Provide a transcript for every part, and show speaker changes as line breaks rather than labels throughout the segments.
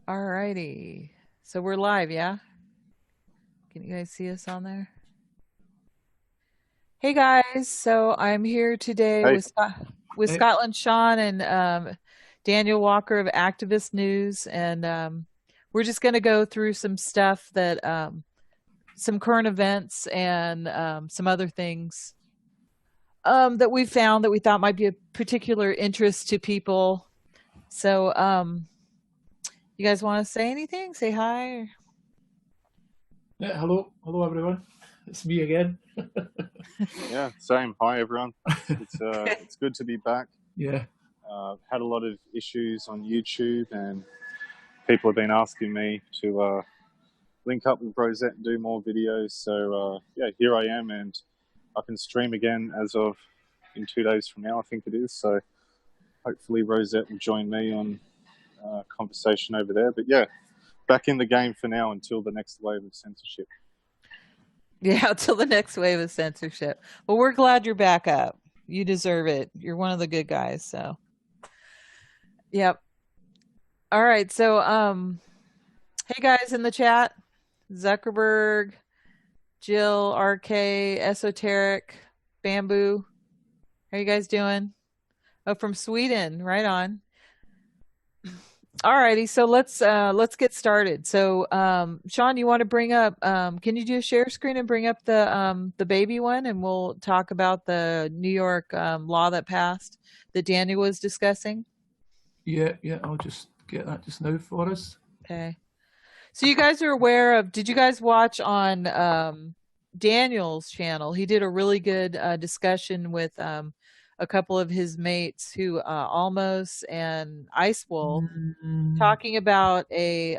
All righty. So we're live, yeah? Can you guys see us on there? Hey guys, so I'm here today
Hey,
with
Hey,
Scotland Sean and Daniel Walker of Activist News, and we're just going to go through some stuff that some current events and some other things that we found that we thought might be of particular interest to people. So, you guys want to say anything? Say hi?
yeah, hello everyone. It's me again.
yeah, same. Hi, everyone. It's good to be back.
Yeah,
Had a lot of issues on YouTube, and people have been asking me to link up with Rosette and do more videos. So yeah, here I am, and I can stream again as of in 2 days from now, I think it is. So hopefully Rosette will join me on conversation over there. But yeah, back in the game for now until the next wave of censorship.
Yeah, till the next wave of censorship. Well, we're glad you're back up. You deserve it. You're one of the good guys, so. Yep. All right. So, hey guys in the chat, Zuckerberg, Jill, RK, Esoteric, Bamboo. How you guys doing? Oh, from Sweden. Right on. All righty. So let's get started. So, Sean, you want to bring up can you do a share screen and bring up the baby one, and we'll talk about the New York law that passed that Daniel was discussing?
yeah. I'll just get that just now for us.
Okay. So you guys are aware of, did you guys watch on Daniel's channel? He did a really good discussion with a couple of his mates who Almos and Ice Wolf,
Mm,
talking about a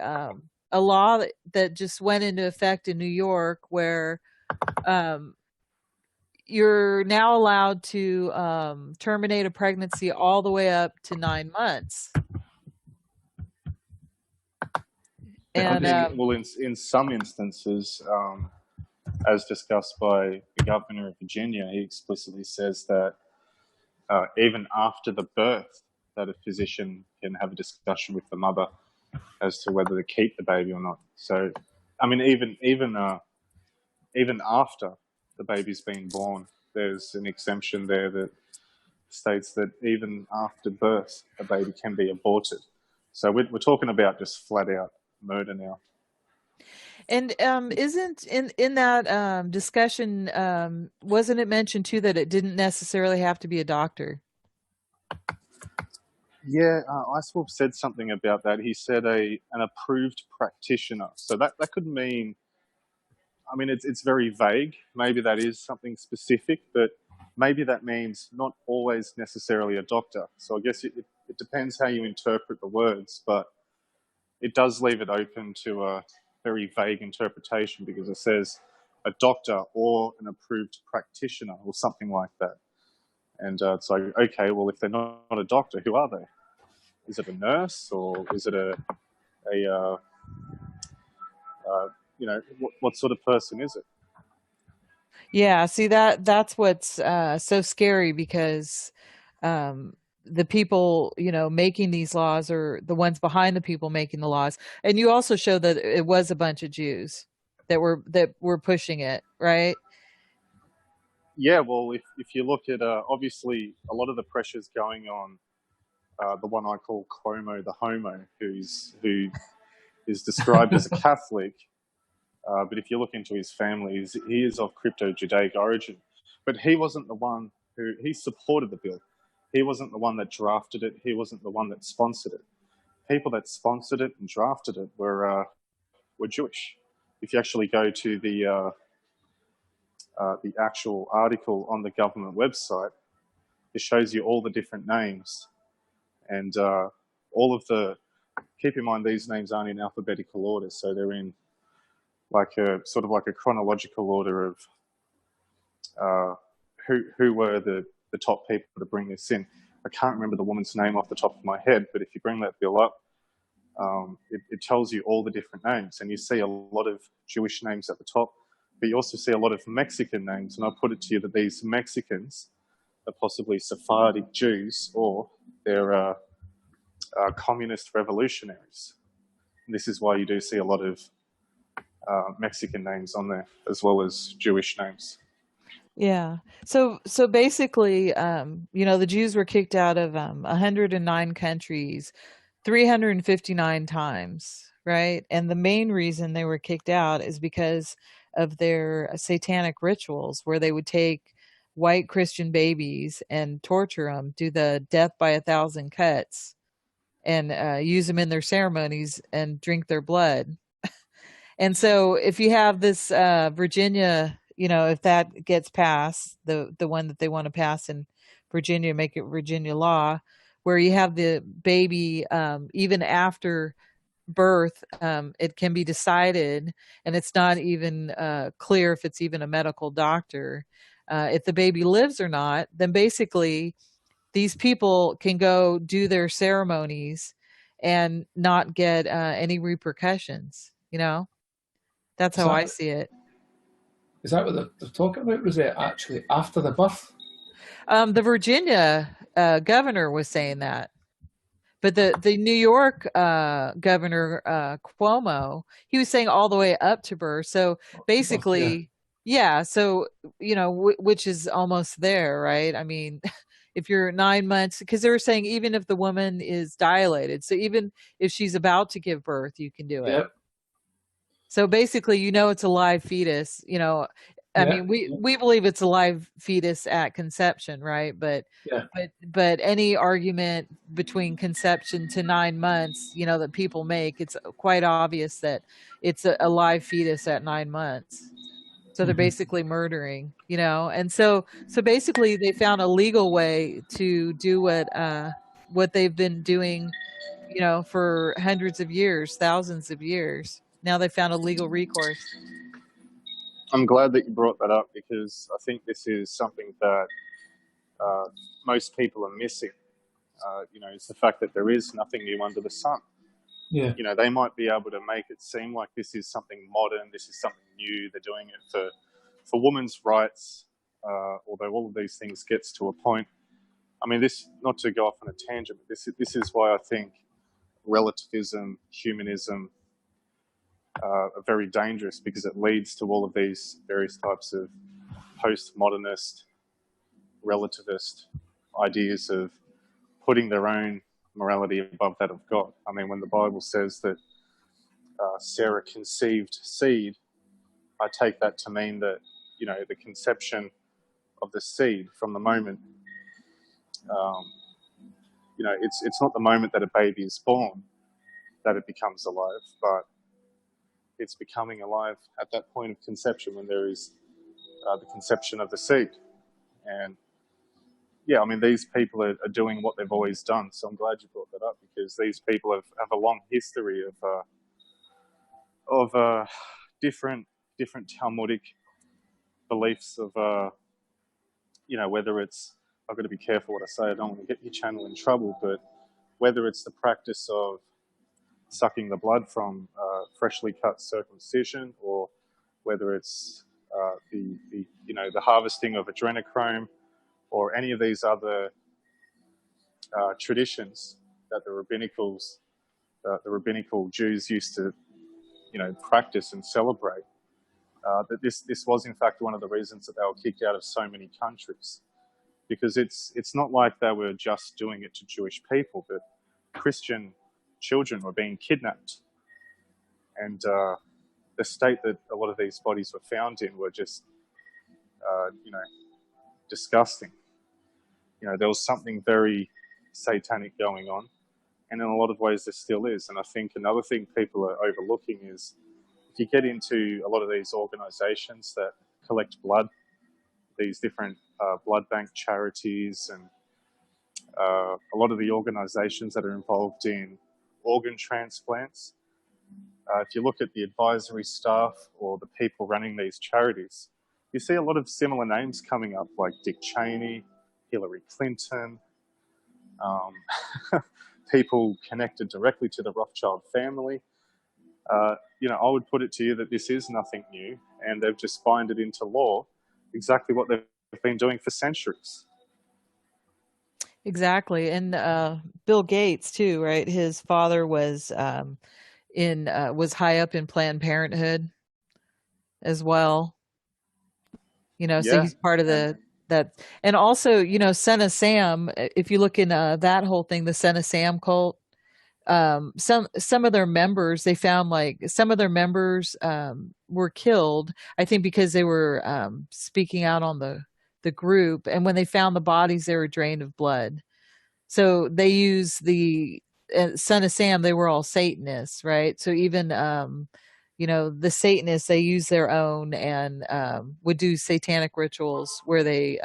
law that just went into effect in New York where um, you're now allowed to terminate a pregnancy all the way up to 9 months.
I
And
think, well, in some instances, as discussed by the governor of Virginia, he explicitly says that even after the birth, that a physician can have a discussion with the mother as to whether to keep the baby or not. So, I mean, even after the baby's been born, there's an exemption there that states that even after birth, a baby can be aborted. So we're talking about just flat out murder now.
isn't in that discussion, wasn't it mentioned too that it didn't necessarily have to be a doctor?
Yeah, Icewolf said something about that. He said an approved practitioner. So that could mean, I mean, it's very vague. Maybe that is something specific, but maybe that means not always necessarily a doctor. So I guess it depends how you interpret the words, but it does leave it open to a very vague interpretation because it says a doctor or an approved practitioner or something like that. And it's like, okay, well, if they're not a doctor, who are they? Is it a nurse or is it a you know, what sort of person is it?
Yeah, see that's what's so scary because um, the people, making these laws are the ones behind the people making the laws. And you also show that it was a bunch of Jews that were pushing it, right?
Yeah, well, if you look at obviously a lot of the pressures going on the one I call Cuomo the Homo, who is described as a Catholic, but if you look into his family, he is of crypto-Judaic origin. But he wasn't the one he supported the bill. He wasn't the one that drafted it. He wasn't the one that sponsored it. People that sponsored it and drafted it were Jewish. If you actually go to the actual article on the government website, it shows you all the different names and all of the. Keep in mind these names aren't in alphabetical order, so they're in like a sort of like a chronological order of who were the top people to bring this in. I can't remember the woman's name off the top of my head, but if you bring that bill up, it tells you all the different names, and you see a lot of Jewish names at the top, but you also see a lot of Mexican names. And I put it to you that these Mexicans are possibly Sephardic Jews or they're communist revolutionaries. This is why you do see a lot of Mexican names on there, as well as Jewish names.
Yeah. So basically, the Jews were kicked out of 109 countries 359 times, right? And the main reason they were kicked out is because of their satanic rituals, where they would take white Christian babies and torture them, do the death by a thousand cuts, and use them in their ceremonies and drink their blood. And so if you have this Virginia, if that gets passed, the one that they want to pass in Virginia, make it Virginia law, where you have the baby even after birth, it can be decided, and it's not even clear if it's even a medical doctor, if the baby lives or not, then basically these people can go do their ceremonies and not get any repercussions, That's
Is
how I
that
see it.
what they're talking about? Was it actually after the birth?
The Virginia governor was saying that, but the New York governor Cuomo, he was saying all the way up to birth. So
Birth, yeah.
basically, yeah. So which is almost there, right? I mean, if you're 9 months, because they were saying even if the woman is dilated, so even if she's about to give birth, you can do it.
Yep.
So basically, it's a live fetus. I
Yeah.
mean, we believe it's a live fetus at conception, right? But
Yeah.
but any argument between conception to 9 months, that people make, it's quite obvious that it's a live fetus at 9 months. So they're
Mm-hmm.
basically murdering, and so basically they found a legal way to do what they've been doing, for hundreds of years, thousands of years. Now they found a legal recourse.
I'm glad that you brought that up, because I think this is something that uh, most people are missing. Is the fact that there is nothing new under the sun.
Yeah.
They might be able to make it seem like this is something modern, this is something new. They're doing it for women's rights, although all of these things gets to a point. I mean, this, not to go off on a tangent, but this is why I think relativism, humanism are very dangerous, because it leads to all of these various types of postmodernist, relativist ideas of putting their own morality above that of God. I mean, when the Bible says that Sarah conceived seed, I take that to mean that, the conception of the seed from the moment, it's not the moment that a baby is born that it becomes alive, but it's becoming alive at that point of conception, when there is the conception of the seed. And yeah, I mean, these people are doing what they've always done. So I'm glad you brought that up, because these people have a long history of different Talmudic beliefs of whether it's, I've got to be careful what I say, I don't want to get your channel in trouble, but whether it's the practice of sucking the blood from freshly cut circumcision, or whether it's the harvesting of adrenochrome, or any of these other traditions that the rabbinical Jews used to practice and celebrate. That this was in fact one of the reasons that they were kicked out of so many countries, because it's not like they were just doing it to Jewish people, but Christian children were being kidnapped, and the state that a lot of these bodies were found in were just disgusting. There was something very satanic going on, and in a lot of ways there still is. And I think another thing people are overlooking is, if you get into a lot of these organizations that collect blood, these different blood bank charities, and a lot of the organizations that are involved in organ transplants, if you look at the advisory staff or the people running these charities, you see a lot of similar names coming up, like Dick Cheney, Hillary Clinton, people connected directly to the Rothschild family. I would put it to you that this is nothing new, and they've just signed it into law, exactly what they've been doing for centuries.
Exactly. And Bill Gates too, right? His father was was high up in Planned Parenthood as well. So
Yeah,
he's part of
and
that. And also, Son of Sam, if you look in that whole thing, the Son of Sam cult, some of their members, they found like some of their members were killed, I think because they were speaking out on the group, and when they found the bodies, they were drained of blood. So they use the Son of Sam, they were all Satanists, right? So even the Satanists, they use their own and would do satanic rituals where they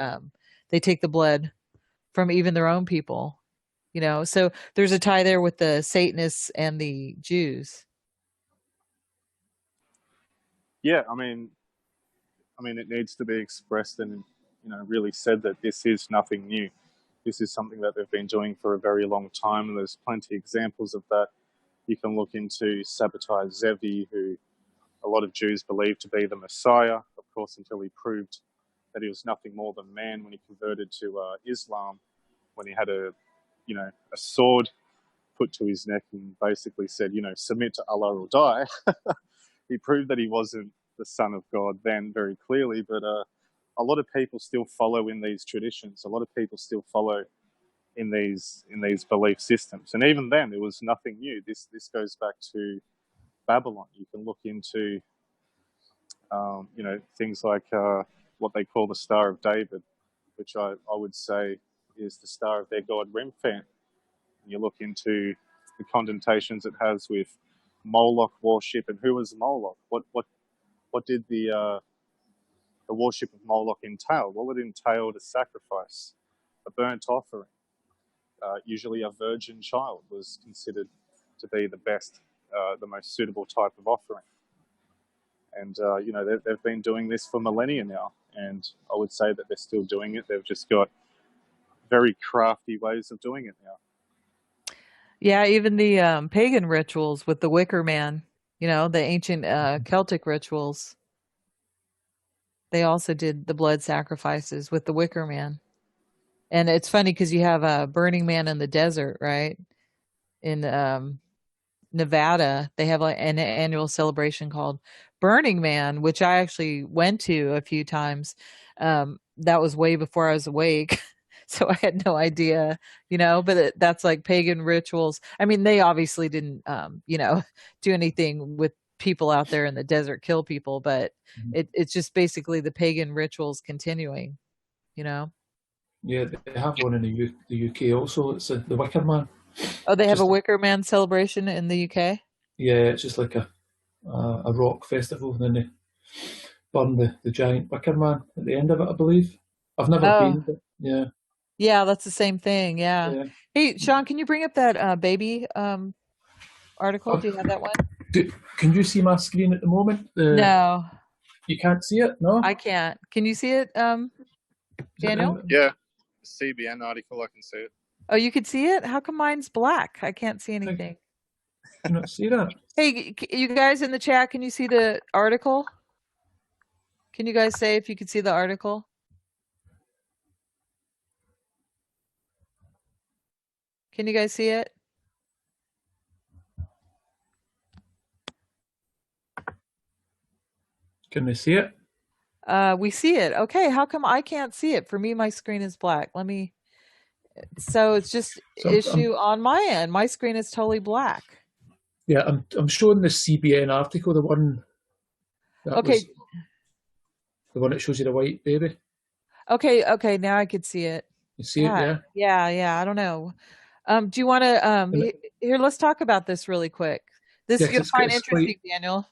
take the blood from even their own people. So there's a tie there with the Satanists and the Jews.
yeah, it needs to be expressed and really said that this is nothing new. This is something that they've been doing for a very long time, and there's plenty of examples of that. You can look into Sabbatai Zevi, who a lot of Jews believe to be the Messiah, of course, until he proved that he was nothing more than man when he converted to Islam, when he had a sword put to his neck and basically said, submit to Allah or die. He proved that he wasn't the son of God then very clearly, but a lot of people still follow in these traditions. A lot of people still follow in these belief systems, and even then, it was nothing new. This goes back to Babylon. You can look into things like what they call the Star of David, which I would say is the star of their god Remphan. You look into the connotations it has with Moloch worship, and who was Moloch? What did the worship of Moloch entail? Well, it entailed a sacrifice, a burnt offering. Usually, a virgin child was considered to be the best, the most suitable type of offering. And they've been doing this for millennia now, and I would say that they're still doing it. They've just got very crafty ways of doing it now.
Yeah, even the pagan rituals with the Wicker Man, the ancient Celtic rituals. They also did the blood sacrifices with the Wicker Man. And it's funny because you have a Burning Man in the desert, right? In Nevada, they have like an annual celebration called Burning Man, which I actually went to a few times. That was way before I was awake. So I had no idea, but that's like pagan rituals. I mean, they obviously didn't, do anything with people out there in the desert, kill people, but it's just basically the pagan rituals continuing, you know?
Yeah, they have one in the UK also. It's the Wicker Man.
Oh, they have a
Just
Wicker Man celebration in the UK?
yeah, it's just like a rock festival, and then they burn the giant Wicker Man at the end of it, I believe. I've never
Oh,
been, but yeah,
yeah, that's the same thing. Yeah.
yeah.
Hey, Sean, can you bring up that baby article?
Uh,
Do you have that one?
can you see my screen at the moment?
No,
You can't see it, no?
I can't. Can you see it,
Is it
Daniel?
in?
Yeah, CBN article, I can see it.
Oh, you could see it? How come mine's black? I can't see
Can
anything.
you not see that?
Hey, you guys in the chat, can you see the article? Can you guys say if you could see the article? Can you guys see it?
Can they see it?
We see it. Okay, how come I can't see it? For me, my screen is black. So it's just
So
issue on my end. My screen is totally black.
yeah, I'm showing the CBN article, the one that
Okay,
was the one that shows you the white baby.
okay, now I could see it.
You see it,
God,
yeah?
yeah, I don't know. Do you want to
And it,
here? Let's talk about this really quick. This
yeah,
you're
'cause
gonna find
it's quite
interesting, Daniel.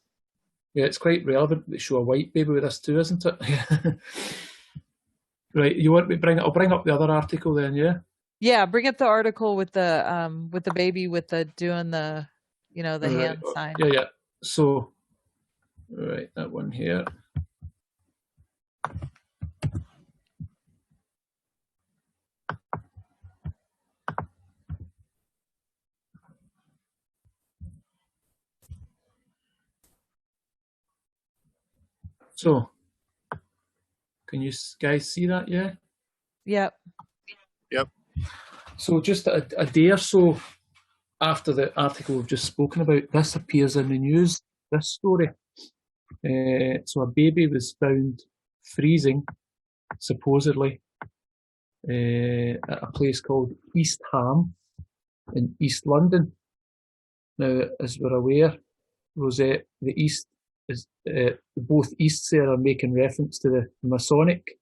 yeah, it's quite relevant to show a white baby with this too, isn't it? Right, you want me to bring it? I'll bring up the other article then, yeah?
Yeah, bring up the article with the baby with the doing the the
Right.
hand sign.
Yeah. So, right, that one here. So, can you guys see that? Yeah.
Yep.
Yep.
So just a day or so after the article we've just spoken about, this appears in the news, this story. So a baby was found freezing, supposedly, at a place called East Ham in East London. Now, as we're aware, Rosette, the East is both Easts there are making reference to the Masonic.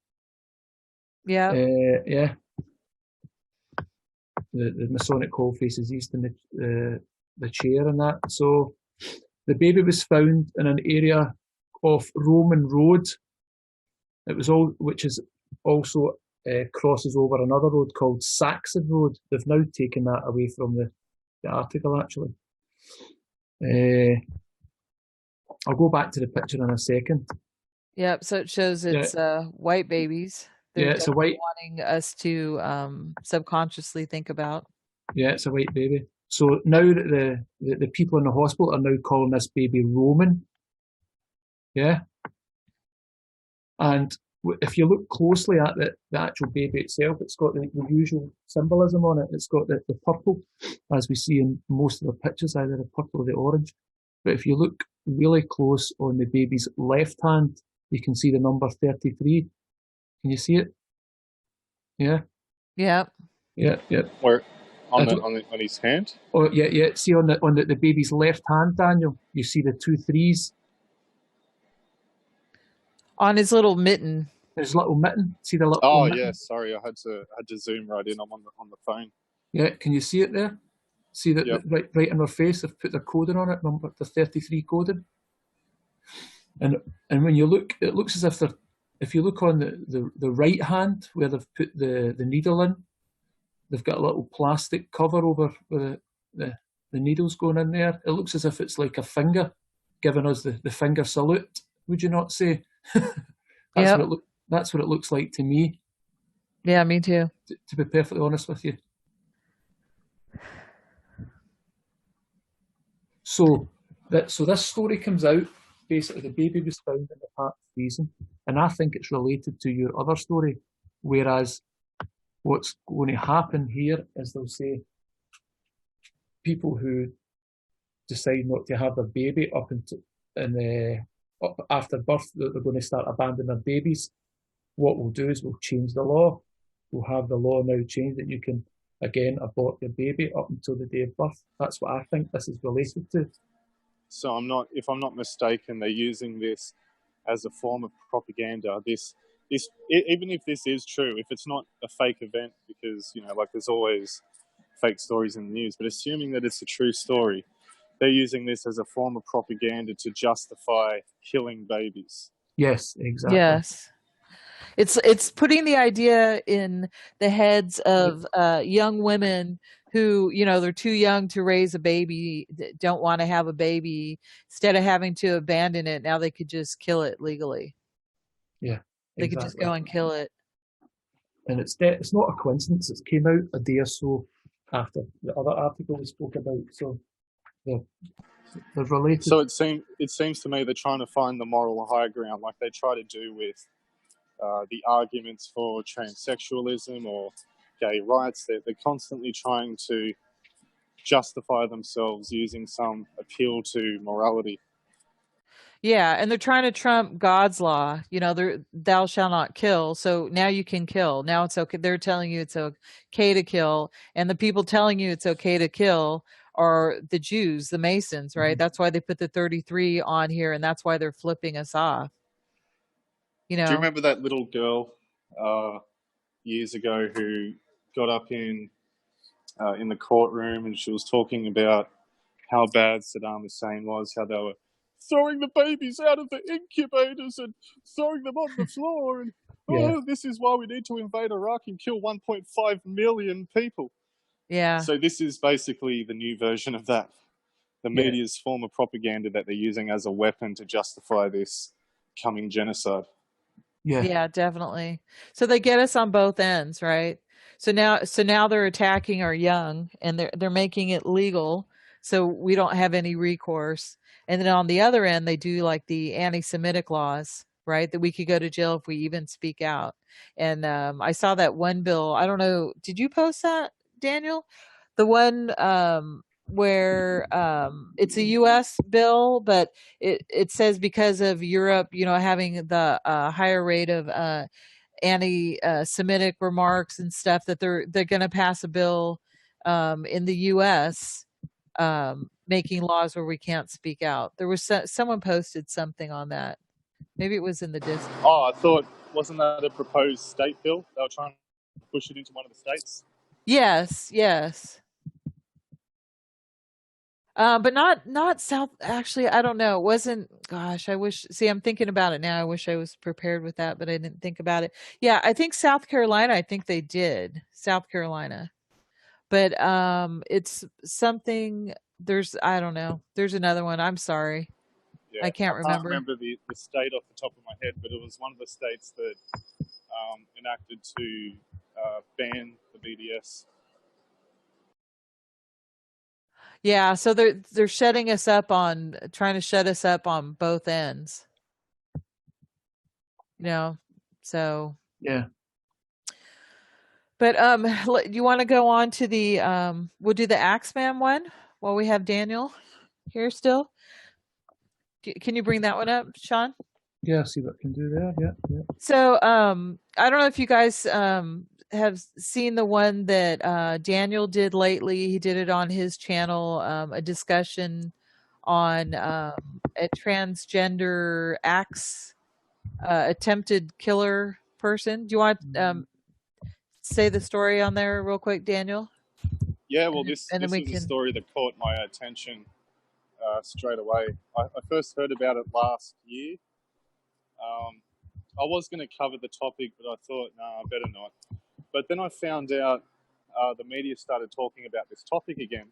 Yeah.
Yeah. The Masonic hall faces east in the chair and that. So the baby was found in an area off Roman Road. It was which is also crosses over another road called Saxon Road. They've now taken that away from the article, actually. I'll go back to the picture in a second.
Yep. So it shows it's white babies. They're
it's a white,
wanting us to subconsciously think about.
Yeah, it's a white baby. So now that the people in the hospital are now calling this baby Roman. Yeah. And if you look closely at the actual baby itself, it's got the usual symbolism on it. It's got the purple, as we see in most of the pictures, either the purple or the orange. But if you look really close on the baby's left hand, you can see the number 33. Can you see it? Yeah.
Yeah.
Yeah. Yeah.
Where on his hand?
Oh yeah, yeah. See on the baby's left hand, Daniel, you see the 2 3s.
On his little mitten.
His little mitten. See the little.
Oh
mitten?
yeah, sorry, I had to zoom right in. I'm on the phone.
Yeah, can you see it there? See that
Yep.
right in their face, they've put their coding on it, number the 33 coding. And when you look, it looks as if they're. If you look on the right hand where they've put the needle in, they've got a little plastic cover over where the needle's going in there. It looks as if it's like a finger, giving us the finger salute. Would you not say? That's what it looks like to me.
Yeah, me too.
To be perfectly honest with you. So this story comes out. Basically, the baby was found in the park freezing, and I think it's related to your other story. Whereas, what's going to happen here is they'll say people who decide not to have their baby up after birth, they're going to start abandoning their babies. What we'll do is we'll change the law. We'll have the law now changed that you can again abort your baby up until the day of birth. That's what I think this is related to.
So if I'm not mistaken, they're using this as a form of propaganda. This even if this is true, if it's not a fake event, because like there's always fake stories in the news, but assuming that it's a true story, they're using this as a form of propaganda to justify killing babies.
Yes, exactly.
Yes. It's putting the idea in the heads of young women who, they're too young to raise a baby, don't want to have a baby. Instead of having to abandon it, now they could just kill it legally.
Yeah,
they could just go and kill it.
And it's not a coincidence. It came out a day or so after the other article we spoke about. So they're related.
So it seems to me they're trying to find the moral high ground, like they try to do with the arguments for transsexualism or gay rights. They're constantly trying to justify themselves using some appeal to morality.
Yeah, and they're trying to trump God's law. Thou shalt not kill. So now you can kill. Now it's okay. They're telling you it's okay to kill. And the people telling you it's okay to kill are the Jews, the Masons, right? Mm-hmm. That's why they put the 33 on here, and that's why they're flipping us off. Do you
remember that little girl years ago who got up in the courtroom and she was talking about how bad Saddam Hussein was, how they were throwing the babies out of the incubators and throwing them on the floor, and this is why we need to invade Iraq and kill 1.5 million people.
Yeah.
So this is basically the new version of that. The media's form of propaganda that they're using as a weapon to justify this coming genocide.
Yeah, definitely. So they get us on both ends, right? So now they're attacking our young, and they're making it legal, so we don't have any recourse. And then on the other end, they do like the anti-Semitic laws, right? That we could go to jail if we even speak out. And I saw that one bill. I don't know. Did you post that, Daniel? The one where it's a U.S. bill, but it says because of Europe, having the higher rate of anti-Semitic remarks and stuff, that they're going to pass a bill in the U.S. Making laws where we can't speak out. There was someone posted something on that. Maybe it was in the Discord.
Oh, I thought, wasn't that a proposed state bill? They were trying to push it into one of the states.
Yes, yes. But not South. Actually, I don't know. It wasn't. Gosh, I wish. See, I'm thinking about it now. I wish I was prepared with that, but I didn't think about it. Yeah, I think South Carolina. I think they did South Carolina, but it's something. I don't know. There's another one. I'm sorry,
Yeah,
I
I
can't
can't
remember.
remember the state off the top of my head, but it was one of the states that enacted to ban the BDS.
Yeah, so they're shutting us up on trying to shut us up on both ends. You know, so
Yeah.
but you want to go on to the we'll do the Axeman one while we have Daniel here still. Can you bring that one up, Sean?
Yeah, see what I can do there. Yeah, yeah.
So I don't know if you guys have seen the one that Daniel did lately. He did it on his channel, a discussion on a transgender axe attempted killer person. Do you want say the story on there real quick, Daniel?
Yeah, well, this
And then
this
we
was a
can.
story that caught my attention straight away. I first heard about it last year. Um, I was going to cover the topic, but I thought, no, I better not. But then I found out the media started talking about this topic again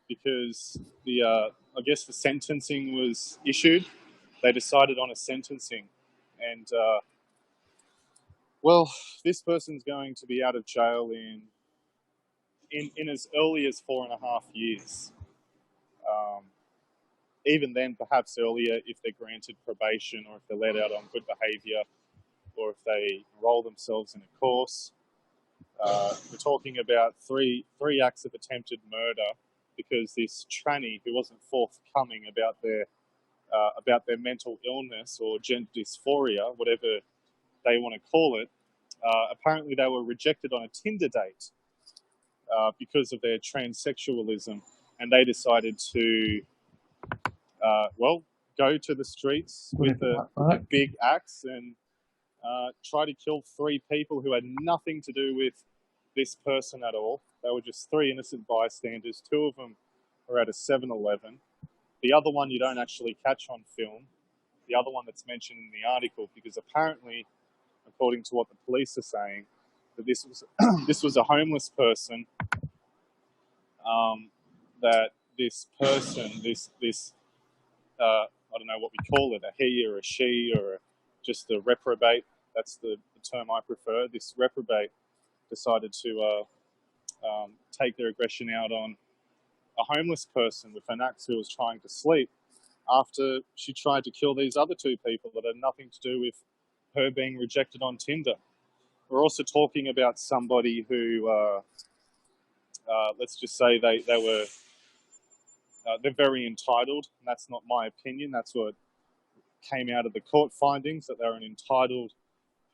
because I guess the sentencing was issued. They decided on a sentencing, and well, this person's going to be out of jail in as early as 4.5 years. Um, Even then, perhaps earlier if they're granted probation or if they're let out on good behaviour or if they enroll themselves in a course. We're talking about three acts of attempted murder because this tranny who wasn't forthcoming about their mental illness or gender dysphoria, whatever they want to call it, apparently they were rejected on a Tinder date because of their transsexualism, and they decided to well, go to the streets with a big axe and try to kill three people who had nothing to do with this person at all. They were just three innocent bystanders. Two of them were at a 7-Eleven. The other one you don't actually catch on film. The other one that's mentioned in the article, because apparently, according to what the police are saying, that this was this was a homeless person. That this person, this I don't know what we call it, a he or a she or just a reprobate. That's the term I prefer. This reprobate decided to take their aggression out on a homeless person with an axe who was trying to sleep after she tried to kill these other two people that had nothing to do with her being rejected on Tinder. We're also talking about somebody who, let's just say they were, they're very entitled, and that's not my opinion. That's what came out of the court findings, that they're an entitled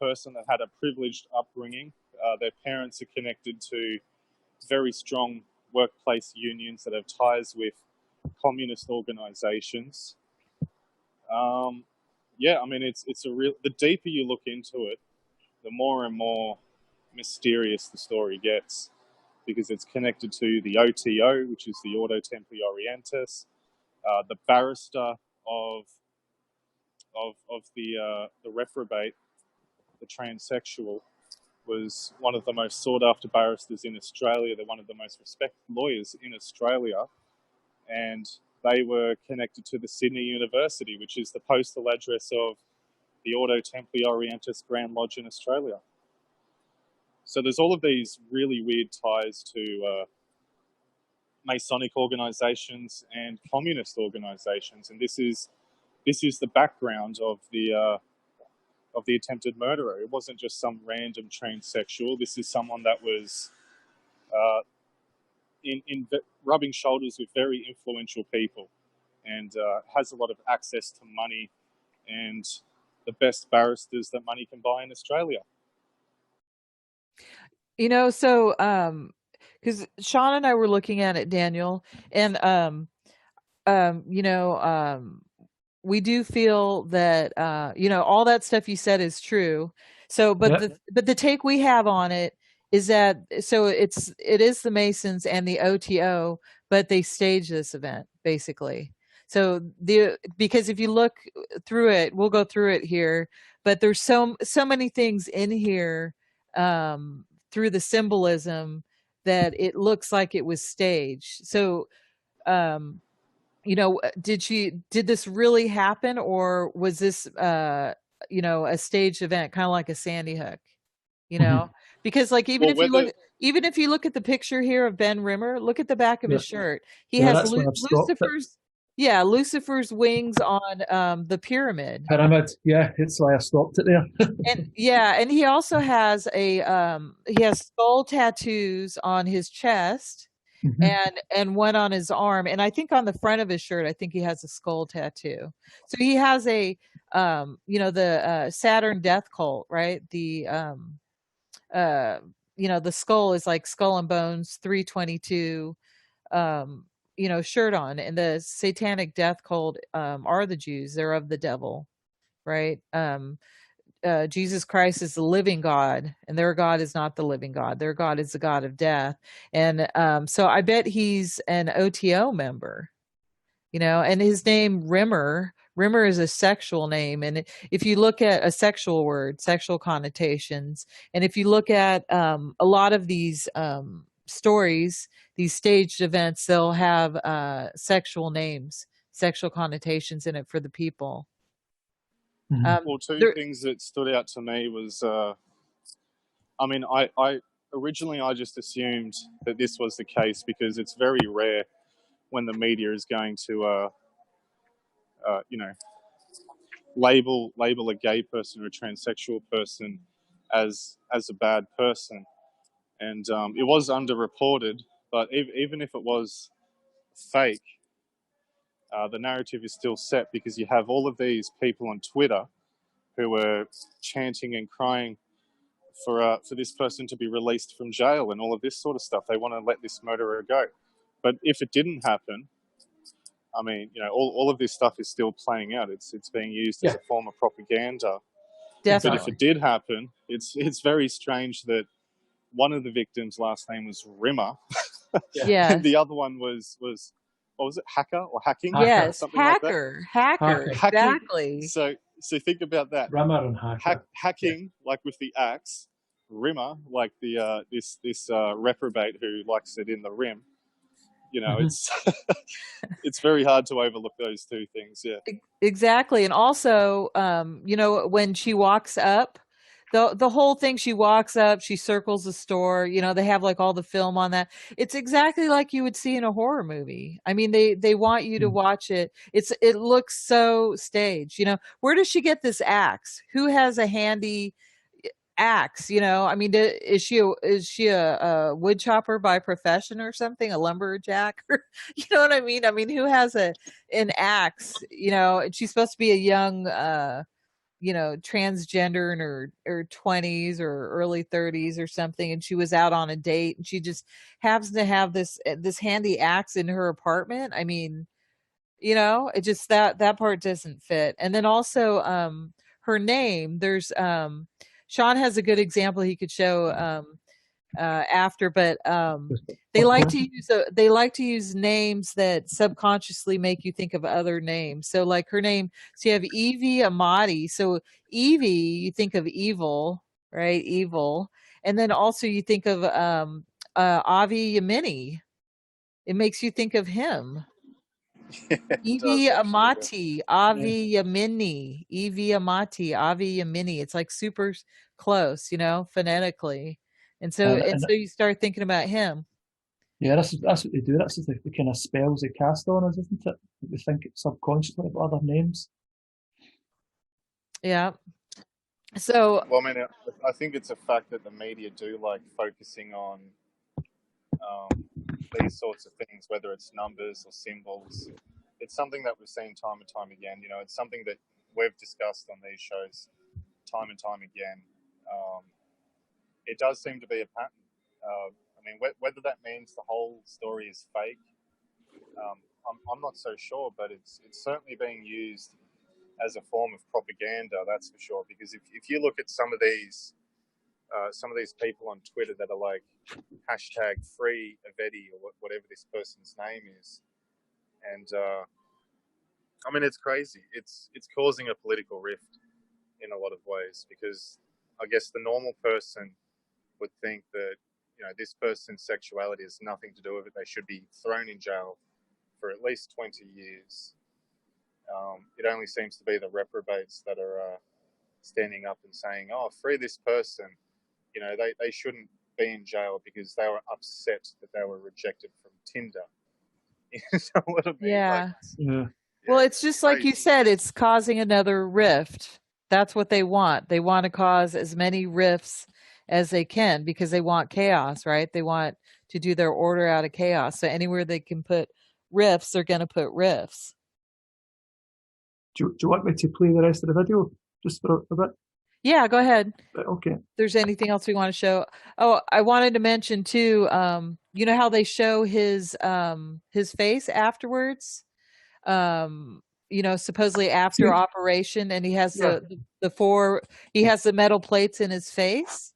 person that had a privileged upbringing. Their parents are connected to very strong workplace unions that have ties with communist organizations. Yeah, I mean, it's a real. The deeper you look into it, the more and more mysterious the story gets, because it's connected to the OTO, which is the Auto Templi Orientis, the barrister of the reprobate, the transsexual, was one of the most sought after barristers in Australia. They're one of the most respected lawyers in Australia, and they were connected to the Sydney University, which is the postal address of the Auto Templi Orientis Grand Lodge in Australia. So there's all of these really weird ties to Masonic organisations and communist organisations, and this is the background of the attempted murderer. It wasn't just some random transsexual. This is someone that was rubbing shoulders with very influential people, and has a lot of access to money and the best barristers that money can buy in Australia.
So because Sean and I were looking at it, Daniel, and um, you know, um, we do feel that all that stuff you said is true. So,
Yeah.
but the take we have on it is that it is the Masons and the OTO, but they stage this event basically. So because if you look through it, we'll go through it here, but there's so many things in here through the symbolism that it looks like it was staged. So um did this really happen, or was this a staged event, kind of like a Sandy Hook, you
Mhm.
know? Because like
Well, whether
even if you look at the picture here of Ben Rimmer, look at the back of
Yeah.
his shirt. He
Yeah,
has
that's why I've stopped it.
Lucifer's wings on the pyramid.
Pyramid. Yeah, it's why I stopped it there.
And he also has he has skull tattoos on his chest
Mhm.
and one on his arm, and I think on the front of his shirt I think he has a skull tattoo. So he has the Saturn death cult, right? The skull is like Skull and Bones 322 shirt on, and the satanic death cult are the Jews. They're of the devil, right? Jesus Christ is the living God, and their God is not the living God. Their God is the God of death. And so I bet he's an OTO member, and his name Rimmer is a sexual name. And if you look at a sexual word, sexual connotations, and if you look at a lot of these stories, these staged events, they'll have sexual names, sexual connotations in it for the people.
Mhm.
well, two
There,
things that stood out to me was, I originally I just assumed that this was the case because it's very rare when the media is going to, you know, label a gay person or a transsexual person as a bad person, and it was underreported. But even if it was fake, the narrative is still set because you have all of these people on Twitter who were chanting and crying for this person to be released from jail and all of this sort of stuff. They want to let this murderer go. But if it didn't happen, I mean, all of this stuff is still playing out. It's being used as
Yeah,
a form of propaganda. But if
definitely.
it did happen, it's very strange that one of the victims' last name was Rimmer,
yeah.
and
Yes.
the other one was what was it, Hacker or Hacking,
Hacker.
Yes,
something like that.
hacker,
Hacker.
Hacking.
exactly.
So think about that.
Rimmer and Hacker. Yeah.
Hacking, like with the axe. Rimmer, like the this reprobate who likes it in the rim.
Mhm.
It's it's very hard to overlook those two things. Yeah.
Exactly. And also, when she walks up, the whole thing, she walks up, she circles the store, they have like all the film on that. It's exactly like you would see in a horror movie. I mean, they want you to
Mm.
watch it. It looks so staged. Where does she get this axe? Who has a handy axe? I mean, is she a wood chopper by profession or something, a lumberjack? You know what I mean? I mean, who has an axe? And she's supposed to be a young transgender in her 20s or early 30s or something, and she was out on a date, and she just happens to have this handy axe in her apartment. I mean, it just, that part doesn't fit. And then also her name, there's Sean has a good example he could show after, but they like to use names that subconsciously make you think of other names. So like her name, so you have Evie Amati. So Evie, you think of evil, right? Evil. And then also you think of Avi Yamini. It makes you think of him.
It
Evie
does actually. Yeah.
Amati,
Yeah.
Avi Yamini, Evie Amati, Avi Yamini. It's like super close, phonetically. And so
And,
and
and
so you start thinking about him.
yeah, that's what they do. That's the kind of spells they cast on us, isn't it? We think it subconsciously about other names.
Yeah. So
Well, I mean, I think it's a fact that the media do like focusing on these sorts of things, whether it's numbers or symbols. It's something that we've seen time and time again. You know, it's something that we've discussed on these shows time and time again. It does seem to be a pattern. I mean, whether that means the whole story is fake, I'm not so sure, but it's certainly being used as a form of propaganda, that's for sure. Because if you look at some of these people on Twitter that are like hashtag free Avedi or whatever this person's name is, and I mean, it's crazy. It's causing a political rift in a lot of ways, because I guess the normal person would think that, you know, this person's sexuality has nothing to do with it. They should be thrown in jail for at least 20 years. It only seems to be the reprobates that are standing up and saying, oh, free this person. You know, they shouldn't be in jail because they were upset that they were rejected from Tinder. You know what I mean?
Yeah.
Like,
Yeah.
Well, it's just like you said, it's causing another rift. That's what they want. They want to cause as many rifts as they can because they want chaos, right? They want to do their order out of chaos. So anywhere they can put rifts, they're going to put rifts.
Do you want me to play the rest of the video just for a bit?
Yeah, go ahead.
Okay.
If there's anything else we want to show. Oh, I wanted to mention too, you know how they show his face afterwards? You know, supposedly after operation, and he has he has the metal plates in his face.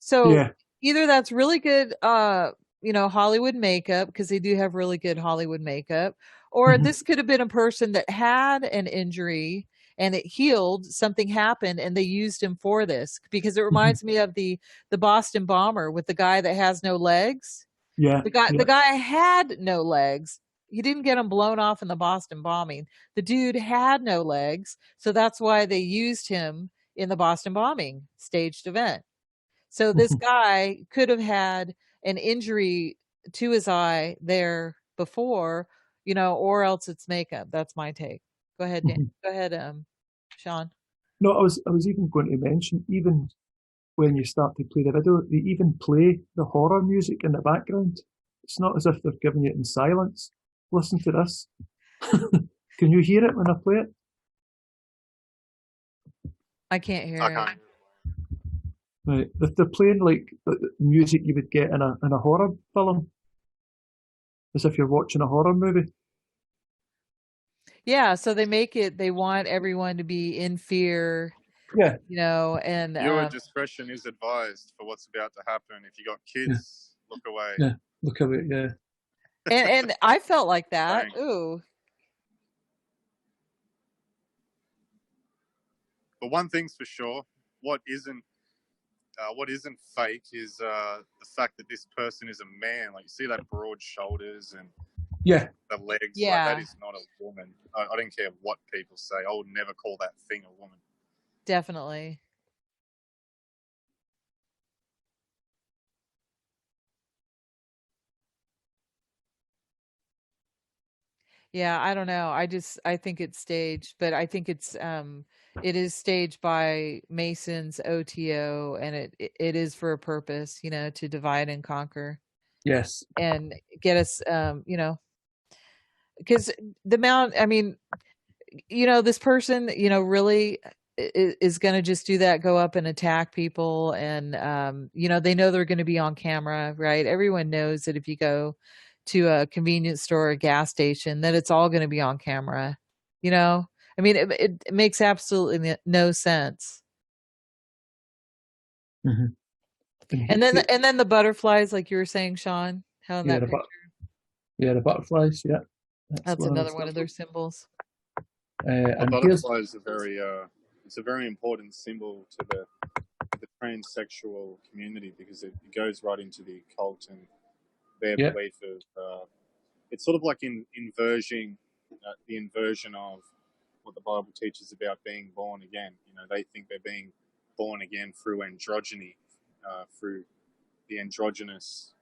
So either that's really good, you know, Hollywood makeup, because they do have really good Hollywood makeup, or this could have been a person that had an injury and it healed, something happened, and they used him for this, because it reminds me of the Boston bomber with the guy that has no legs. The guy had no legs. He didn't get him blown off in the Boston bombing. The dude had no legs, so that's why they used him in the Boston bombing staged event. So this guy could have had an injury to his eye there before, you know, or else it's makeup. That's my take. Go ahead, Dan. Go ahead, Sean.
No, I was even going to mention, even when you start to play the video, they even play the horror music in the background. It's not as if they're giving it in silence. Listen to this. Can you hear it when I play it?
I can't hear it.
Right. They're playing like the music you would get in a horror film, as if you're watching a horror movie.
Yeah, so they want everyone to be in fear.
Yeah.
You know, and
your discretion is advised for what's about to happen. If you got kids, look away.
Yeah, look away. Yeah.
And I felt like that. Ooh.
But one thing's for sure, what isn't fake is the fact that this person is a man. Like, you see that broad shoulders and the legs.
Yeah.
Like, that is not a woman. I don't care what people say. I would never call that thing a woman.
Definitely. Yeah, I don't know. I think it's staged, but I think it is staged by Masons, OTO, and it is for a purpose, you know, to divide and conquer.
Yes.
And get us, you know, because I mean, you know, this person, you know, really is going to just do that, go up and attack people. And, you know, they know they're going to be on camera, right? Everyone knows that if you go to a convenience store or a gas station, that it's all going to be on camera, you know? I mean, it makes absolutely no sense. And then the butterflies, like you were saying, Sean, how in that picture.
The butterflies, yeah.
That's another one of their symbols.
And butterflies are it's a very important symbol to the transsexual community, because it goes right into the occult and their belief of it's sort of like inversion, the inversion of what the Bible teaches about being born again. You know, they think they're being born again through androgyny, through the androgynous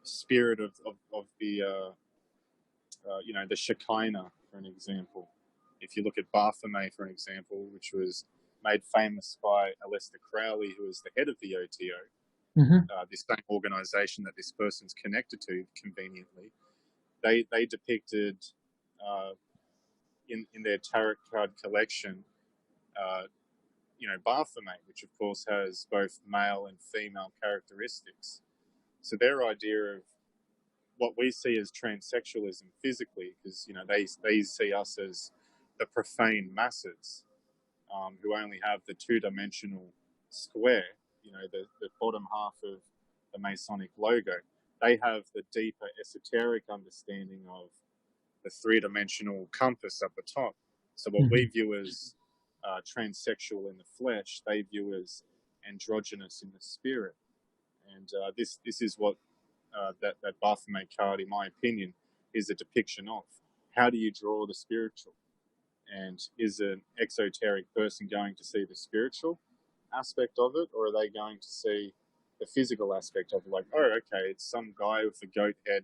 spirit of the you know, the Shekinah, for an example. If you look at Baphomet, for an example, which was made famous by Aleister Crowley, who was the head of the OTO, this same organization that this person's connected to conveniently, they depicted in their tarot card collection, Baphomet, which of course has both male and female characteristics. So their idea of what we see as transsexualism physically, because they see us as the profane masses who only have the two-dimensional square, the bottom half of the Masonic logo. They have the deeper esoteric understanding of the three-dimensional compass at the top. So what we view as transsexual in the flesh, they view as androgynous in the spirit. And this is what that Baphomet card, in my opinion, is a depiction of. How do you draw the spiritual? And is an exoteric person going to see the spiritual aspect of it, or are they going to see the physical aspect of it? Like, oh, okay, it's some guy with a goat head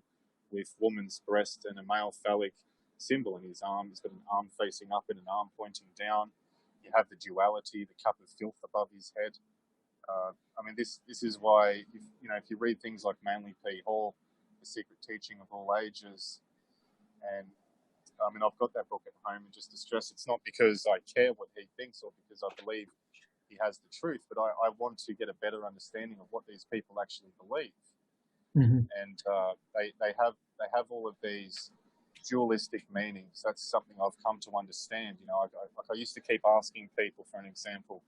with woman's breast and a male phallic symbol in his arm. He's got an arm facing up and an arm pointing down. You have the duality, the cup of filth above his head. This is why, if you read things like Manly P. Hall, The Secret Teaching of All Ages, and I've got that book at home, and just to stress, it's not because I care what he thinks or because I believe he has the truth, but I want to get a better understanding of what these people actually believe. And they have all of these dualistic meanings. That's something I've come to understand. I used to keep asking people, for an example,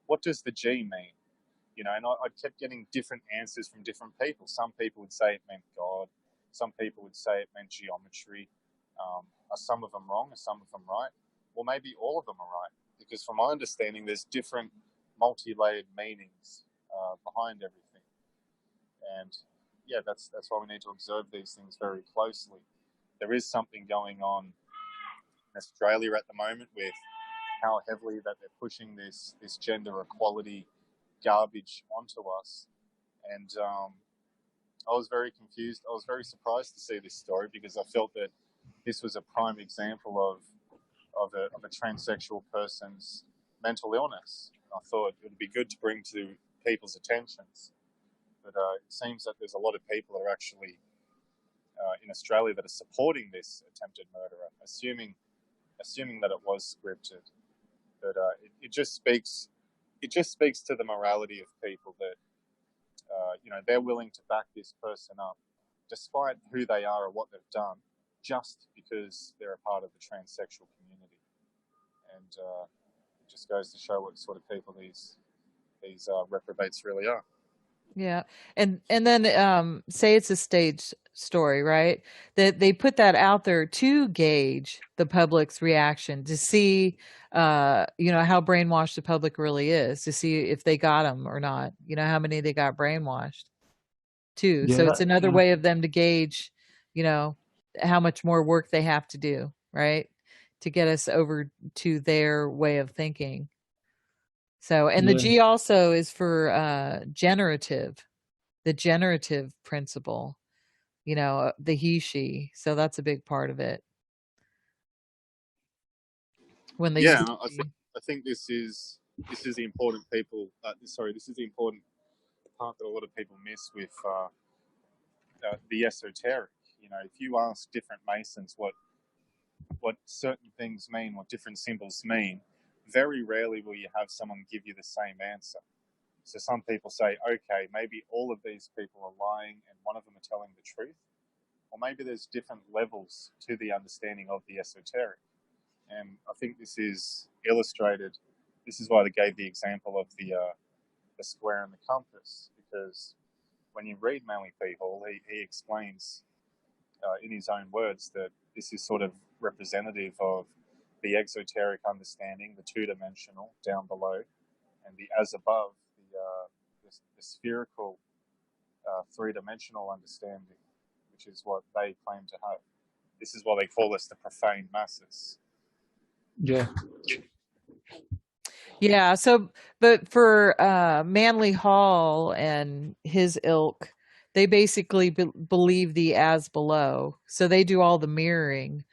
what does the G mean? And I kept getting different answers from different people. Some people would say it meant God. Some people would say it meant geometry. Are some of them wrong? Are some of them right? Well, maybe all of them are right, because from my understanding, there's different multi-layered meanings behind everything. And yeah, that's why we need to observe these things very closely. There is something going on in Australia at the moment with how heavily that they're pushing this gender equality garbage onto us. And I was very confused. I was very surprised to see this story, because I felt that this was a prime example of a transsexual person's mental illness. I thought it would be good to bring to people's attentions. But it seems that there's a lot of people that are actually in Australia that are supporting this attempted murderer, assuming that it was scripted. But it just speaks to the morality of people that they're willing to back this person up, despite who they are or what they've done, just because they're a part of the transsexual community. And it just goes to show what sort of people these reprobates really are.
Yeah. And then say it's a stage story, right? That they put that out there to gauge the public's reaction, to see how brainwashed the public really is, to see if they got them or not, how many they got brainwashed too.
Yeah,
So it's another way of them to gauge, how much more work they have to do, right? To get us over to their way of thinking. So, and the G also is for generative, the generative principle, the he, she. So that's a big part of it. When they
I think this is the important people. This is the important part that a lot of people miss with the esoteric. If you ask different Masons what certain things mean, what different symbols mean, very rarely will you have someone give you the same answer. So some people say, okay, maybe all of these people are lying and one of them are telling the truth. Or maybe there's different levels to the understanding of the esoteric. And I think this is illustrated. This is why they gave the example of the square and the compass, because when you read Manly P. Hall, he explains in his own words that this is sort of representative of the exoteric understanding, the two-dimensional down below, and the as above, the spherical three-dimensional understanding, which is what they claim to have. This is why they call us the profane masses.
Yeah.
Yeah. So, but for Manly Hall and his ilk, they basically believe the as below. So they do all the mirroring,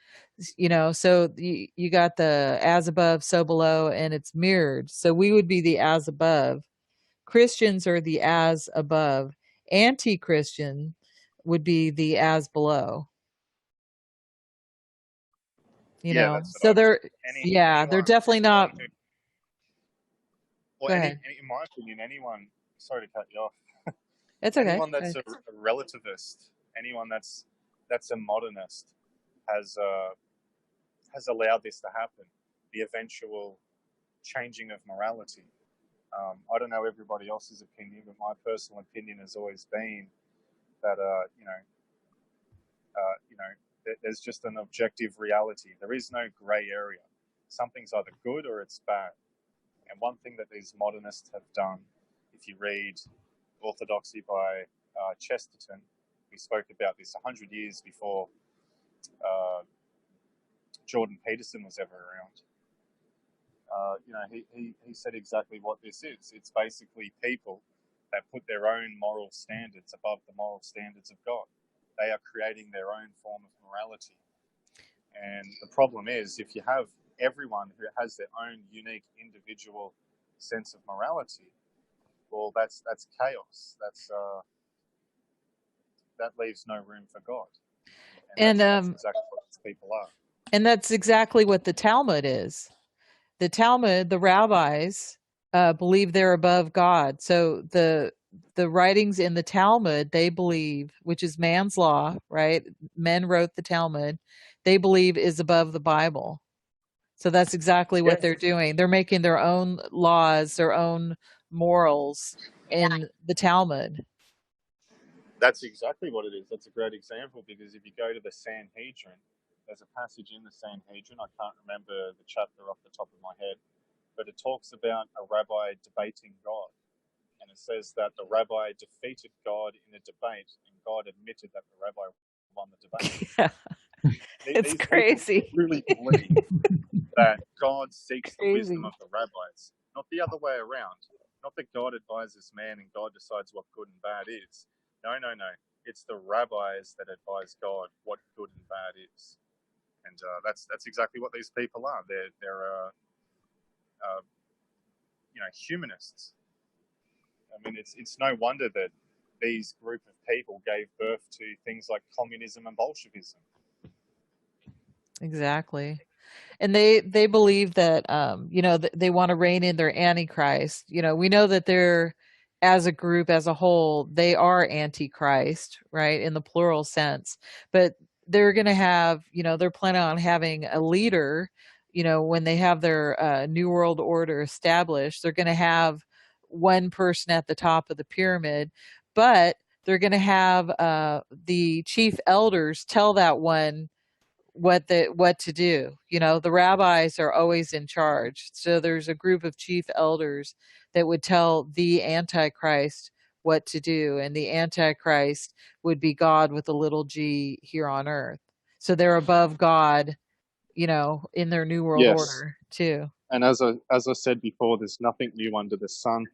so you got the as above, so below, and it's mirrored. So we would be the as above Christians are the as above. Anti-Christian would be the as below. You
Yeah,
know,
that's what
so
I was.
they're yeah, they're definitely not.
Who,
Go ahead.
in my opinion, anyone. Sorry to cut you off.
It's okay.
Anyone that's a relativist, anyone that's a modernist, has allowed this to happen. The eventual changing of morality. I don't know everybody else's opinion, but my personal opinion has always been that there's just an objective reality. There is no grey area. Something's either good or it's bad. And one thing that these modernists have done, if you read Orthodoxy by Chesterton, we spoke about this 100 years before Jordan Peterson was ever around. He said exactly what this is. It's basically people that put their own moral standards above the moral standards of God. They are creating their own form of morality. And the problem is, if you have everyone who has their own unique individual sense of morality, well, that's chaos. That leaves no room for God. And that's exactly what these people are.
And that's exactly what the Talmud is. The Talmud, the rabbis, believe they're above God. So the writings in the Talmud, they believe, which is man's law, right? Men wrote the Talmud. They believe is above the Bible. So that's exactly what they're doing. They're making their own laws, their own morals in the Talmud.
That's exactly what it is. That's a great example, because if you go to the Sanhedrin, there's a passage in the Sanhedrin, I can't remember the chapter off the top of my head, but it talks about a rabbi debating God. And it says that the rabbi defeated God in a debate, and God admitted that the rabbi won the debate.
Yeah. It's
These
crazy.
people truly believe that God seeks the
Crazy.
wisdom of the rabbis, not the other way around. Not that God advises man and God decides what good and bad is. No. It's the rabbis that advise God what good and bad is, and that's exactly what these people are. They're humanists. I mean, it's no wonder that these group of people gave birth to things like communism and Bolshevism.
Exactly. And they believe that they want to rein in their antichrist. We know that they're, as a group, as a whole, they are antichrist, right, in the plural sense. But they're going to have, they're planning on having a leader. When they have their new world order established, they're going to have one person at the top of the pyramid, but they're going to have the chief elders tell that one what to do. The rabbis are always in charge, so there's a group of chief elders that would tell the antichrist what to do, and the antichrist would be God with a little g here on earth. So they're above God, in their new world order too.
And as I said before, there's nothing new under the sun.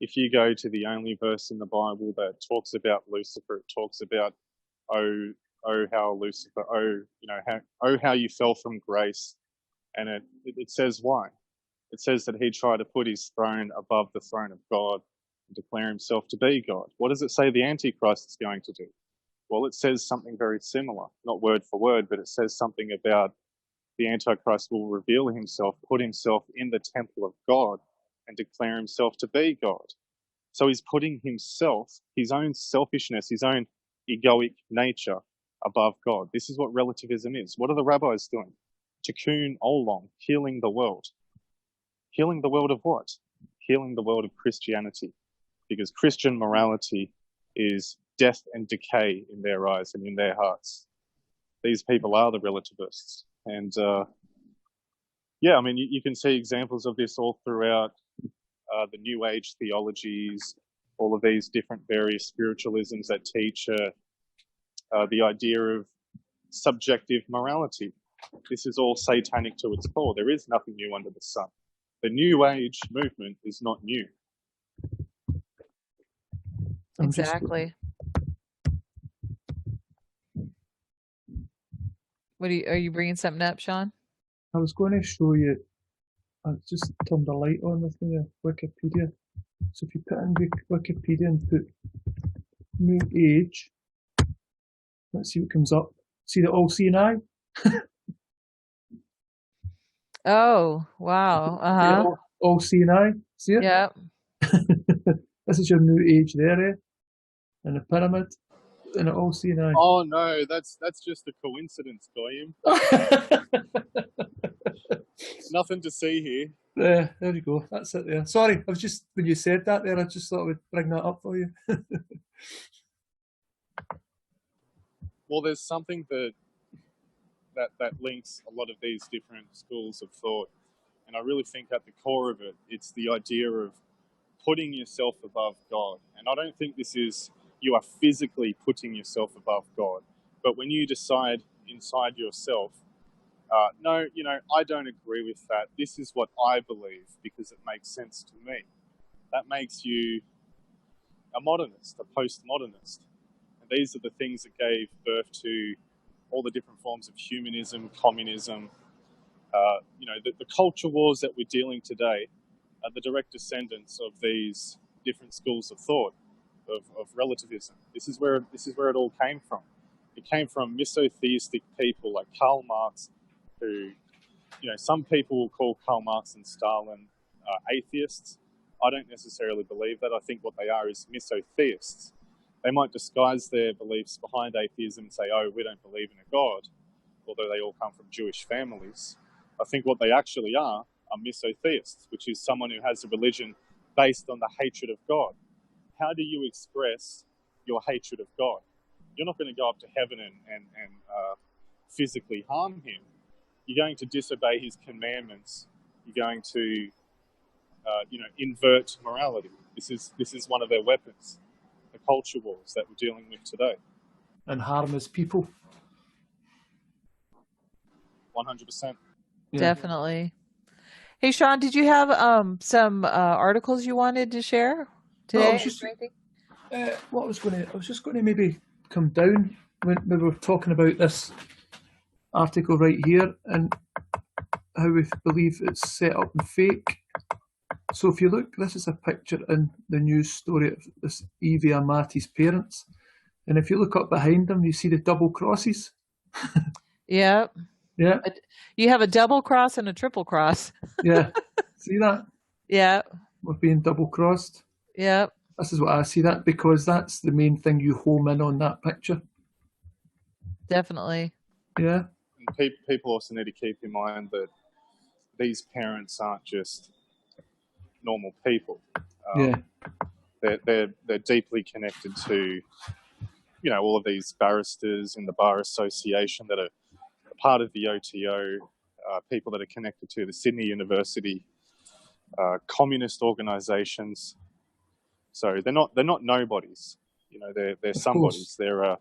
If you go to the only verse in the Bible that talks about Lucifer, it talks about, oh how Lucifer, how you fell from grace, and it says why. It says that he tried to put his throne above the throne of God and declare himself to be God. What does it say the Antichrist is going to do? Well, it says something very similar, not word for word, but it says something about the Antichrist will reveal himself, put himself in the temple of God, and declare himself to be God. So he's putting himself, his own selfishness, his own egoic nature above God. This is what relativism is. What are the rabbis doing? Tikkun olam, healing the world. Healing the world of what? Healing the world of Christianity. Because Christian morality is death and decay in their eyes and in their hearts. These people are the relativists. And I mean, you can see examples of this all throughout the New Age theologies, all of these different various spiritualisms that teach the idea of subjective morality. This is all satanic to its core. There is nothing new under the sun. The New Age movement is not new.
Exactly. Are you bringing something up, Sean?
I was going to show you. I just turned the light on with me, Wikipedia. So if you put in Wikipedia and put New Age, let's see what comes up. See the all-seeing eye?
Oh, wow.
See
Uh-huh.
all-seeing eye? See it?
Yep.
This is your New Age there, eh? And the pyramid and the all-seeing eye.
Oh no, that's just a coincidence, Goyim. Nothing to see here.
There you go. That's it there. Sorry, I was just, when you said that there, I just thought I would bring that up for you.
Well, there's something that links a lot of these different schools of thought, and I really think at the core of it, it's the idea of putting yourself above God. And I don't think this is you are physically putting yourself above God, but when you decide inside yourself, no, I don't agree with that. This is what I believe because it makes sense to me. That makes you a modernist, a postmodernist. And these are the things that gave birth to all the different forms of humanism, communism. The culture wars that we're dealing today are the direct descendants of these different schools of thought, of relativism. This is where it all came from. It came from misotheistic people like Karl Marx, who, some people will call Karl Marx and Stalin atheists. I don't necessarily believe that. I think what they are is misotheists. They might disguise their beliefs behind atheism and say, oh, we don't believe in a God, although they all come from Jewish families. I think what they actually are misotheists, which is someone who has a religion based on the hatred of God. How do you express your hatred of God? You're not going to go up to heaven and physically harm him. You're going to disobey his commandments. You're going to, invert morality. This is one of their weapons, the culture wars that we're dealing with today.
And harm his people.
100%.
Yeah.
Definitely. Hey, Sean, did you have some articles you wanted to share today?
No, I was just going to maybe come down when we were talking about this article right here and how we believe it's set up and fake. So if you look, this is a picture in the news story of this Evie Amati's parents. And if you look up behind them, you see the double crosses.
Yep.
Yeah.
You have a double cross and a triple cross.
Yeah. See that?
Yeah.
We're being double crossed.
Yep.
This is what I see that, because that's the main thing you home in on that picture.
Definitely.
Yeah.
And people also need to keep in mind that these parents aren't just normal people.
Yeah.
They're deeply connected to, all of these barristers in the Bar Association that are part of the OTO, people that are connected to the Sydney University, communist organisations. So they're not nobodies. They're somebodies. They're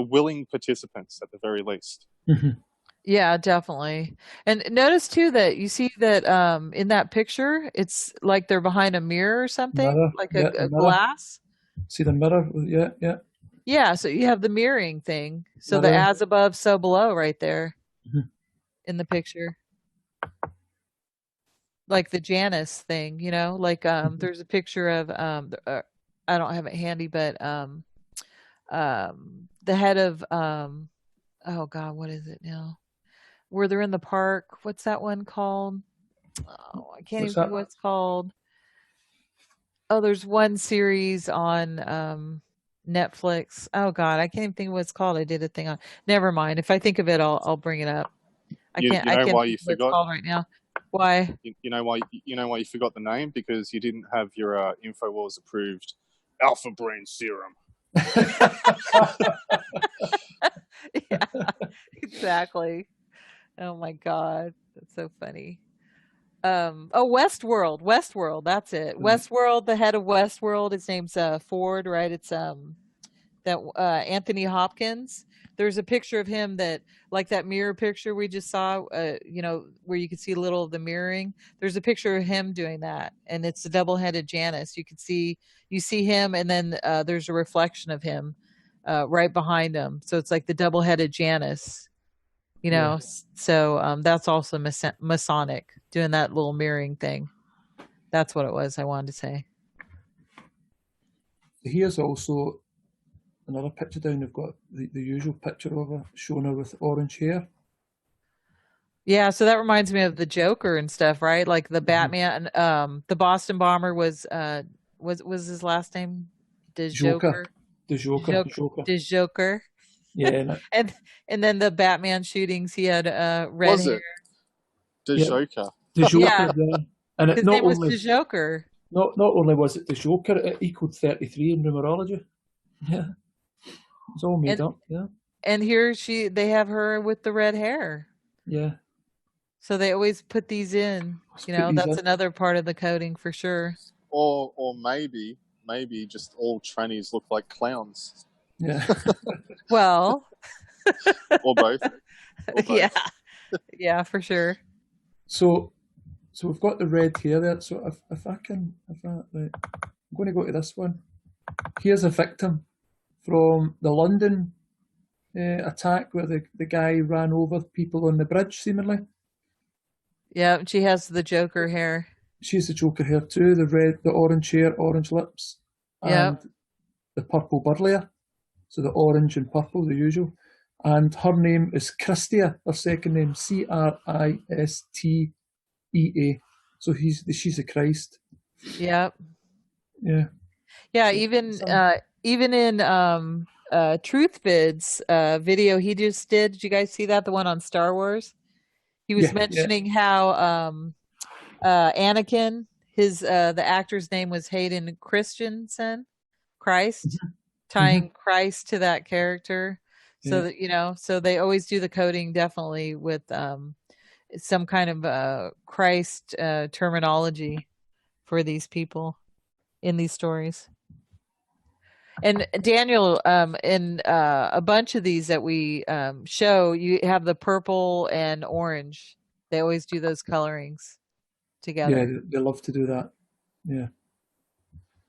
willing participants at the very least.
Mm-hmm.
Yeah, definitely. And notice too that you see that in that picture, it's like they're behind a mirror or something,
Mirror.
like
Yeah,
a
mirror.
glass.
See the mirror? Yeah, yeah.
Yeah, so you have the mirroring thing. So
Mirror.
the as above, so below right there
Mhm.
in the picture. Like the Janus thing, like there's a picture of I don't have it handy, but the head of oh God, what is it now? Where they're in the park. What's that one called? Oh, I can't
What's
even think
that?
what it's called. Oh, there's one series on Netflix. Oh God, I can't even think of what it's called. I did a thing on. Never mind. If I think of it, I'll bring it up. I can't
why
think
you
of what it's
forgot?
called right now. Why?
You know why you forgot the name? Because you didn't have your InfoWars approved Alpha Brain Serum.
Yeah, exactly. Oh my God, that's so funny. Westworld, that's it. Westworld, the head of Westworld, his name's Ford, right? It's that Anthony Hopkins. There's a picture of him that, like that mirror picture we just saw, where you can see a little of the mirroring. There's a picture of him doing that, and it's the double-headed Janus. You see him, and then there's a reflection of him right behind him. So it's like the double-headed Janus. So that's also Masonic, doing that little mirroring thing. That's what it was I wanted to say.
Here's also another picture down. They've got the usual picture of her, showing her with orange hair.
Yeah, so that reminds me of the Joker and stuff, right? Like the Batman, the Boston bomber was his last name
Joker.
Joker?
The Joker.
Joker.
Yeah.
And then the Batman shootings, he had red
Was
hair.
it the
Yeah.
Joker?
The Joker,
Yeah.
yeah. And it
His
not
name was
only
Joker.
not only was it the Joker, it equaled 33 in numerology. Yeah. It's all made up, yeah.
And here they have her with the red hair.
Yeah.
So they always put these in. That's another part of the coding for sure.
Or maybe just all trannies look like clowns.
Yeah.
Well,
or both.
Yeah. Yeah, for sure.
So we've got the red hair there. So right, I'm going to go to this one. Here's a victim from the London attack where the guy ran over people on the bridge, seemingly.
Yeah, she has the Joker hair.
She's the Joker hair too. The orange hair, orange lips, and the purple burlier. So the orange and purple, the usual. And her name is Christia. Her second name Cristea. So she's a Christ.
Yep.
Yeah.
Yeah. Even in Truth Vid's video he just did you guys see that, the one on Star Wars? He was mentioning how Anakin, the actor's name was Hayden Christensen, Christ, tying Christ to that character. So that so they always do the coding definitely with some kind of Christ terminology for these people in these stories. And Daniel, in a bunch of these that we show, you have the purple and orange. They always do those colorings together.
Yeah, they love to do that. Yeah.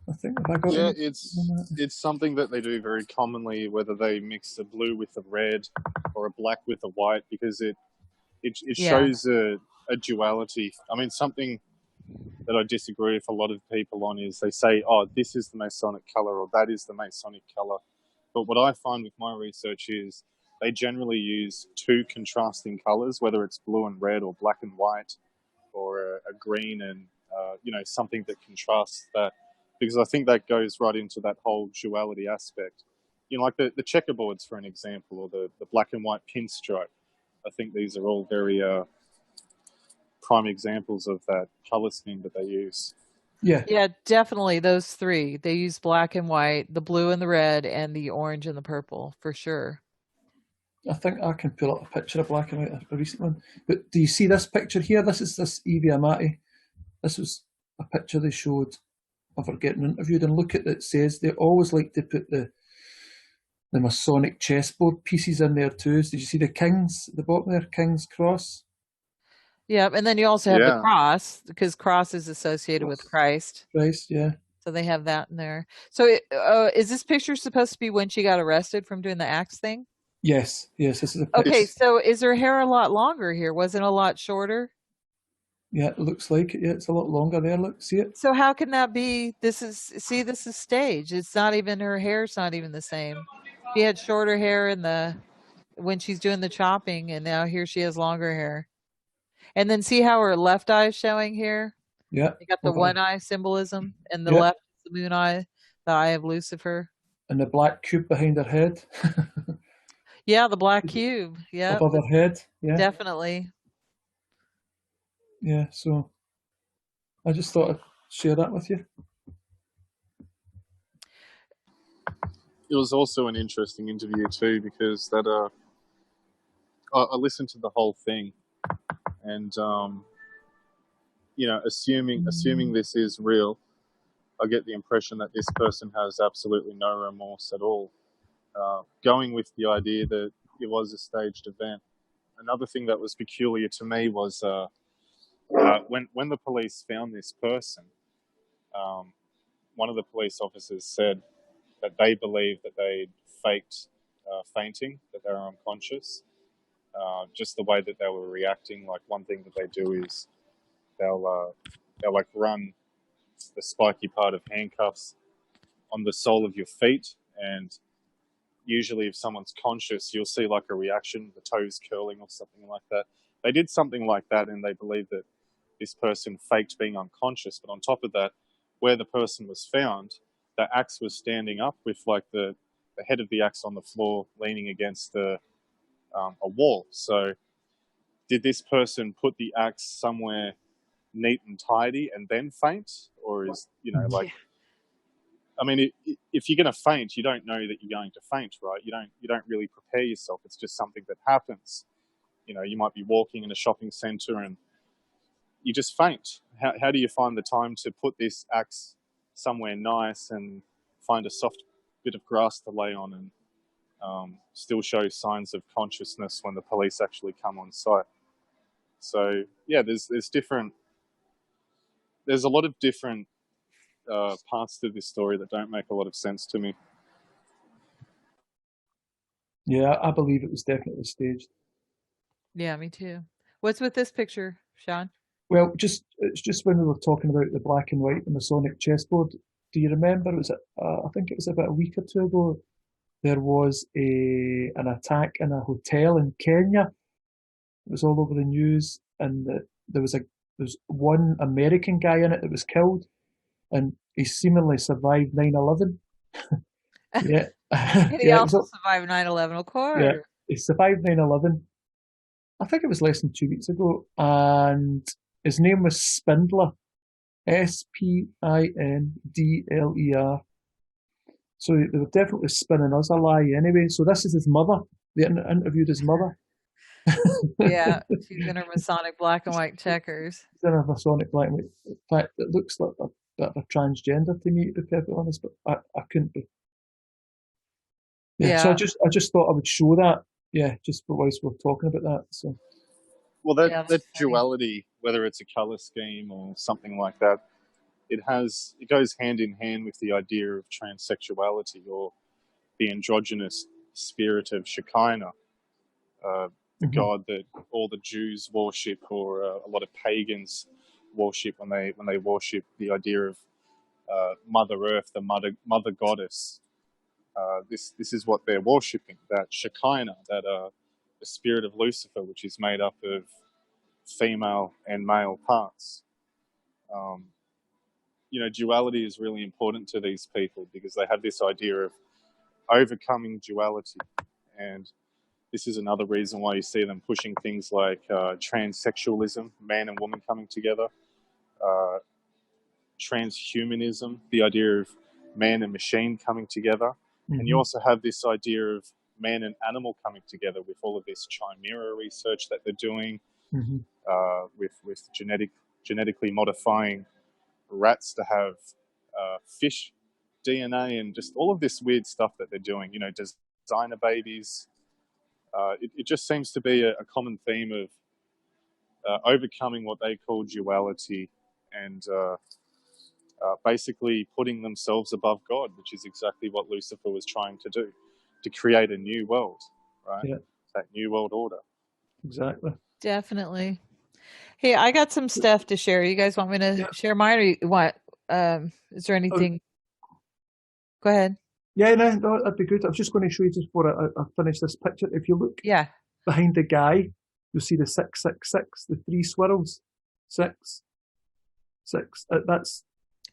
I think
it's something that they do very commonly, whether they mix a blue with a red or a black with a white, because it shows a duality. I mean, something that I disagree with a lot of people on is they say, oh, this is the Masonic color or that is the Masonic color. But what I find with my research is they generally use two contrasting colors, whether it's blue and red or black and white or a green and, something that contrasts that. Because I think that goes right into that whole duality aspect. Like the checkerboards, for an example, or the black and white pinstripe. I think these are all very prime examples of that color scheme that they use.
Yeah, definitely those three. They use black and white, the blue and the red, and the orange and the purple for sure.
I think I can pull up a picture of black and white, a recent one. But do you see this picture here? This is this Evie Amati. This was a picture they showed of her getting interviewed, and look at it. It says they always like to put the Masonic chessboard pieces in there too. So did you see the kings at the bottom there? King's cross.
Yeah, and then you also have the cross, because cross is associated with Christ.
Christ, yeah.
So they have that in there. So is this picture supposed to be when she got arrested from doing the axe thing?
Yes. This is a picture.
Okay, so is her hair a lot longer here? Wasn't it a lot shorter?
Yeah, it looks like it. Yeah, it's a lot longer there. Look, see it?
So how can that be? This is staged. It's not even, her hair's not even the same. She had shorter hair when she's doing the chopping, and now here she has longer hair. And then see how her left eye is showing here?
Yeah.
You got the one eye symbolism, and the left is the moon eye, the eye of Lucifer.
And the black cube behind her head.
Yeah, the black cube. Yeah.
Above her head. Yeah.
Definitely.
Yeah, so I just thought I'd share that with you.
It was also an interesting interview too, because that I listened to the whole thing, and assuming this is real, I get the impression that this person has absolutely no remorse at all. Going with the idea that it was a staged event. Another thing that was peculiar to me was when the police found this person, one of the police officers said that they believed that they'd faked fainting, that they were unconscious. Just the way that they were reacting. Like, one thing that they do is they'll like run the spiky part of handcuffs on the sole of your feet, and usually if someone's conscious, you'll see like a reaction, the toes curling or something like that. They did something like that, and they believe that this person faked being unconscious. But on top of that, where the person was found, the axe was standing up with like the head of the axe on the floor, leaning against a wall. So did this person put the axe somewhere neat and tidy and then faint? Or is, like, I mean, if you're going to faint, you don't know that you're going to faint, right? You don't really prepare yourself. It's just something that happens. You might be walking in a shopping center and you just faint. How do you find the time to put this axe somewhere nice and find a soft bit of grass to lay on and still show signs of consciousness when the police actually come on site? So yeah, there's a lot of different parts to this story that don't make a lot of sense to me.
Yeah, I believe it was definitely staged.
Yeah, me too. What's with this picture, Sean?
Well, it's just when we were talking about the black and white Masonic chessboard. Do you remember? I think it was about a week or two ago. There was an attack in a hotel in Kenya. It was all over the news, and there was one American guy in it that was killed, and he seemingly survived 9/11. Yeah,
And he
yeah,
also survived 9/11, of course.
yeah, he survived 9/11. I think it was less than 2 weeks ago, and his name was Spindler, Spindler. So they were definitely spinning us a lie anyway. So this is his mother. They interviewed his mother.
Yeah, she's in her Masonic black and white checkers.
She's in her Masonic black and white. In fact, it looks like a bit of a transgender to me, to be perfectly honest, but I couldn't be. Yeah, so I just thought I would show that. Yeah, just whilst we're talking about that. So.
Well, that duality, whether it's a color scheme or something like that, it goes hand in hand with the idea of transsexuality or the androgynous spirit of Shekinah, the god that all the Jews worship, or a lot of pagans worship when they worship the idea of Mother Earth, the mother goddess. This is what they're worshipping, that Shekinah, that the spirit of Lucifer, which is made up of female and male parts. Duality is really important to these people because they have this idea of overcoming duality. And this is another reason why you see them pushing things like transsexualism, man and woman coming together, transhumanism, the idea of man and machine coming together. Mm-hmm. And you also have this idea of man and animal coming together with all of this chimera research that they're doing, mm-hmm. With genetically modifying rats to have fish DNA and just all of this weird stuff that they're doing, designer babies. It just seems to be a common theme of overcoming what they call duality and basically putting themselves above God, which is exactly what Lucifer was trying to do, to create a new world, right? Yeah. That new world order.
Exactly.
Definitely. Hey, I got some stuff to share. You guys want me to share mine, or you want? Is there anything? Go ahead.
Yeah, no, that'd be good. I was just going to show you just before I finish this picture. If you look behind the guy, you'll see the 666, the three swirls. 6, 6. That's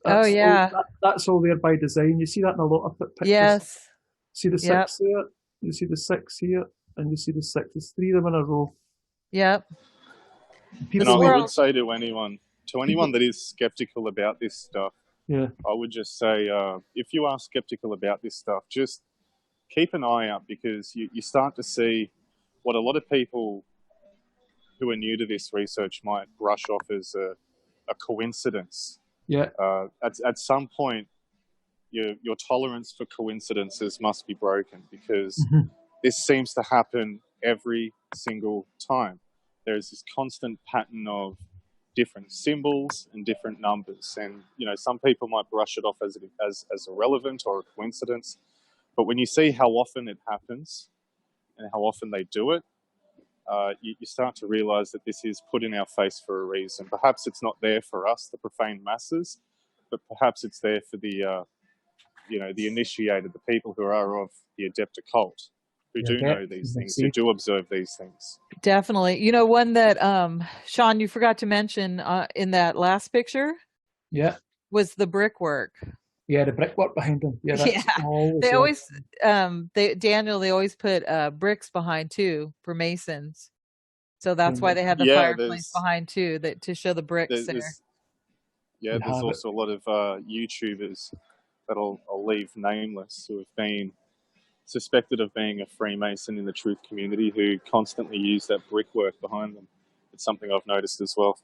oh yeah.
That's all there by design. You see that in a lot of pictures.
Yes.
See the 6 there. You see the 6 here, and you see the 6. There's 3 of them in a row.
Yep.
And I would say to anyone that is skeptical about this stuff, I would just say, if you are skeptical about this stuff, just keep an eye out, because you start to see what a lot of people who are new to this research might brush off as a coincidence.
Yeah.
At some point, your tolerance for coincidences must be broken, because this seems to happen every single time. There's this constant pattern of different symbols and different numbers, and some people might brush it off as irrelevant or a coincidence, but when you see how often it happens and how often they do it, you start to realize that this is put in our face for a reason. Perhaps it's not there for us, the profane masses, but perhaps it's there for the the initiated, the people who are of the adept occult, who do know these things, who do observe these things.
Definitely. You know, one that Sean, you forgot to mention in that last picture.
Yeah.
Was the brickwork.
Yeah, the brickwork behind them. Yeah, that's
they always Daniel, they always put bricks behind too for masons. So that's why they had the fireplace behind too, that to show the bricks there.
There's also a lot of YouTubers that I'll leave nameless who have been suspected of being a Freemason in the truth community who constantly use that brickwork behind them. It's something I've noticed as well.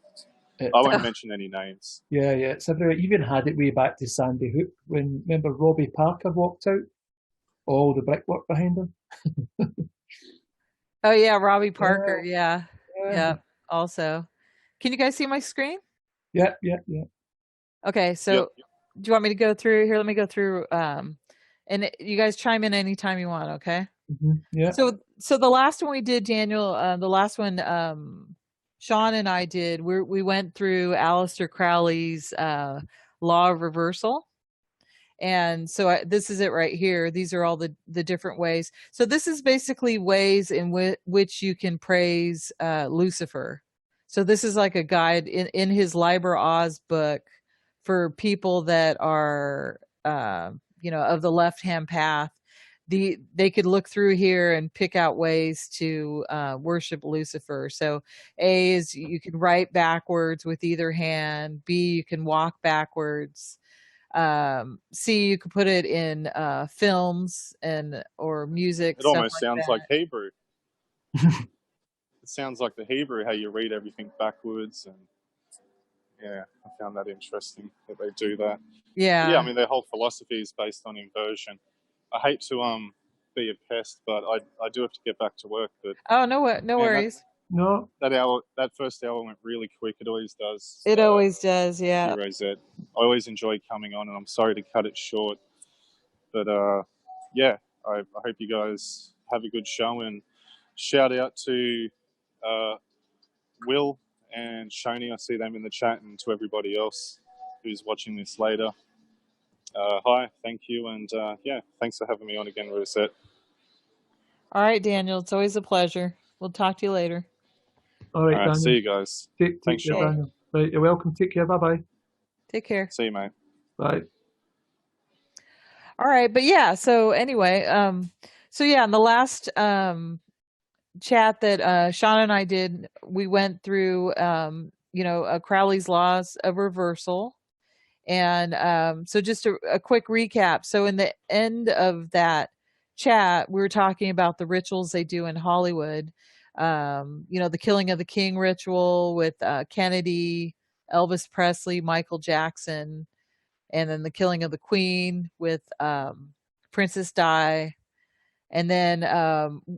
I won't mention any names.
Yeah, it's everywhere. Even had it way back to Sandy Hook when, remember, Robbie Parker walked out? All the brickwork behind him.
Oh, yeah, Robbie Parker. Yeah. Also. Can you guys see my screen?
Yeah.
Okay, so do you want me to go through? Here, let me go through. And you guys chime in anytime you want, okay?
Mm-hmm. Yeah.
So the last one we did, Daniel, the last one Sean and I did, we went through Aleister Crowley's law of reversal. And so this is it right here. These are all the different ways. So this is basically ways in which you can praise Lucifer. So this is like a guide in his Liber Oz book for people that are, of the left-hand path. They could look through here and pick out ways to worship Lucifer. So A is you can write backwards with either hand. B, you can walk backwards. C, you could put it in films or music.
It almost sounds like Hebrew. It sounds like the Hebrew, how you read everything backwards. And yeah, I found that interesting that they do that.
Yeah.
Yeah, I mean, their whole philosophy is based on inversion. I hate to be a pest, but I do have to get back to work. But
no worries.
That first hour went really quick. It always does.
It always does, yeah.
Rosette. I always enjoy coming on, and I'm sorry to cut it short. But I hope you guys have a good show, and shout out to Will and Shoni. I see them in the chat, and to everybody else who's watching this later. Hi, thank you, and thanks for having me on again, Rosette.
All right, Daniel, it's always a pleasure. We'll talk to you later.
All right, Daniel.
See you guys.
Thanks, care, Daniel. Right, you're welcome. Take care. Bye-bye.
Take care.
See you, mate.
Bye.
All right, but yeah, so anyway, in the last chat that Sean and I did, we went through, Crowley's laws of reversal. And so just a quick recap. So in the end of that chat, we were talking about the rituals they do in Hollywood. The Killing of the King ritual with Kennedy, Elvis Presley, Michael Jackson, and then the Killing of the Queen with Princess Di. And then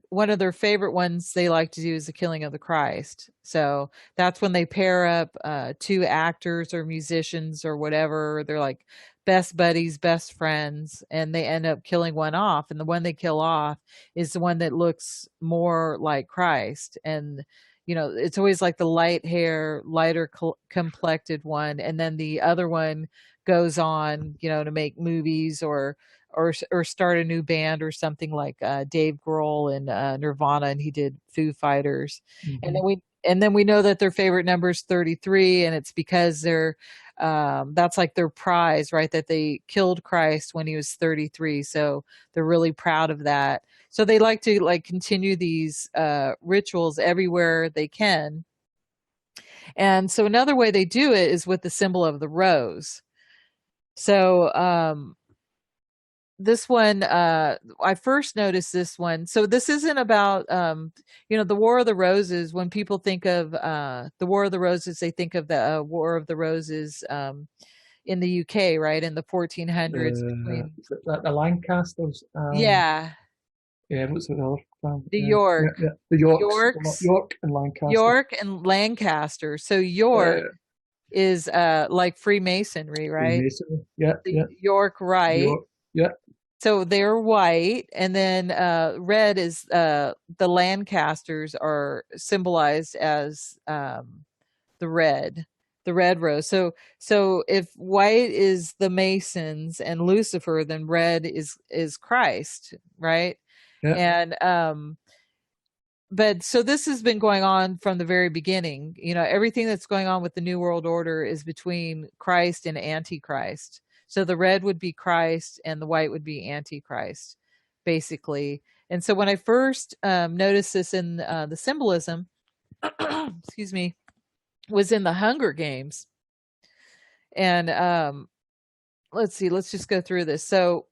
one of their favorite ones they like to do is the Killing of the Christ. So that's when they pair up two actors or musicians or whatever. They're like best buddies, best friends, and they end up killing one off. And the one they kill off is the one that looks more like Christ. And, it's always like the light hair, lighter complected one. And then the other one goes on, to make movies or start a new band or something like Dave Grohl and Nirvana, and he did Foo Fighters. Mm-hmm. And then we know that their favorite number is 33, and it's because they're that's like their prize, right? That they killed Christ when he was 33, so they're really proud of that. So they like to continue these rituals everywhere they can. And so another way they do it is with the symbol of the rose. So this one, I first noticed this one. So this isn't about, the War of the Roses. When people think of the War of the Roses, they think of the War of the Roses in the UK, right? In the 1400s.
The Lancasters.
Yeah.
Yeah, what's the other band?
The York.
Yeah. The York and Lancaster.
York and Lancaster. So York is like Freemasonry, right?
Freemasonry, yeah.
York Rite.
York. Yeah.
So they're white, and then red is the Lancasters are symbolized as the red the red rose. So if white is the Masons and Lucifer, then red is Christ, right?
Yeah.
And but so this has been going on from the very beginning. Everything that's going on with the New World Order is between Christ and Antichrist. So the red would be Christ and the white would be Antichrist, basically. And so when I first noticed this in the symbolism, excuse me, was in the Hunger Games. And let's see, let's just go through this. So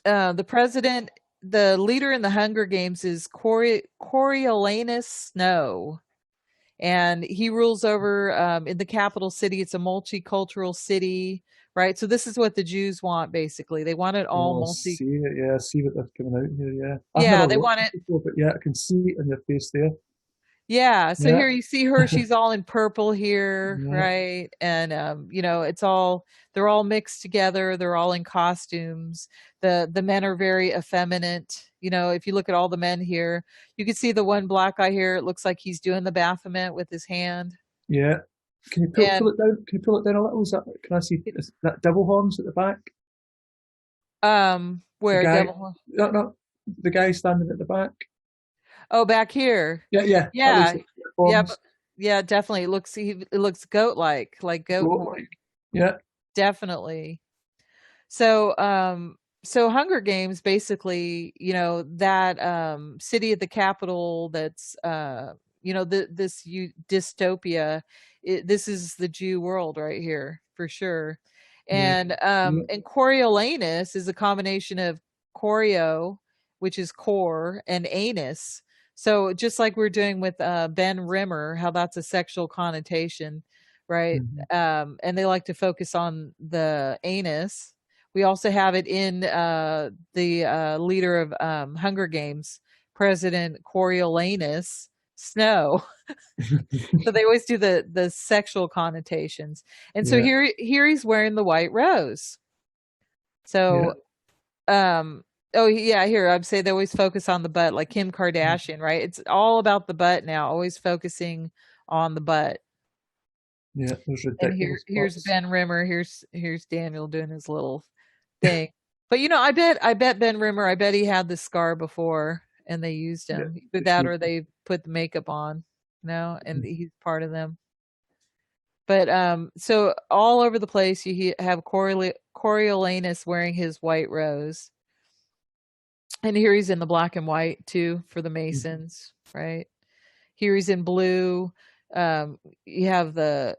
the leader in the Hunger Games is Coriolanus Snow. And he rules over in the capital city. It's a multicultural city, right? So this is what the Jews want, basically. They want it all
See it, yeah. I see what they're coming out here, yeah.
Yeah, they want it.
Before, but yeah, I can see it in your face there.
Yeah, so
Yeah.
here you see her, she's all in purple here,
Yeah.
right? And they're all mixed together, they're all in costumes. The men are very effeminate. If you look at all the men here, you can see the one black guy here, it looks like he's doing the Baphomet with his hand.
Yeah. Can you pull it down? Can you pull it down a little? Can I see that devil horns at the back?
Where
devil? No, the guy standing at the back.
Oh, back here.
Yeah.
Yeah, definitely. It looks goat-like, like goat horn.
Yeah.
Definitely. So Hunger Games, basically, that city at the capital that's this dystopia, this is the Jew world right here for sure. And and Coriolanus is a combination of choreo, which is core, and anus. So just like we're doing with Ben Rimmer, how that's a sexual connotation, right? And they like to focus on the anus. We also have it in the leader of Hunger Games, President Coriolanus Snow. So they always do the sexual connotations. And so here he's wearing the white rose. So oh yeah, here I'd say they always focus on the butt, like Kim Kardashian, right? It's all about the butt now, always focusing on the butt.
Yeah, those ridiculous.
And here's Ben Rimmer. Here's Daniel doing his little thing. But I bet Ben Rimmer, I bet he had the scar before and they used him. Either that or they put the makeup on, and he's part of them. But so all over the place you have Coriolanus wearing his white rose. And here he's in the black and white too for the Masons, right? Here he's in blue. You have the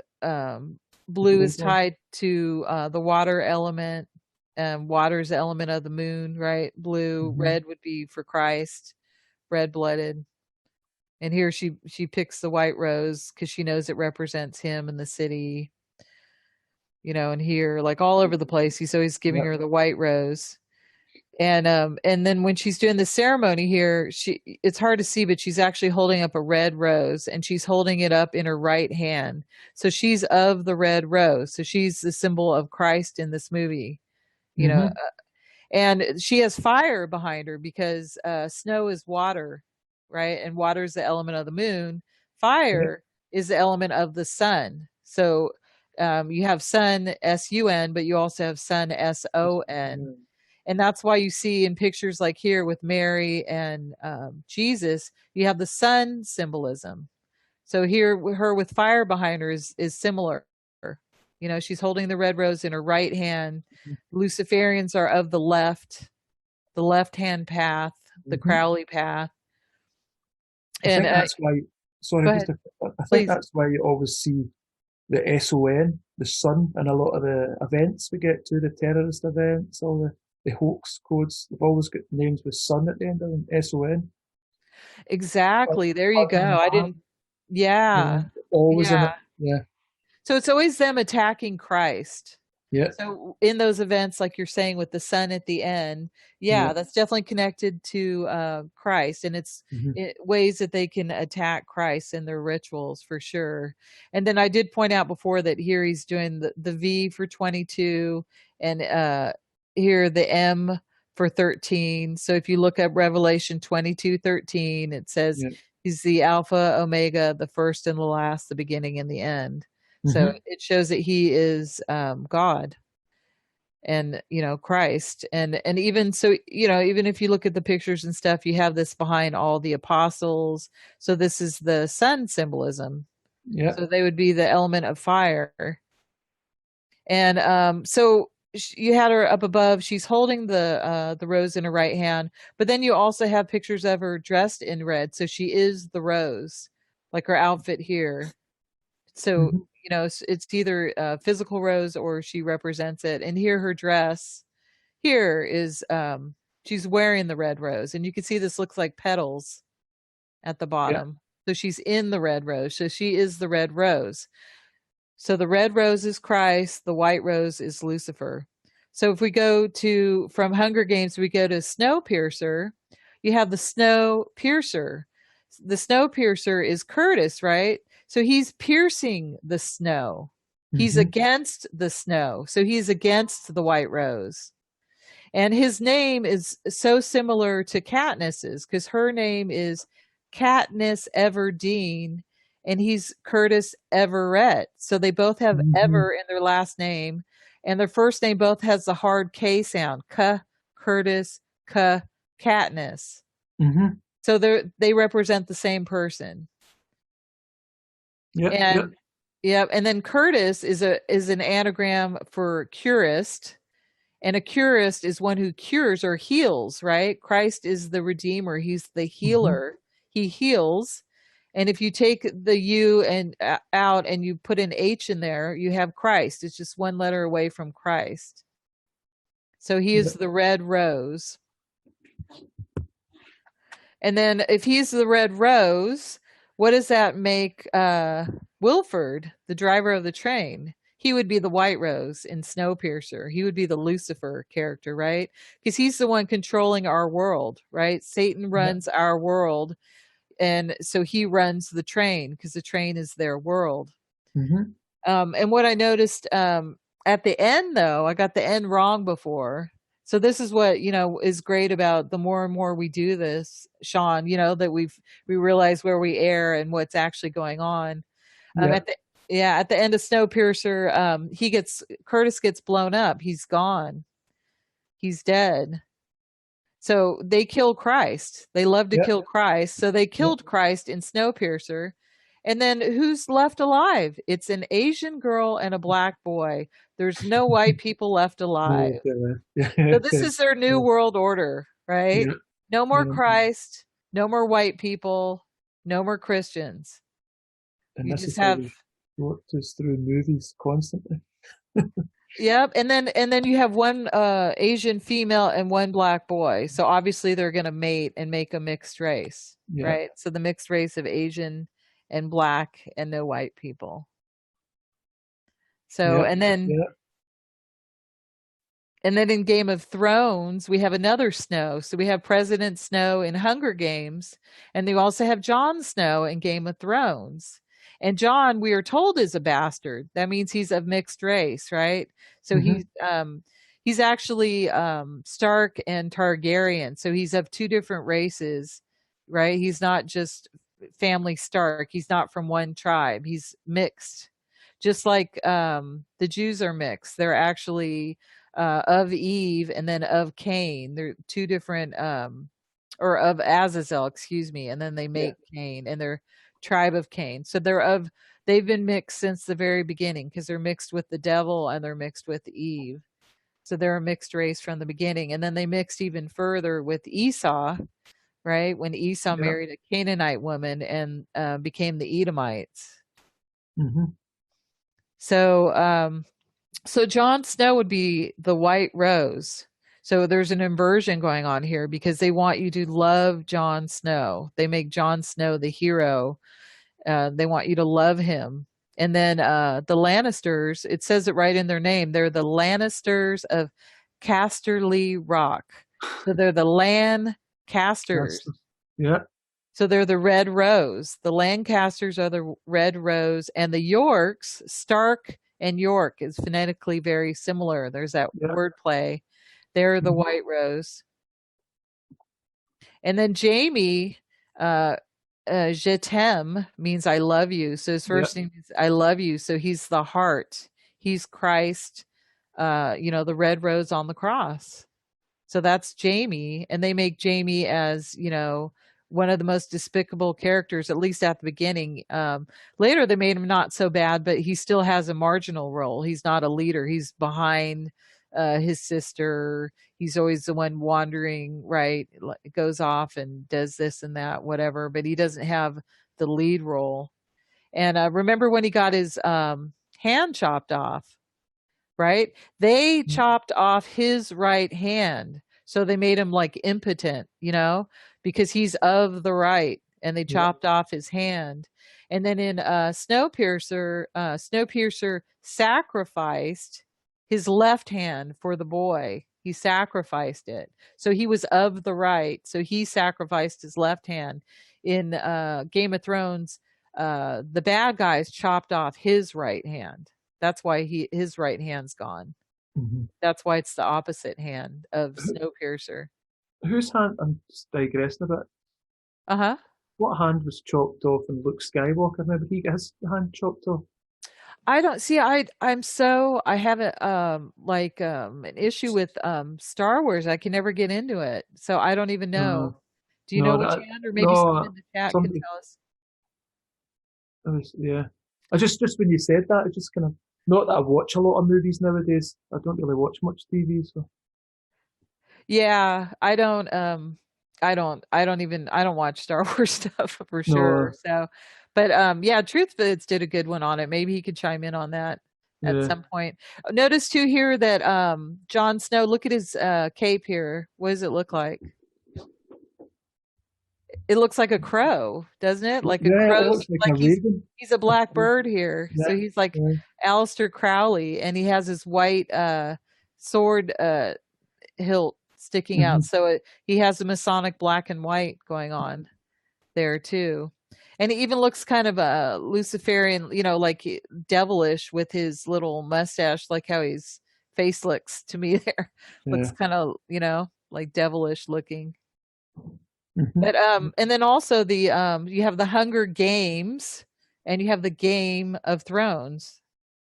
blue is tied to the water element. Water's the element of the moon, right? Blue, red would be for Christ, red-blooded. And here she picks the white rose because she knows it represents him and the city. And here, like all over the place, he's always giving her the white rose. And then when she's doing the ceremony here, it's hard to see, but she's actually holding up a red rose and she's holding it up in her right hand. So she's of the red rose. So she's the symbol of Christ in this movie, and she has fire behind her because snow is water, right? And water is the element of the moon. Fire is the element of the sun. So you have sun, S-U-N, but you also have sun, S-O-N. And that's why you see in pictures like here with Mary and Jesus, you have the sun symbolism. So here, her with fire behind her is similar. She's holding the red rose in her right hand. Luciferians are of the left-hand path, the Crowley path.
I think that's why. Sorry, I think that's why you always see the SON, the sun, in a lot of the events we get to, the terrorist events, all the hoax codes. They've always got names with sun at the end of them, SON.
Exactly. There you go. I didn't. Yeah.
Always in it. Yeah.
So it's always them attacking Christ.
Yeah.
So in those events, like you're saying with the sun at the end, that's definitely connected to Christ, and it's ways that they can attack Christ in their rituals for sure. And then I did point out before that here he's doing the V for 22, and here the M for 13. So if you look at Revelation 22:13, it says He's the Alpha, Omega, the first and the last, the beginning and the end. So it shows that he is God and, Christ. And even so, even if you look at the pictures and stuff, you have this behind all the apostles. So this is the sun symbolism.
Yeah.
So they would be the element of fire. And so you had her up above. She's holding the rose in her right hand, but then you also have pictures of her dressed in red. So she is the rose, like her outfit here. So it's either a physical rose or she represents it. And here her dress here is she's wearing the red rose, and you can see this looks like petals at the bottom. So she's in the red rose. So she is the red rose. So the red rose is Christ, the white rose is Lucifer. So if we go from Hunger Games, we go to Snowpiercer, you have the Snowpiercer. The Snowpiercer is Curtis, right? So he's piercing the snow. He's against the snow. So he's against the white rose. And his name is so similar to Katniss's because her name is Katniss Everdeen, and he's Curtis Everett. So they both have Ever in their last name, and their first name both has the hard K sound. Curtis, Katniss. So they represent the same person. And then Curtis is an anagram for curist. And a curist is one who cures or heals, right? Christ is the Redeemer. He's the healer. He heals. And if you take the U and out and you put an H in there, you have Christ. It's just one letter away from Christ. So he is the red rose. And then if he's the red rose, what does that make Wilford, the driver of the train? He would be the white rose in Snowpiercer. He would be the Lucifer character, right? Because he's the one controlling our world, right? Satan runs our world. And so he runs the train because the train is their world. And what I noticed at the end, though, I got the end wrong before. So this is what, is great about the more and more we do this, Sean, that we realize where we err and what's actually going on. At the end of Snowpiercer, Curtis gets blown up. He's gone. He's dead. So they kill Christ. They love to kill Christ. So they killed Christ in Snowpiercer. And then who's left alive? It's an Asian girl and a black boy. There's no white people left alive. So this is their new world order, right? No more Christ, no more white people, no more Christians.
And this is how they brought us through movies constantly.
Yep, and then you have one Asian female and one black boy. So obviously they're going to mate and make a mixed race, right? So the mixed race of Asian and black and no white people. So and then in Game of Thrones we have another Snow. So we have President Snow in Hunger Games, and they also have Jon Snow in Game of Thrones. And Jon, we are told, is a bastard. That means he's of mixed race, right? So he's actually Stark and Targaryen. So he's of two different races, right? He's not just family Stark. He's not from one tribe. He's mixed, just like the Jews are mixed. They're actually of Eve and then of Cain. They're two different, or of Azazel, excuse me, and then they make Cain, and they're tribe of Cain. So they've been mixed since the very beginning because they're mixed with the devil and they're mixed with Eve. So they're a mixed race from the beginning. And then they mixed even further with Esau, right? When Esau married a Canaanite woman and became the Edomites. So Jon Snow would be the white rose. So there's an inversion going on here because they want you to love Jon Snow. They make Jon Snow the hero. They want you to love him. And then the Lannisters, it says it right in their name. They're the Lannisters of Casterly Rock. So they're the Lancasters. So they're the red rose. The Lancasters are the red rose. And the Yorks, Stark and York, is phonetically very similar. There's that wordplay. They're the white rose. And then Jamie, Je t'aime means I love you. So his
Yeah.
first name is I love you. So he's the heart. He's Christ, the red rose on the cross. So that's Jamie. And they make Jamie as, one of the most despicable characters, at least at the beginning. Later, they made him not so bad, but he still has a marginal role. He's not a leader. He's behind his sister. He's always the one wandering, right? Goes off and does this and that, whatever, but he doesn't have the lead role. And remember when he got his hand chopped off? Right? They chopped off his right hand. So they made him like impotent, because he's of the right, and they
Yeah.
chopped off his hand. And then in Snowpiercer sacrificed his left hand for the boy. He sacrificed it. So he was of the right. So he sacrificed his left hand. In Game of Thrones, the bad guys chopped off his right hand. That's why his right hand's gone.
Mm-hmm.
That's why it's the opposite hand of Snowpiercer.
Whose hand? I'm just digressing a bit.
Uh-huh.
What hand was chopped off in Luke Skywalker? Remember he got his hand chopped off?
I don't see. I have an issue with Star Wars. I can never get into it, so I don't even know. Do you know which hand, or maybe someone in the chat can tell us?
Yeah. I just when you said that, I just kind of, not that I watch a lot of movies nowadays. I don't really watch much TV, so.
Yeah, I don't watch Star Wars stuff for sure. So, but yeah, Truthvids did a good one on it. Maybe he could chime in on that at some point. Notice too here that Jon Snow, look at his cape here. What does it look like? It looks like a crow, doesn't it? Like a crow.
It looks like a raven.
He's a black bird here. So he's like Aleister Crowley, and he has his white sword hilt sticking out. So he has the Masonic black and white going on there too. And he even looks kind of a Luciferian, like devilish with his little mustache, like how his face looks to me there. Looks kind of, like devilish looking. But and then also the you have the Hunger Games and you have the Game of Thrones,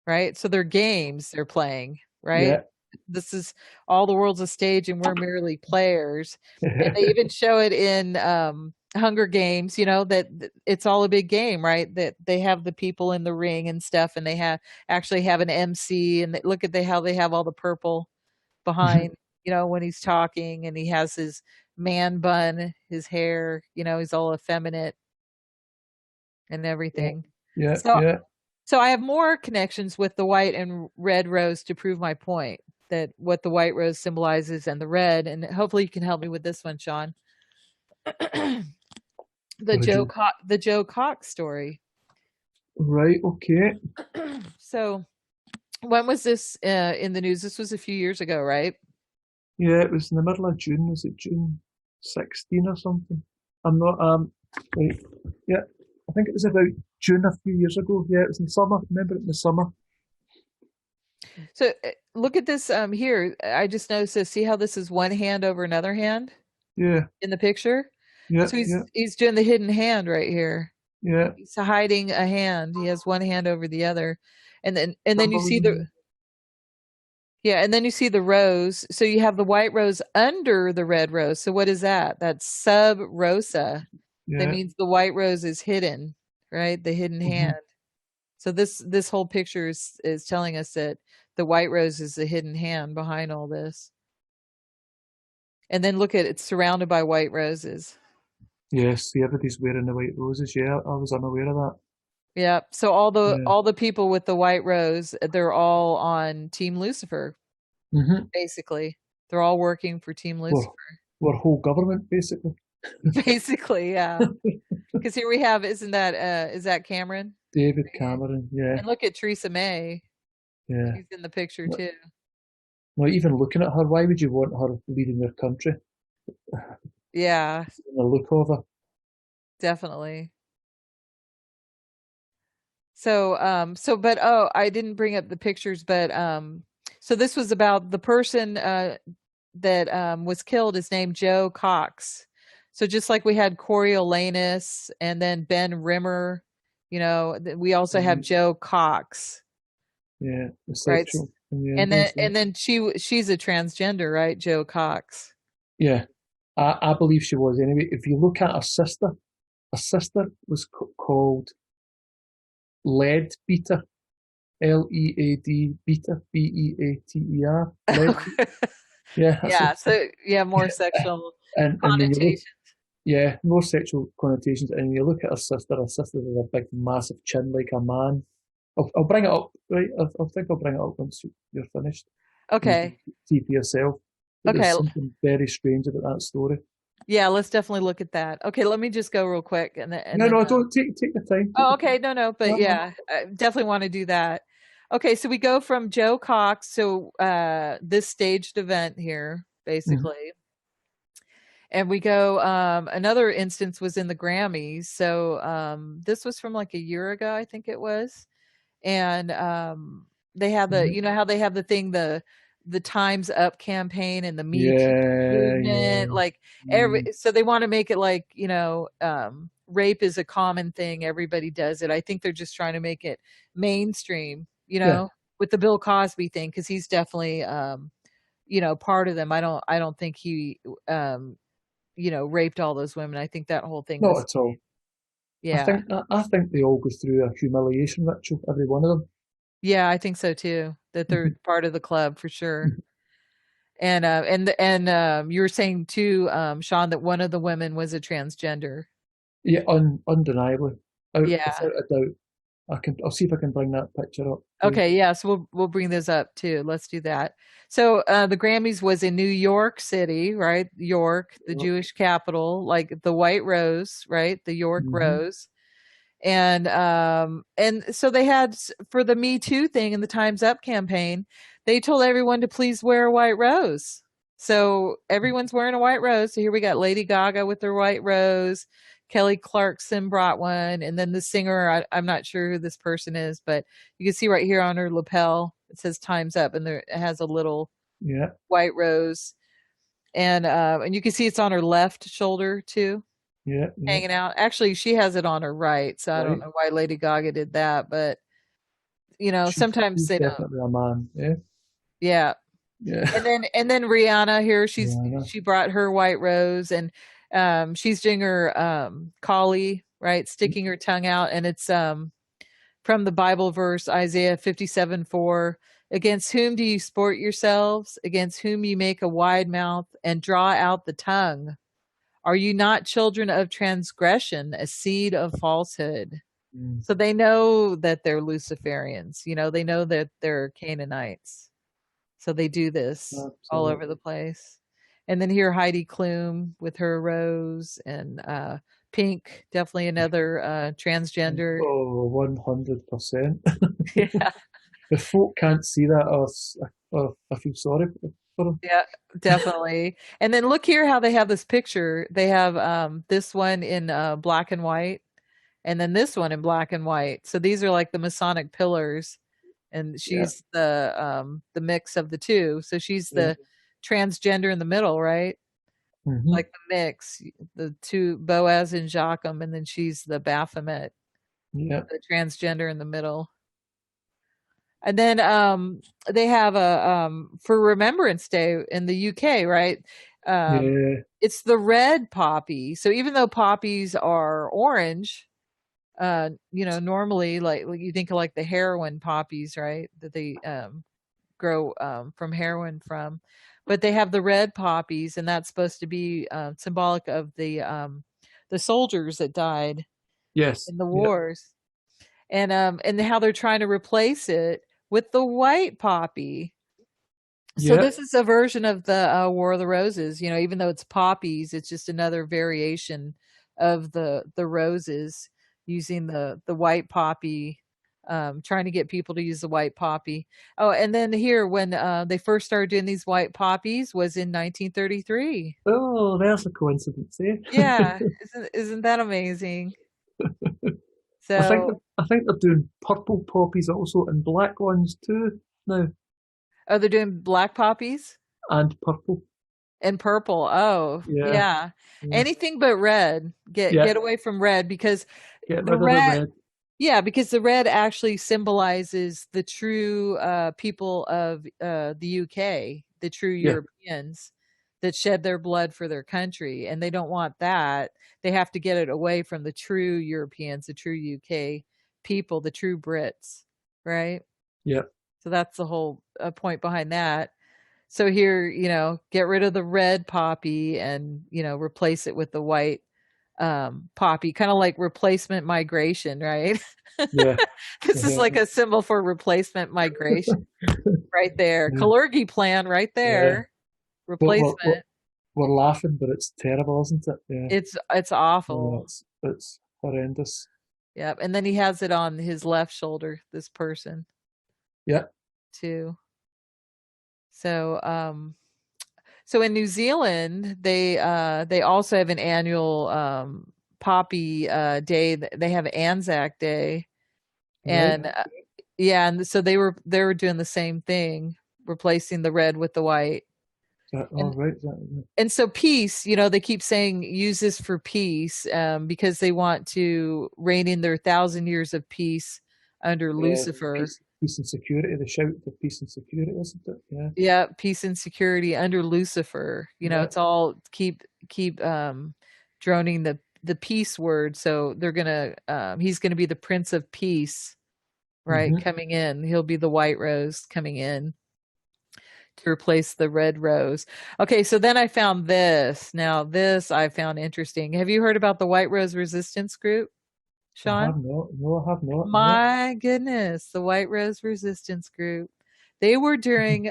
right? So they're games they're playing, right?
Yeah.
This is all the world's a stage and we're merely players. And they even show it in Hunger Games, that it's all a big game, right? That they have the people in the ring and stuff, and they actually have an MC, and look at how they have all the purple behind, when he's talking, and he has his man bun, his hair, he's all effeminate and everything.
Yeah.
So I have more connections with the white and red rose to prove my point, that what the white rose symbolizes and the red, and hopefully you can help me with this one, Sean. The Joe Cox story.
Right, okay.
So when was this in the news? This was a few years ago, right?
Yeah, it was in the middle of June. Was it June 16 or something? I'm not, right. Yeah, I think it was about June a few years ago. Yeah, it was in the summer. Remember it in the summer.
So look at this here. I just noticed this. See how this is one hand over another hand?
Yeah.
In the picture?
Yeah.
So he's doing the hidden hand right here.
Yeah.
He's hiding a hand. He has one hand over the other. And then you see and then you see the rose. So you have the white rose under the red rose. So what is that? That's sub rosa. Yeah. That means the white rose is hidden, right? The hidden hand. So this whole picture is telling us that the white rose is the hidden hand behind all this. And then look at it, it's surrounded by white roses.
Yes, everybody's wearing the white roses. Yeah, I was unaware of that.
Yeah. So all the people with the white rose, they're all on Team Lucifer. Basically, they're all working for Team Lucifer.
We're whole government, basically.
Basically, yeah. Because here we have, is that Cameron?
David Cameron, yeah.
And look at Theresa May.
Yeah.
She's in the picture too.
Well, even looking at her, why would you want her leading your country?
Yeah.
The look of her.
Definitely. So, I didn't bring up the pictures, but so this was about the person that was killed is named Joe Cox. So just like we had Coriolanus and then Ben Rimmer, we also have Joe Cox,
Yeah, the
right?
sexual
And then
innuendos.
and then she's a transgender, right? Joe Cox.
Yeah, I believe she was anyway. If you look at her sister was called Lead Beta, Lead Beta, Beater. Lead. Yeah, that's
Yeah,
what.
so yeah, more sexual
And then you look,
connotation.
yeah, more sexual connotations. And you look at her sister. Her sister has a big, massive chin like a man. I'll bring it up, right? I think I'll bring it up once you're finished. And you can
Okay.
see for yourself. But
Okay.
there's something very strange about that story.
Yeah, let's definitely look at that. Okay, let me just go real quick and
No,
then
no, don't take your time. Take
oh,
your
okay,
time.
no, but
No, no.
yeah, I definitely want to do that. Okay, so we go from Joe Cox, so this staged event here,
Mhm.
basically. And we go another instance was in the Grammys. So this was from like a year ago, I think it was. And they have the
Mhm.
you know how they have the thing, the Time's Up campaign and the Me Too
Yeah,
movement,
yeah.
like
Mm,
so they want to make it like, rape is a common thing, everybody does it. I think they're just trying to make it mainstream,
yeah.
with the Bill Cosby thing, because he's definitely part of them. I don't think he raped all those women. I think that whole thing
Not
was
at all.
yeah.
I think they all go through a humiliation ritual, every one of them.
Yeah, I think so too. That they're part of the club for sure. And you were saying too, Sean, that one of the women was a transgender.
Yeah, undeniably,
Yeah.
without a doubt. I'll see if I can bring that picture up too.
Okay, yeah, so we'll bring those up too. Let's do that. So the Grammys was in New York City, right? York, the Jewish capital, like the White Rose, right? The York
Mm-hmm.
Rose. And so they had for the Me Too thing and the Time's Up campaign, they told everyone to please wear a white rose. So everyone's wearing a white rose. So here we got Lady Gaga with her white rose. Kelly Clarkson brought one, and then the singer, I'm not sure who this person is, but you can see right here on her lapel it says "Time's Up," and there it has a little
Yeah,
white rose, and you can see it's on her left shoulder too,
yeah, yeah.
hanging out. Actually, she has it on her right, so I don't
Right.
know why Lady Gaga did that, but sometimes
She's
they don't.
definitely a man. Yeah,
Yeah.
yeah.
And then Rihanna here,
Rihanna.
she brought her white rose, and she's doing her collie, right, sticking her tongue out, and it's from the Bible verse Isaiah 57:4. Against whom do you sport yourselves? Against whom you make a wide mouth and draw out the tongue? Are you not children of transgression, a seed of falsehood?
Mm,
So they know that they're Luciferians. They know that they're Canaanites. So they do this all over the
absolutely.
place. And then here Heidi Klum with her rose, and Pink, definitely another transgender.
Oh, 100%.
Yeah,
If folk can't see that, I feel sorry for them.
yeah, definitely. And then look here how they have this picture. They have this one in black and white, and then this one in black and white. So these are like the Masonic pillars, and
Yeah,
she's the mix of the two. So she's
yeah.
the transgender in the middle, right?
Mm-hmm.
Like the mix, the two Boaz and Joachim, and then she's the Baphomet,
Yeah,
the transgender in the middle. And then they have a for Remembrance Day in the UK, right? Um
yeah,
it's the red poppy. So even though poppies are orange, normally like you think of like the heroin poppies, right? That they grow from heroin from. But they have the red poppies, and that's supposed to be symbolic of the soldiers that died
yes,
in the
yeah,
wars, and how they're trying to replace it with the white poppy. So
yeah.
this is a version of the War of the Roses. Even though it's poppies, it's just another variation of the roses, using the white poppy, trying to get people to use the white poppy. Oh, and then here when they first started doing these white poppies was in 1933.
Oh, there's a coincidence, eh?
Yeah, isn't that amazing?
I think
So,
I think they're doing purple poppies also and black ones too now,
oh, they're doing black poppies.
and purple.
And purple. Oh,
Yeah,
yeah.
yeah,
Anything but red.
yeah.
Get away from red because
Get
the
rid of the
red,
red.
yeah, because the red actually symbolizes the true people of the UK, the true
Yeah,
Europeans that shed their blood for their country, and they don't want that. They have to get it away from the true Europeans, the true UK people, the true Brits, right?
yeah,
So that's the whole point behind that. So here, get rid of the red poppy and, replace it with the white poppy, kind of like replacement migration, right?
yeah.
This is like a symbol for replacement migration right there.
Yeah,
Kalergi plan right
yeah.
there.
But we're, we're,
Replacement.
we're laughing, but it's terrible, isn't it? Yeah,
It's
yeah.
awful.
It's horrendous.
Yep. And then he has it on his left shoulder, this person
Yeah.
too. So so in New Zealand, they also have an annual poppy day. They have Anzac Day,
Right.
and yeah, and so they were doing the same thing, replacing the red with the white.
Oh,
And
right.
and so peace, they keep saying use this for peace, because they want to reign in their 1,000 years of peace under
Yeah.
Lucifer.
Peace and security. The shout for peace and security, isn't it? Yeah.
Yeah, peace and security under Lucifer.
Yeah.
It's all keep droning the peace word. So they're gonna he's gonna be the Prince of Peace, right?
Mm-hmm.
Coming in. He'll be the white rose coming in to replace the red rose. Okay, so then I found this. Now this I found interesting. Have you heard about the White Rose Resistance Group,
I
Sean?
have not. No, I have not. No.
My goodness, the White Rose Resistance Group. They were during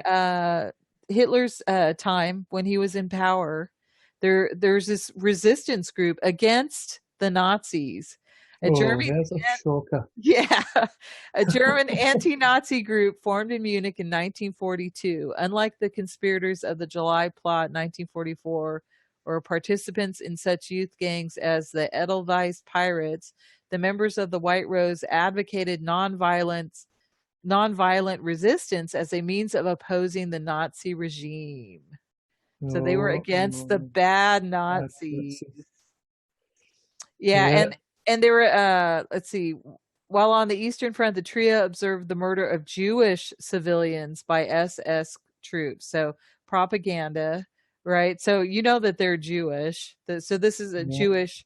Hitler's time when he was in power. There's this resistance group against the Nazis. A
Oh,
German
there's a shocker.
yeah, a German anti-Nazi group formed in Munich in 1942. Unlike the conspirators of the July Plot 1944 or participants in such youth gangs as the Edelweiss Pirates, the members of the White Rose advocated nonviolent resistance as a means of opposing the Nazi regime. So they were
Oh,
against the bad
that's
Nazis.
it.
Yeah,
Yeah.
and they were let's see, while on the Eastern Front, the trio observed the murder of Jewish civilians by SS troops. So propaganda, right? So you know that they're Jewish. So this is a
Yeah.
Jewish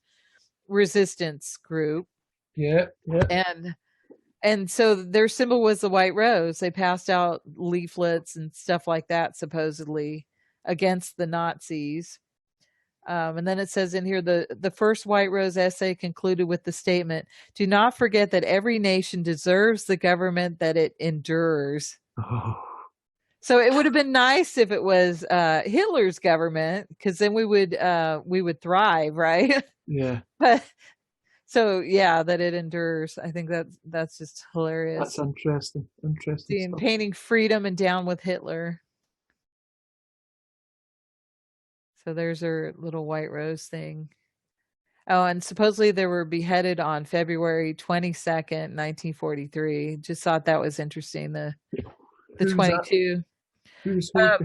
resistance group.
Yeah. Yeah.
And so their symbol was the white rose. They passed out leaflets and stuff like that, supposedly against the Nazis. And then it says in here the first White Rose essay concluded with the statement, "Do not forget that every nation deserves the government that it endures."
Oh.
So it would have been nice if it was Hitler's government, because then we would thrive, right?
Yeah.
But so yeah, that it endures. I think that's just hilarious.
That's interesting. Interesting
See,
stuff.
painting freedom and down with Hitler. So there's her little white rose thing. Oh, and supposedly they were beheaded on February 22nd, 1943. Just thought that was interesting. The
Who's
22.
Who's that?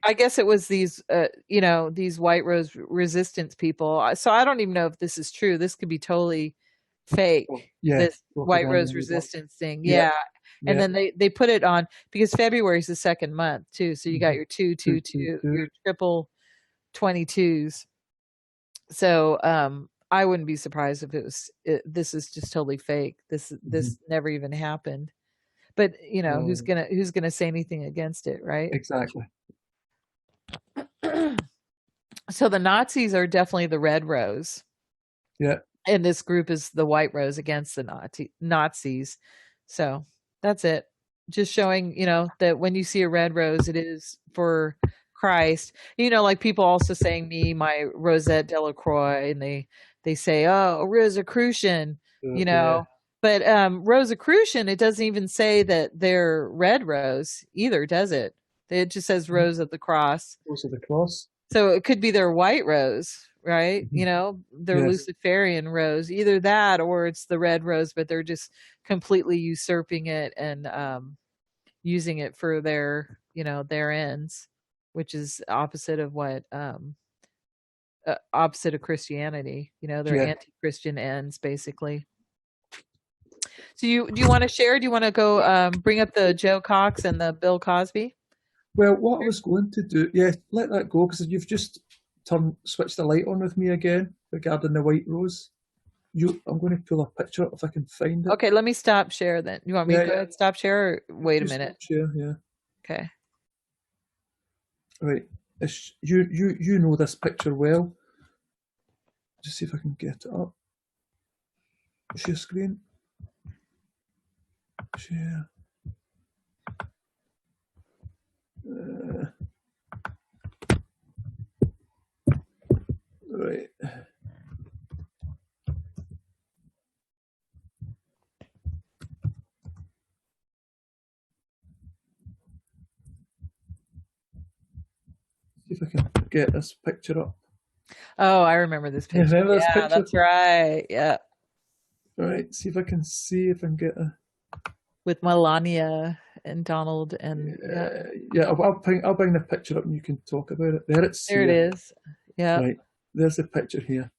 I guess it was these these white rose resistance people. So I don't even know if this is true. This could be totally fake.
Yeah.
This white rose resistance thing. Yeah.
Yeah.
And then they put it on because February is the second month too. So you got your 222, your triple 22s. So I wouldn't be surprised if this is just totally fake. This never even happened. But who's gonna say anything against it, right?
Exactly.
So the Nazis are definitely the red rose.
Yeah.
And this group is the white rose against the Nazis. So that's it. Just showing, that when you see a red rose, it is for Christ. Like people also saying my Rosette Delacroix, and they say, oh, Rosicrucian,
Yeah.
But Rosicrucian, it doesn't even say that they're red rose either, does it? It just says Rose of the Cross.
Rose of the Cross.
So it could be their white rose, right?
Mm-hmm.
Their Luciferian rose. Either that or it's the red rose, but they're just completely usurping it and using it for their ends. which is opposite of what opposite of Christianity. You know, they're
Yeah.
anti-Christian ends basically. So do you want to share? Do you want to go bring up the Joe Cox and the Bill Cosby?
Well, what I was going to do, yeah, let that go, because you've just switched the light on with me again regarding the white rose. I'm going to pull a picture up if I can find it.
Okay, let me stop share then. You want me to go ahead stop share, or wait a minute?
Share, yeah.
Okay.
Right. You know this picture well. Just see if I can get it up. Share screen. Share. Right. See if I can get this picture up.
Oh, I remember this picture.
Remember this picture?
That's right. Yeah.
All right. See if I can get a.
With Melania and Donald and
I'll bring the picture up and you can talk about it. There
it is. Yeah.
Right. There's the picture here.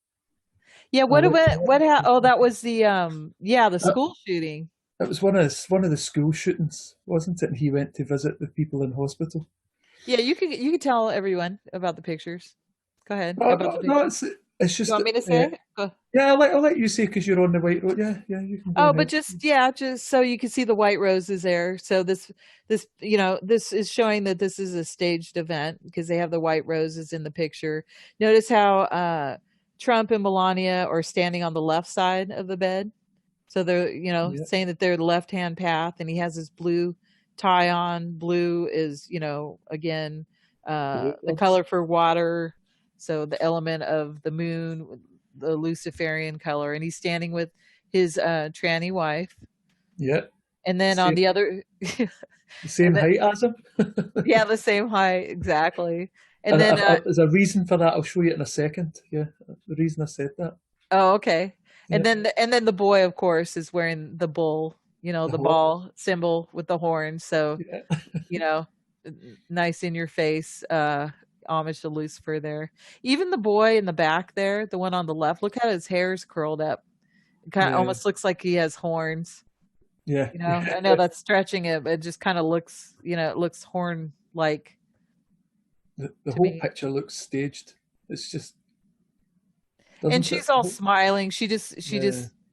Yeah. What oh, that was the the school shooting.
It was one of the school shootings, wasn't it? And he went to visit the people in hospital.
Yeah, you could tell everyone about the pictures. Go ahead.
It's just.
You want me to say?
Yeah, I'll let you say, because you're on the white road. Yeah, you can.
Oh, but just so you can see the white roses there. So this is showing that this is a staged event because they have the white roses in the picture. Notice how Trump and Melania are standing on the left side of the bed. So they're saying that they're the left-hand path, and he has his blue tie on. Blue is again the color for water. So the element of the moon, the Luciferian color, and he's standing with his tranny wife.
Yeah.
And then on the other,
the same height as him.
Yeah, the same height, exactly. And then
there's a reason for that. I'll show you in a second. Yeah, the reason I said that.
Oh, okay. And then the boy, of course, is wearing the bull, the ball symbol with the horns. So, nice in your face. Homage to Lucifer there. Even the boy in the back there, the one on the left, look how his hair's curled up. It kind of almost looks like he has horns.
Yeah.
I know that's stretching it, but it just kind of looks, it looks horn like.
The whole picture looks staged. It's just.
And she's all smiling. She just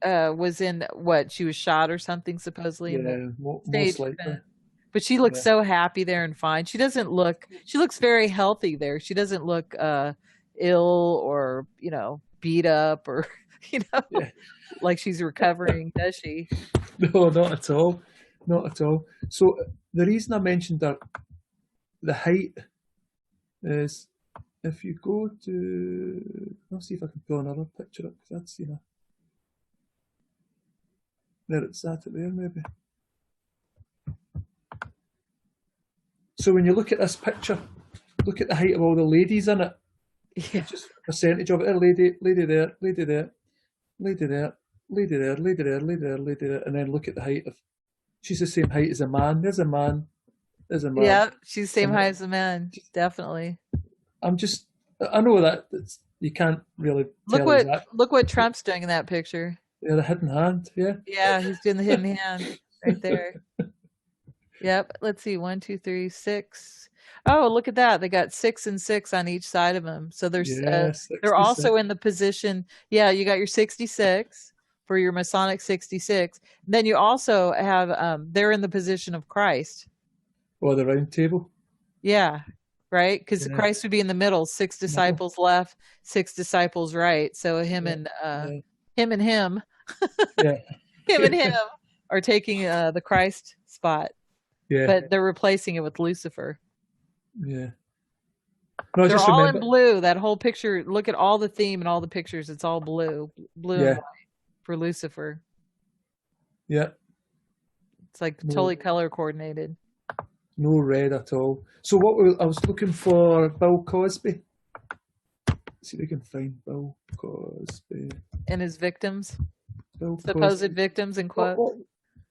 was in what? She was shot or something supposedly.
Yeah, most likely.
But she looks so happy there and fine. She looks very healthy there. She doesn't look ill or, beat up or, like she's recovering, does she?
No, not at all. Not at all. So the reason I mentioned that the height is, if you go to, I'll see if I can pull another picture up, because that's, there it's at it there maybe. So when you look at this picture, look at the height of all the ladies in it.
Yeah.
Just a percentage of it. Lady there, lady there, lady there, lady there, lady there, lady there, lady there, and then look at the height of. She's the same height as a man. There's a man. There's a man.
Yeah, she's the same height as a man. Definitely.
I know that you can't really
look what Trump's doing in that picture.
Yeah, the hidden hand. Yeah.
Yeah, he's doing the hidden hand right there. Yep. Let's see. 1, 2, 3, 6. Oh, look at that. They got 6 and 6 on each side of them. So they're also in the position. Yeah, you got your 66 for your Masonic 66. Then you also have they're in the position of Christ.
Or the round table.
Yeah. Right? Because Christ would be in the middle, 6 disciples left, 6 disciples right. So him and him are taking the Christ spot.
Yeah.
But they're replacing it with Lucifer.
Yeah.
No, they're all in blue. That whole picture, look at all the theme and all the pictures. It's all blue. Blue and white for Lucifer.
Yeah.
It's like totally color coordinated.
No red at all. So I was looking for Bill Cosby. Let's see if we can find Bill Cosby.
And his victims.
Supposed
Cosby. Victims in quotes.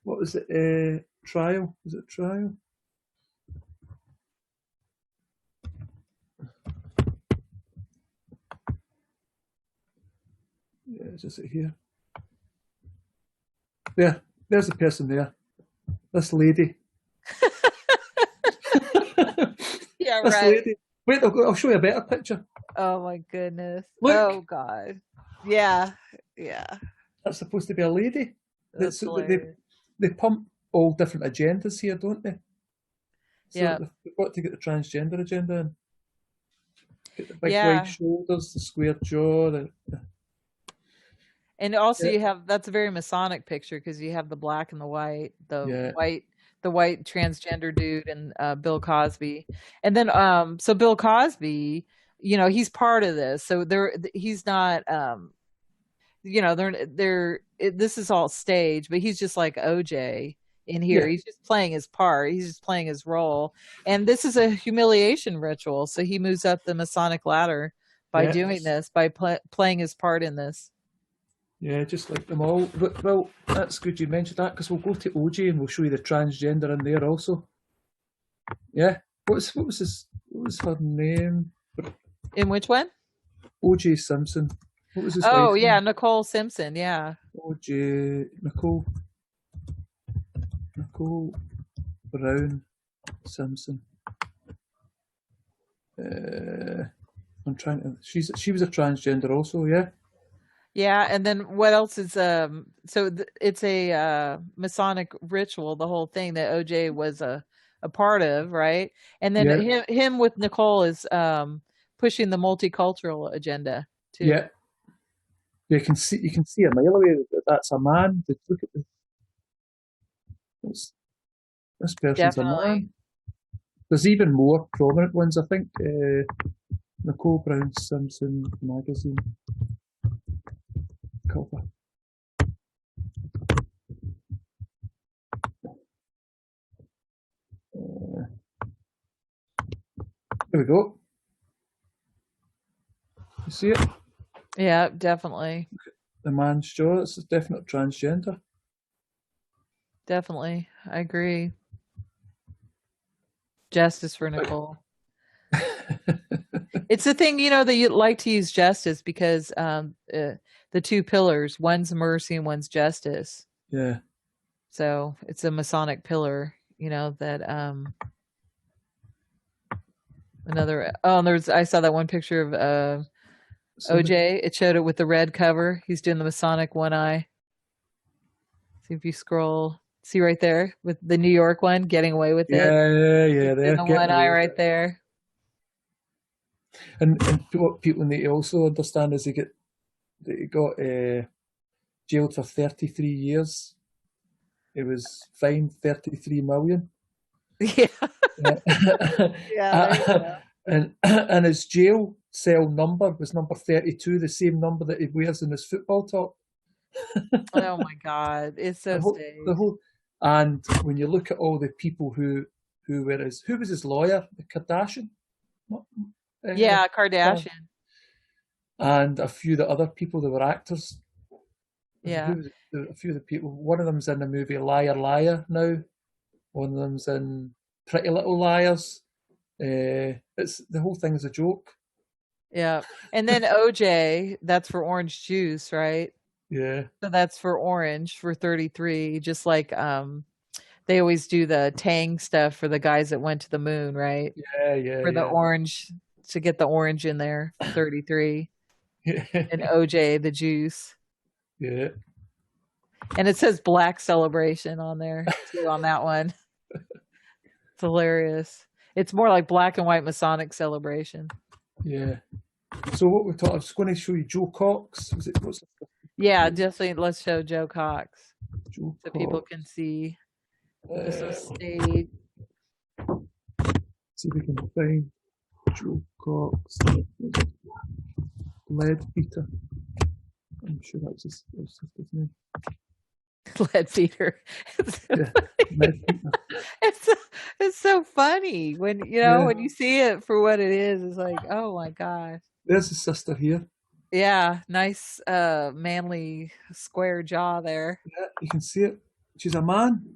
What was it? Trial? Was it trial? Is it here? There. There's the person there. This lady.
Yeah,
This
right.
lady. Wait, I'll show you a better picture.
Oh my goodness.
Look.
Oh God. Yeah. Yeah.
That's supposed to be a lady.
That's hilarious.
They pump all different agendas here, don't they? So
Yeah.
they've got to get the transgender agenda in. Get the big
Yeah.
wide shoulders, the square jaw.
And also
Yeah.
you have, that's a very Masonic picture because you have the black and the white,
Yeah.
the white transgender dude and Bill Cosby. And then so Bill Cosby, you know, he's part of this. So he's not you know, this is all staged, but he's just like OJ in here.
Yeah.
He's just playing his part. He's just playing his role. And this is a humiliation ritual. So he moves up the Masonic ladder by
Yeah.
doing this, by playing his part in this.
Yeah, just like them all. But, well, that's good you mentioned that because we'll go to OJ and we'll show you the transgender in there also. Yeah. What was her name?
In which one?
OJ Simpson. What was his
Oh,
wife's
yeah,
name?
Nicole Simpson. Yeah.
Nicole Brown Simpson. I'm trying to. She was a transgender also. Yeah.
Yeah, and then what else is it's a Masonic ritual, the whole thing that OJ was a part of, right? And then
Yeah.
him with Nicole is pushing the multicultural agenda too.
Yeah. You can see a mile away that that's a man. Look at this person's
Definitely.
a man. There's even more prominent ones, I think. Nicole Brown Simpson magazine cover. There we go. You see it?
Yeah, definitely.
The man's jaw. It's a definite transgender.
Definitely. I agree. Justice for Nicole. It's the thing, you know, that you like to use justice because the two pillars, one's mercy and one's justice.
Yeah.
So it's a Masonic pillar, you know, that I saw that one picture of OJ. It showed it with the red cover. He's doing the Masonic one eye. See if you scroll, see right there with the New York one, getting away with it.
Yeah.
The one eye right there.
And what people need to also understand is he got jailed for 33 years. He was fined 33 million.
Yeah. Yeah.
And his jail cell number was number 32, the same number that he wears in his football top.
Oh my God, it's so staged.
And when you look at all the people who was his lawyer, the Kardashian.
Yeah, Kardashian.
And a few of the other people that were actors.
Yeah.
A few of the people. One of them's in the movie Liar Liar now. One of them's in Pretty Little Liars. It's the whole thing is a joke.
Yeah. And then OJ, that's for orange juice, right?
Yeah.
So that's for orange for 33, just like they always do the Tang stuff for the guys that went to the moon, right?
Yeah.
For the orange, to get the orange in there, 33. And OJ, the juice.
Yeah.
And it says Black Celebration on there too, on that one. It's hilarious. It's more like black and white Masonic celebration.
Yeah. So what we thought, I was going to show you Joe Cox.
Yeah, definitely. Let's show Joe Cox
so
people can see. This is staged.
See if we can find Joe Cox. Leadbeater. I'm sure that was his name.
Leadbeater.
Yeah, Leadbeater.
It's so funny when when you see it for what it is. It's like, oh my gosh.
There's his sister here.
Yeah, nice, manly square jaw there.
Yeah, you can see it. She's a man.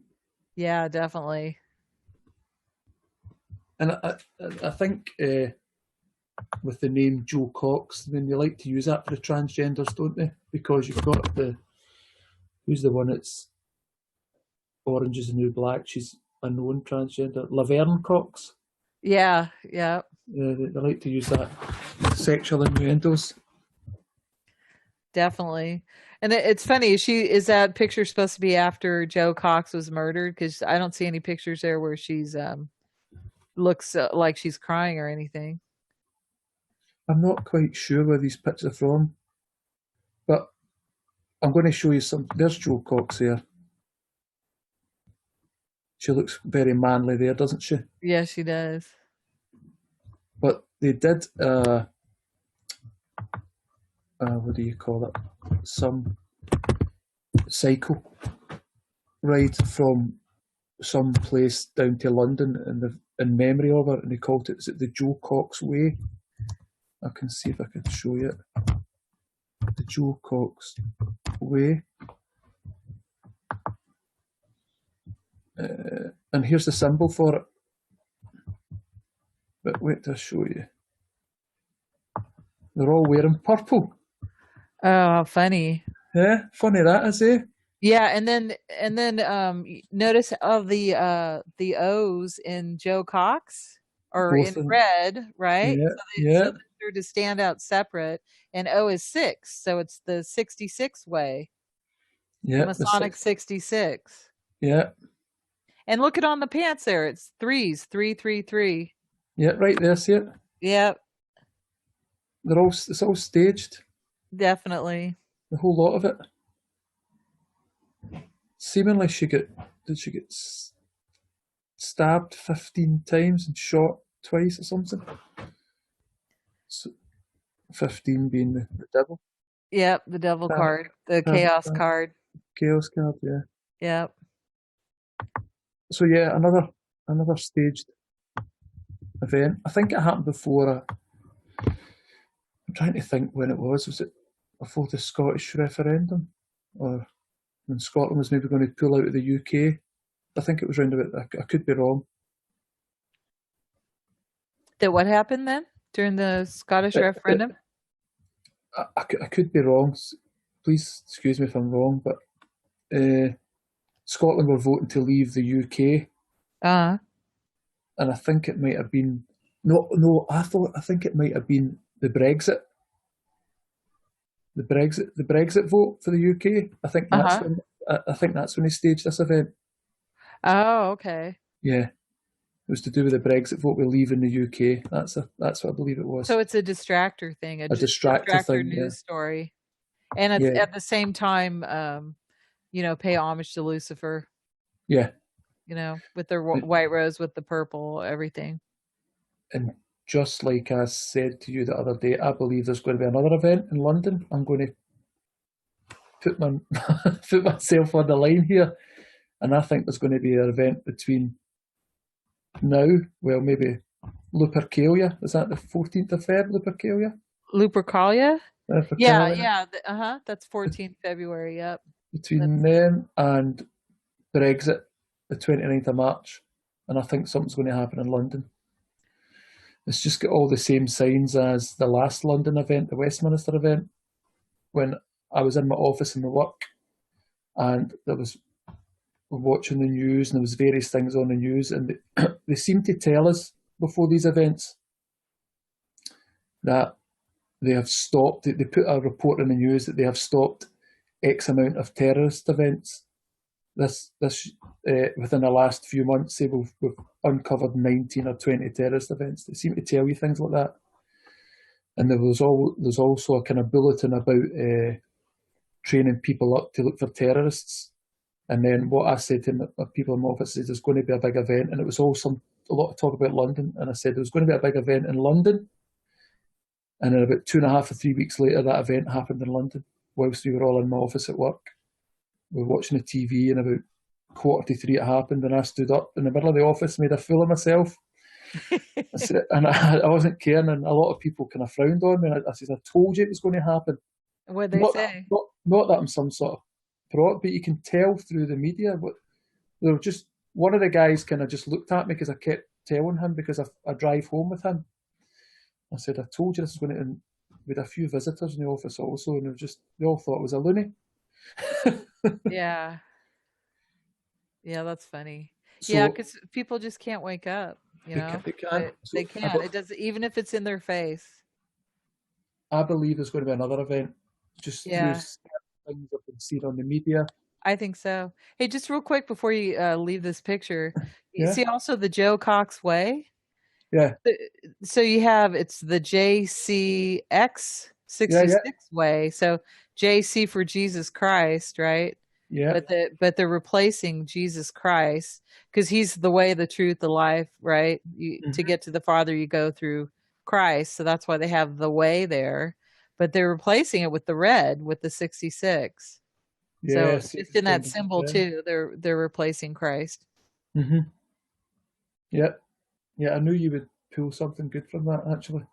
Yeah, definitely.
And I think with the name Joe Cox. I mean, they like to use that for the transgenders, don't they? Because you've got who's the one that's Orange is the New Black? She's a known transgender. Laverne Cox.
Yeah.
Yeah, they like to use that sexual innuendos.
Definitely. And it's funny, is that picture supposed to be after Joe Cox was murdered? Because I don't see any pictures there where she's looks like she's crying or anything.
I'm not quite sure where these pictures are from, but I'm going to show you some. There's Joe Cox here. She looks very manly there, doesn't she?
Yeah, she does.
But they did, what do you call it? Some cycle ride from some place down to London in memory of her, and they called it, is it the Joe Cox Way? I can see if I can show you it. The Joe Cox Way. And here's the symbol for it. But wait till I show you. They're all wearing purple.
Oh, funny.
Yeah, funny that is, eh?
Yeah, and then notice all the O's in Joe Cox are
Both
in red, right?
Yeah,
So they're to stand out separate, and O is 6, so it's the 66 way.
yeah.
The Masonic 66.
Yeah.
And look at on the pants there, it's 3s, 333.
Yeah, right there, see it?
Yep,
It's all staged.
definitely.
The whole lot of it. Seemingly did she get stabbed 15 times and shot twice or something? So 15 being the devil.
Yep, the devil card, the chaos card.
Chaos card, yeah.
Yep.
So yeah, another staged event. I think it happened before. I'm trying to think when it was. Was it before the Scottish referendum, or when Scotland was maybe going to pull out of the UK? I think it was round about. I could be wrong.
That what happened then during the Scottish referendum?
I could be wrong. Please excuse me if I'm wrong, but Scotland were voting to leave the UK. And I think it might have been I think it might have been the Brexit. The Brexit vote for the UK. I think that's when they staged this event.
Oh, okay.
Yeah. It was to do with the Brexit vote. We're leaving the UK. That's what I believe it was.
So it's a distractor thing, a
distractor thing,
news story, and it's at the same time, pay homage to Lucifer.
Yeah.
With the white rose, with the purple, everything.
And just like I said to you the other day, I believe there's going to be another event in London. I'm going to put myself on the line here, and I think there's going to be an event between now, well, maybe Lupercalia. Is that the 14th of Feb, Lupercalia?
Lupercalia? Yeah. That's 14th February, yep.
Between them and Brexit, the 29th of March. And I think something's going to happen in London. It's just got all the same signs as the last London event, the Westminster event, when I was in my office in my work, and there was watching the news, and there was various things on the news, and they seem to tell us before these events that they have stopped. They put a report in the news that they have stopped X amount of terrorist events. This within the last few months, say we've uncovered 19 or 20 terrorist events. They seem to tell you things like that. And there's also a kind of bulletin about training people up to look for terrorists. And then what I said to people in my office is there's going to be a big event, and it was a lot of talk about London. And I said there was going to be a big event in London, and then about 2.5 or 3 weeks later, that event happened in London whilst we were all in my office at work. We were watching the TV, and about 2:45 it happened, and I stood up in the middle of the office, made a fool of myself. And I wasn't caring, and a lot of people kind of frowned on me. And I said, I told you it was going to happen.
What'd they say?
Not that I'm some sort of pro, but you can tell through the media. But they were just, one of the guys kind of just looked at me because I kept telling him, because I drive home with him. I said, I told you this was going to. And we had a few visitors in the office also, and they all thought it was a loony.
Yeah. Yeah, that's funny. Yeah,
So
because people just can't wake up, you
they
know?
can. So
They can't. It does, even if it's in their face.
I believe there's going to be another event just through
Yeah,
things I've been seeing on the media.
I think so. Hey, just real quick before you leave this picture, you
Yeah,
see also the Joe Cox Way?
yeah,
So you have, it's the JCX
yeah, yeah,
66 way. So JC for Jesus Christ, right?
yeah.
But they're replacing Jesus Christ because he's the way, the truth, the life, right? To
Mm-hmm.
get to the Father, you go through Christ. So that's why they have the way there. But they're replacing it with the red, with the 66. So
Yes,
just
it's
in
going
that
to be
symbol too, they're replacing Christ.
Mm-hmm. Yeah, yeah. I knew you would pull something good from that, actually.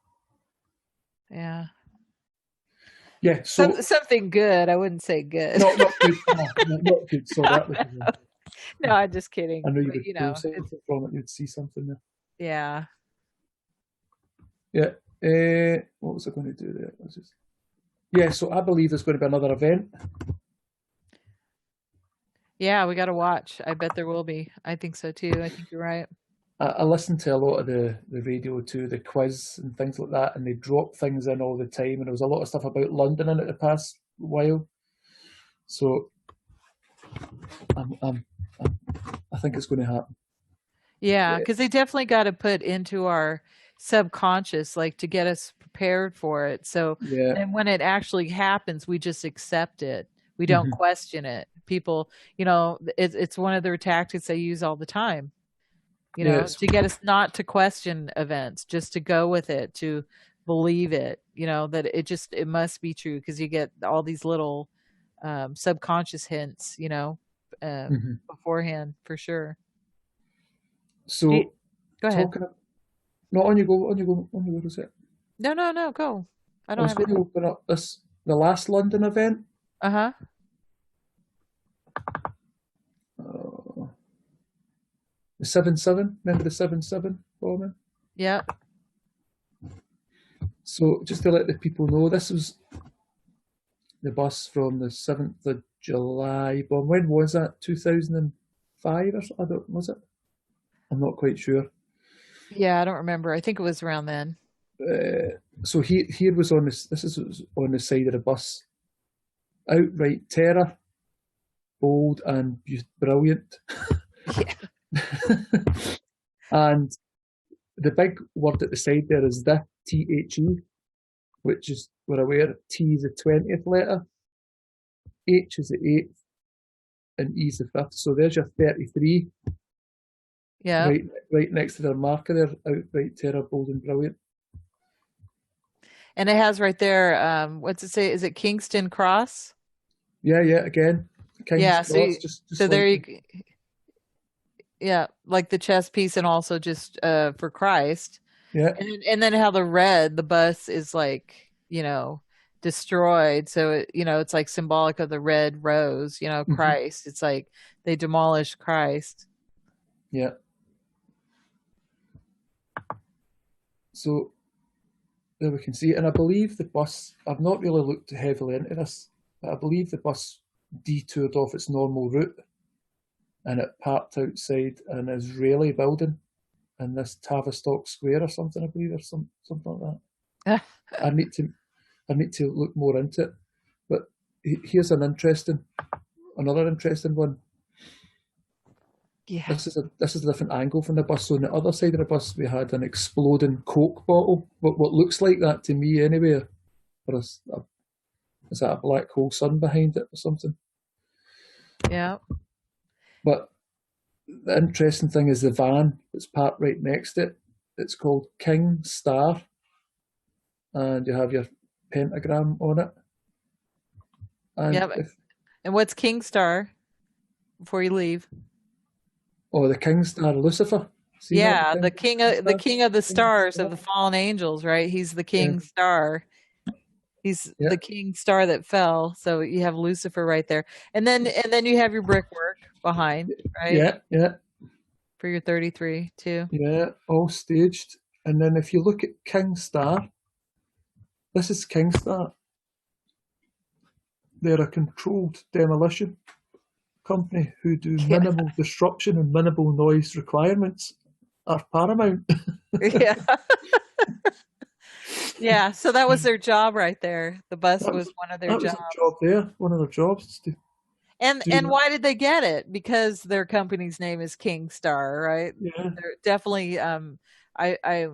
Yeah.
Yeah. So
Something good. I wouldn't say good.
not good. Not good. So that was.
No, I'm just
I
kidding.
knew you
But
would
you
pull
know,
something
it's
from it. You'd see something there.
yeah.
Yeah. What was I going to do there? Yeah. So I believe there's going to be another event.
Yeah, we got to watch. I bet there will be. I think so too. I think you're right.
I listen to a lot of the radio too, the quiz and things like that, and they drop things in all the time. And there was a lot of stuff about London in it the past while. So I think it's going to happen.
Yeah,
Yeah.
because they definitely got to put into our subconscious, like to get us prepared for it. So
Yeah.
then when it actually happens, we just accept it. We don't
Mm-hmm.
question it. People, it's one of their tactics they use all the time,
Yeah.
to get us not to question events, just to go with it, to believe it, that it must be true because you get all these little subconscious hints,
Mm-hmm.
beforehand for sure. Do you-
So
Go ahead.
talking. No, on you go. On you go. On you go. Is it?
No, no, no, go. I
I
don't
was
have
going to
anything.
open up the last London event.
Uh-huh.
Uh, the 7/7. Remember the 7/7 bombing?
Yeah.
So just to let the people know, this was the bus from the 7th of July bomb. When was that? 2005 or something? Was it? I'm not quite sure.
Yeah, I don't remember. I think it was around then.
So here was on this. This is on the side of the bus. Outright terror, bold and brilliant.
Yeah.
And the big word at the side there is the THE, which is, we're aware, T is the 20th letter, H is the 8th, and E is the 5th. So there's your 33,
Yeah.
right next to their marker there, outright terror, bold and brilliant.
And it has right there, what's it say? Is it Kingston Cross?
Yeah, again, King's
Yeah,
Cross, just
so there
like,
yeah, like the chess piece and also just for Christ.
yeah.
And then how the bus is like, destroyed. So it's like symbolic of the red rose, Christ. It's like they demolished Christ.
Yeah. So there we can see it. And I believe the bus, I've not really looked heavily into this, but I believe the bus detoured off its normal route and it parked outside an Israeli building in this Tavistock Square or something, I believe, or something like that. I need to look more into it. But here's another interesting one.
Yeah.
This is a different angle from the bus. So on the other side of the bus, we had an exploding Coke bottle. What looks like that to me, anyway. Or is that a black hole sun behind it or something?
Yeah.
But the interesting thing is the van that's parked right next to it. It's called King Star, and you have your pentagram on it. And
Yeah. And what's King Star before you leave?
the King Star, Lucifer. See
Yeah,
that?
the king of the stars of the fallen angels, right? He's the king star. He's the king star that fell. So you have Lucifer right there. And then you have your brickwork behind, right?
Yeah.
For your 33 too.
Yeah, all staged. And then if you look at King Star, this is King Star. They're a controlled demolition company who do
Yeah.
minimal disruption and minimal noise requirements are paramount.
Yeah. Yeah, so that was their job right there. The bus was one of their
That was
jobs.
a job there, one of their jobs to
And
do
and
that.
why did they get it? Because their company's name is King Star, right?
Yeah,
They're definitely I I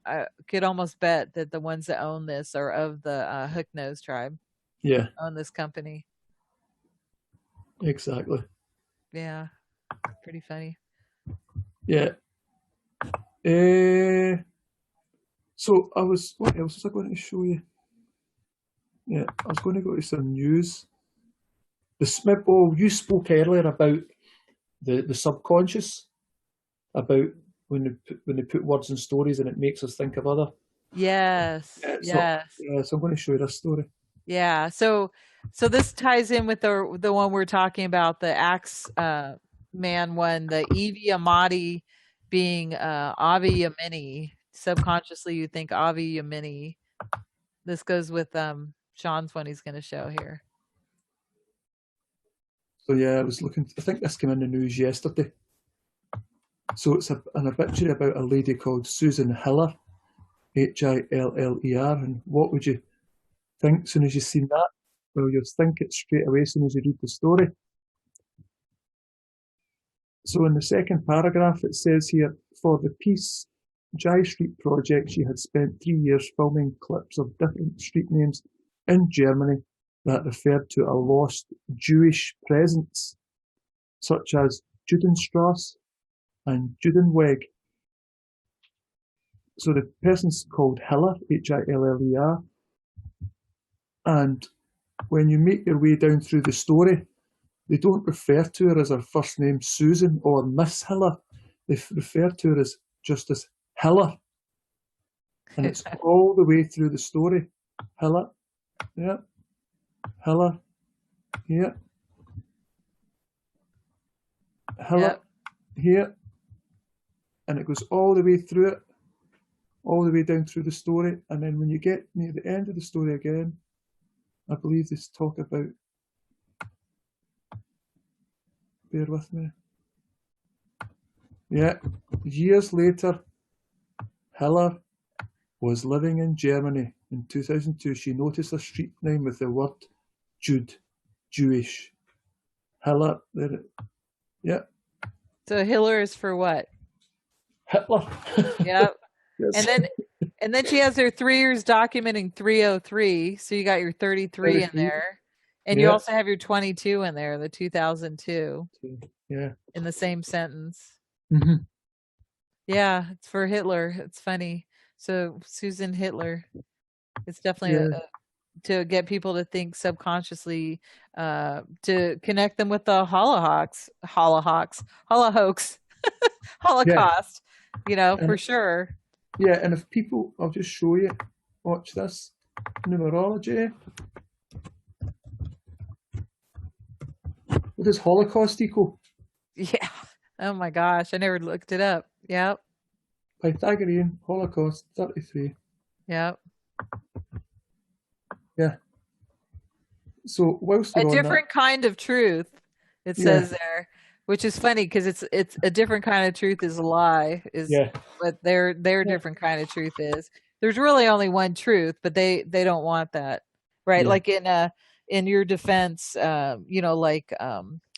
I could almost bet that the ones that own this are of the Hook Nose tribe,
yeah,
own this company.
exactly.
Yeah. Pretty funny.
Yeah. So what else was I going to show you? Yeah, I was going to go to some news. You spoke earlier about the subconscious, about when they put words in stories and it makes us think of other.
Yes.
Yeah,
Yes.
so I'm going to show you this story.
Yeah. So this ties in with the one we're talking about, the Axe man one, the Evie Amati being Avi Yamini. Subconsciously you think Avi Yamini. This goes with Sean's one he's gonna show here.
So yeah, I was looking. I think this came in the news yesterday. So it's an obituary about a lady called Susan Hiller, Hiller, and what would you think as soon as you seen that? Well, you'll think it straight away as soon as you read the story. So in the second paragraph, it says here, for the Peace Jai Street project, she had spent 3 years filming clips of different street names in Germany that referred to a lost Jewish presence, such as Judenstrasse and Judenweg. So the person's called Hiller, Hiller, and when you make your way down through the story, they don't refer to her as her first name Susan or Miss Hiller. They refer to her as just as Hiller. And it's all the way through the story. Hiller, yeah. Hiller, yeah. Hiller,
Yep.
here. And it goes all the way through it, all the way down through the story. And then when you get near the end of the story again, I believe they talk about, bear with me. Yeah, years later, Hiller was living in Germany. In 2002, she noticed a street name with the word Jude, Jewish. Hiller, there, yeah.
So Hiller is for what?
Hitler.
Yep.
Yes.
And then she has her 3 years documenting 303. So you got your 33 in
33.
there. And you
Yeah.
also have your 22 in there, the 2002
Yeah.
in the same sentence.
Mm-hmm.
Yeah, it's for Hitler. It's funny. So Susan Hitler. It's definitely to get people to think subconsciously, to connect them with the Holocaust, Holocaust, for sure.
Yeah, and if people, I'll just show you, watch this, numerology. What does Holocaust equal?
Yeah. Oh my gosh, I never looked it up. Yep.
Pythagorean, Holocaust, 33.
Yep.
Yeah. So whilst we're
A
on
different kind of truth, it says there, which is funny because it's a different kind of truth is a lie, is what their different kind of truth is. There's really only one truth, but they don't want that, right? Like in your defense, like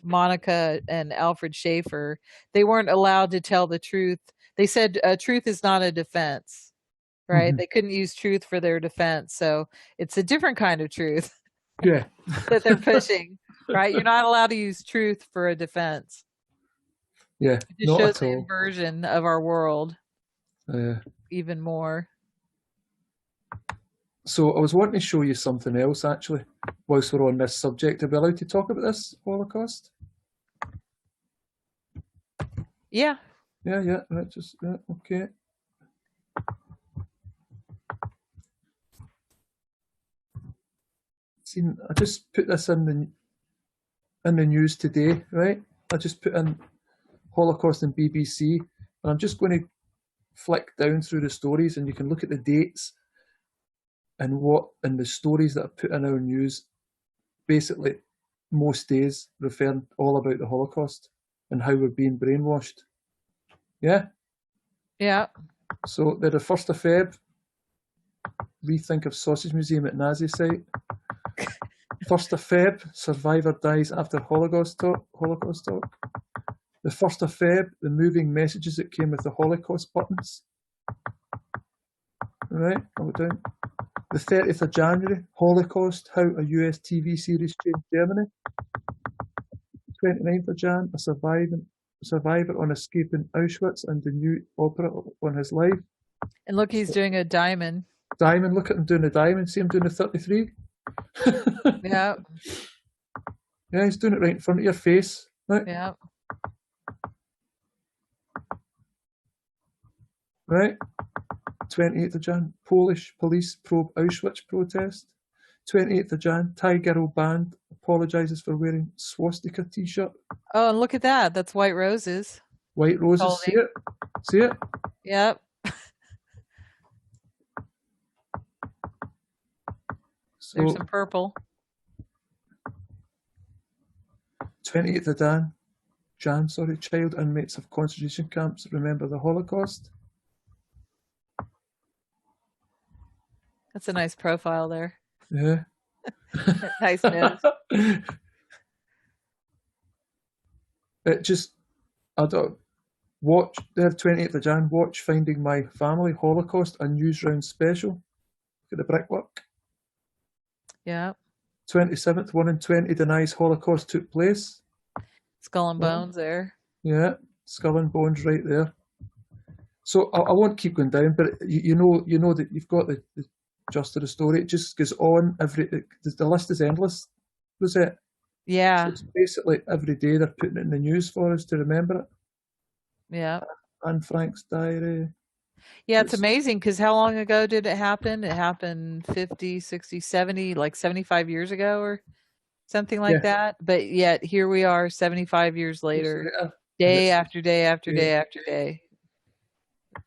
Monica and Alfred Schaefer, they weren't allowed to tell the truth. They said truth is not a defense, right?
Mm-hmm.
They couldn't use truth for their defense, so it's a different kind of truth.
Yeah.
That they're pushing, right? You're not allowed to use truth for a defense.
Yeah,
it just shows the inversion of our world even more.
So I was wanting to show you something else, actually, whilst we're on this subject. Are we allowed to talk about this Holocaust?
Yeah.
Yeah, okay. I just put this in the news today, right? I just put in Holocaust and BBC, and I'm just going to flick down through the stories and you can look at the dates and the stories that are put in our news, basically most days referring all about the Holocaust and how we're being brainwashed. Yeah?
Yeah.
So they're the 1st of Feb, rethink of sausage museum at Nazi site. 1st of Feb, survivor dies after Holocaust talk. The 1st of Feb, the moving messages that came with the Holocaust buttons. Right, I'll go down. The 30th of January, Holocaust, how a US TV series changed Germany. 29th of Jan, a survivor on escaping Auschwitz and the new opera on his life.
And look, he's doing a diamond.
Diamond, look at him doing the diamond. See him doing the 33?
Yeah.
Yeah, he's doing it right in front of your face. Right?
Yeah.
Right? 28th of Jan, Polish police probe Auschwitz protest. 28th of Jan, Thai girl band apologises for wearing swastika t-shirt.
Oh, and look at that. That's White Roses.
White Roses,
Holding.
see it? See it?
Yep.
So,
There's some purple.
28th of Jan, child inmates of concentration camps remember the Holocaust.
That's a nice profile there.
Yeah.
Nice nose.
It just, I don't, watch, there 28th of Jan, watch Finding My Family, Holocaust, a newsround special. Look at the brickwork.
Yeah.
27th, 1 in 20 denies Holocaust took place.
Skull and Bones there.
Yeah, Skull and Bones right there. So I won't keep going down, but you know that you've got the gist of the story. It just goes on the list is endless. Was it?
Yeah.
So it's basically every day they're putting it in the news for us to remember it.
Yeah.
Anne Frank's diary.
Yeah, it's amazing because how long ago did it happen? It happened 50, 60, 70, like 75 years ago or something like that. But yet here we are 75 years later, day after day after day after day.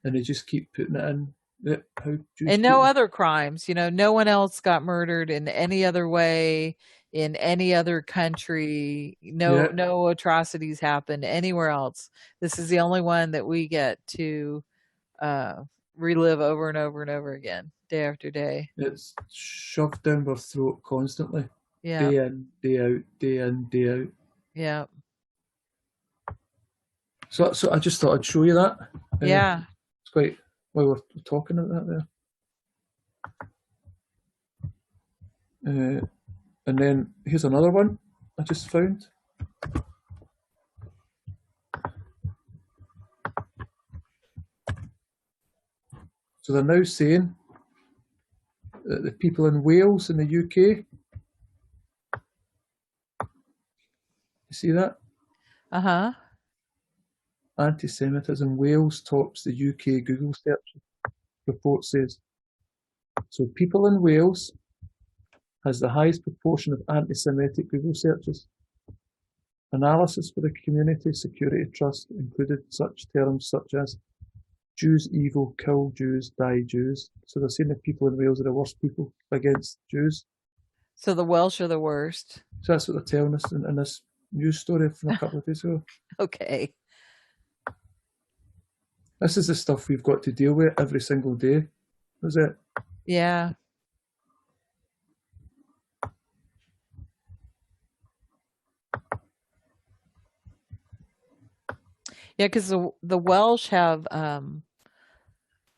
And they just keep putting it in.
And no other crimes, no one else got murdered in any other way in any other country. No atrocities happened anywhere else. This is the only one that we get to relive over and over and over again, day after day.
It's shoved down our throat constantly.
Yeah.
Day in, day out, day in, day out.
Yeah.
So I just thought I'd show you that.
Yeah.
It's quite, while we're talking about that there. And then here's another one I just found. So they're now saying that the people in Wales in the UK, you see that?
Uh-huh.
Anti-Semitism, Wales tops the UK Google search, report says. So people in Wales has the highest proportion of anti-Semitic Google searches. Analysis for the Community Security Trust included such terms such as Jews evil, kill Jews, die Jews. So they're saying the people in Wales are the worst people against Jews.
So the Welsh are the worst.
So that's what they're telling us in this news story from a couple of days ago.
Okay.
This is the stuff we've got to deal with every single day. Is it?
Yeah. Yeah, because the Welsh have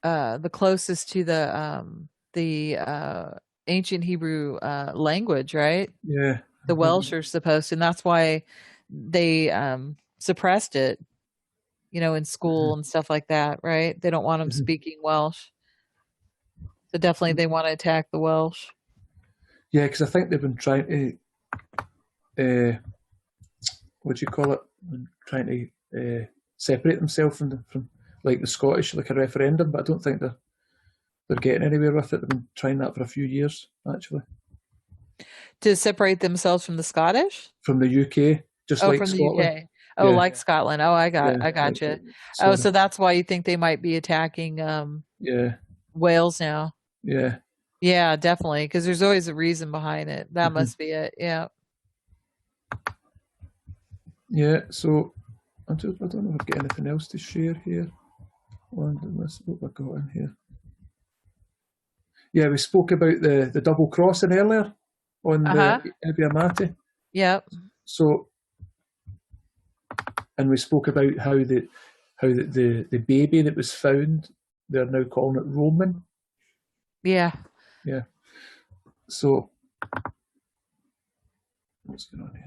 the closest to the ancient Hebrew language, right?
Yeah.
The Welsh are supposed to, and that's why they suppressed it, in school and stuff like that, right? They don't want them speaking Welsh. So definitely they want to attack the Welsh. Yeah,
because I think they've been trying to, what do you call it? Trying to separate themselves from like the Scottish, like a referendum, but I don't think they're getting anywhere with it. They've been trying that for a few years, actually.
To separate themselves from the Scottish?
From the UK, just like
from
Scotland.
the UK. Oh,
Yeah,
like Scotland. Oh, I
yeah, like
gotcha. Oh,
sorry.
so that's why you think they might be attacking
Yeah,
Wales now.
yeah.
Yeah, definitely, because there's always a reason behind it. That
Mhm.
must be it. Yeah.
Yeah, so I don't know if I've got anything else to share here. Let's what have I got in here. Yeah, we spoke about the double crossing earlier on the
Uh-huh.
Ibiamati.
Yep.
So, and we spoke about how the baby that was found, they're now calling it Roman.
Yeah.
Yeah. So, what's going on here?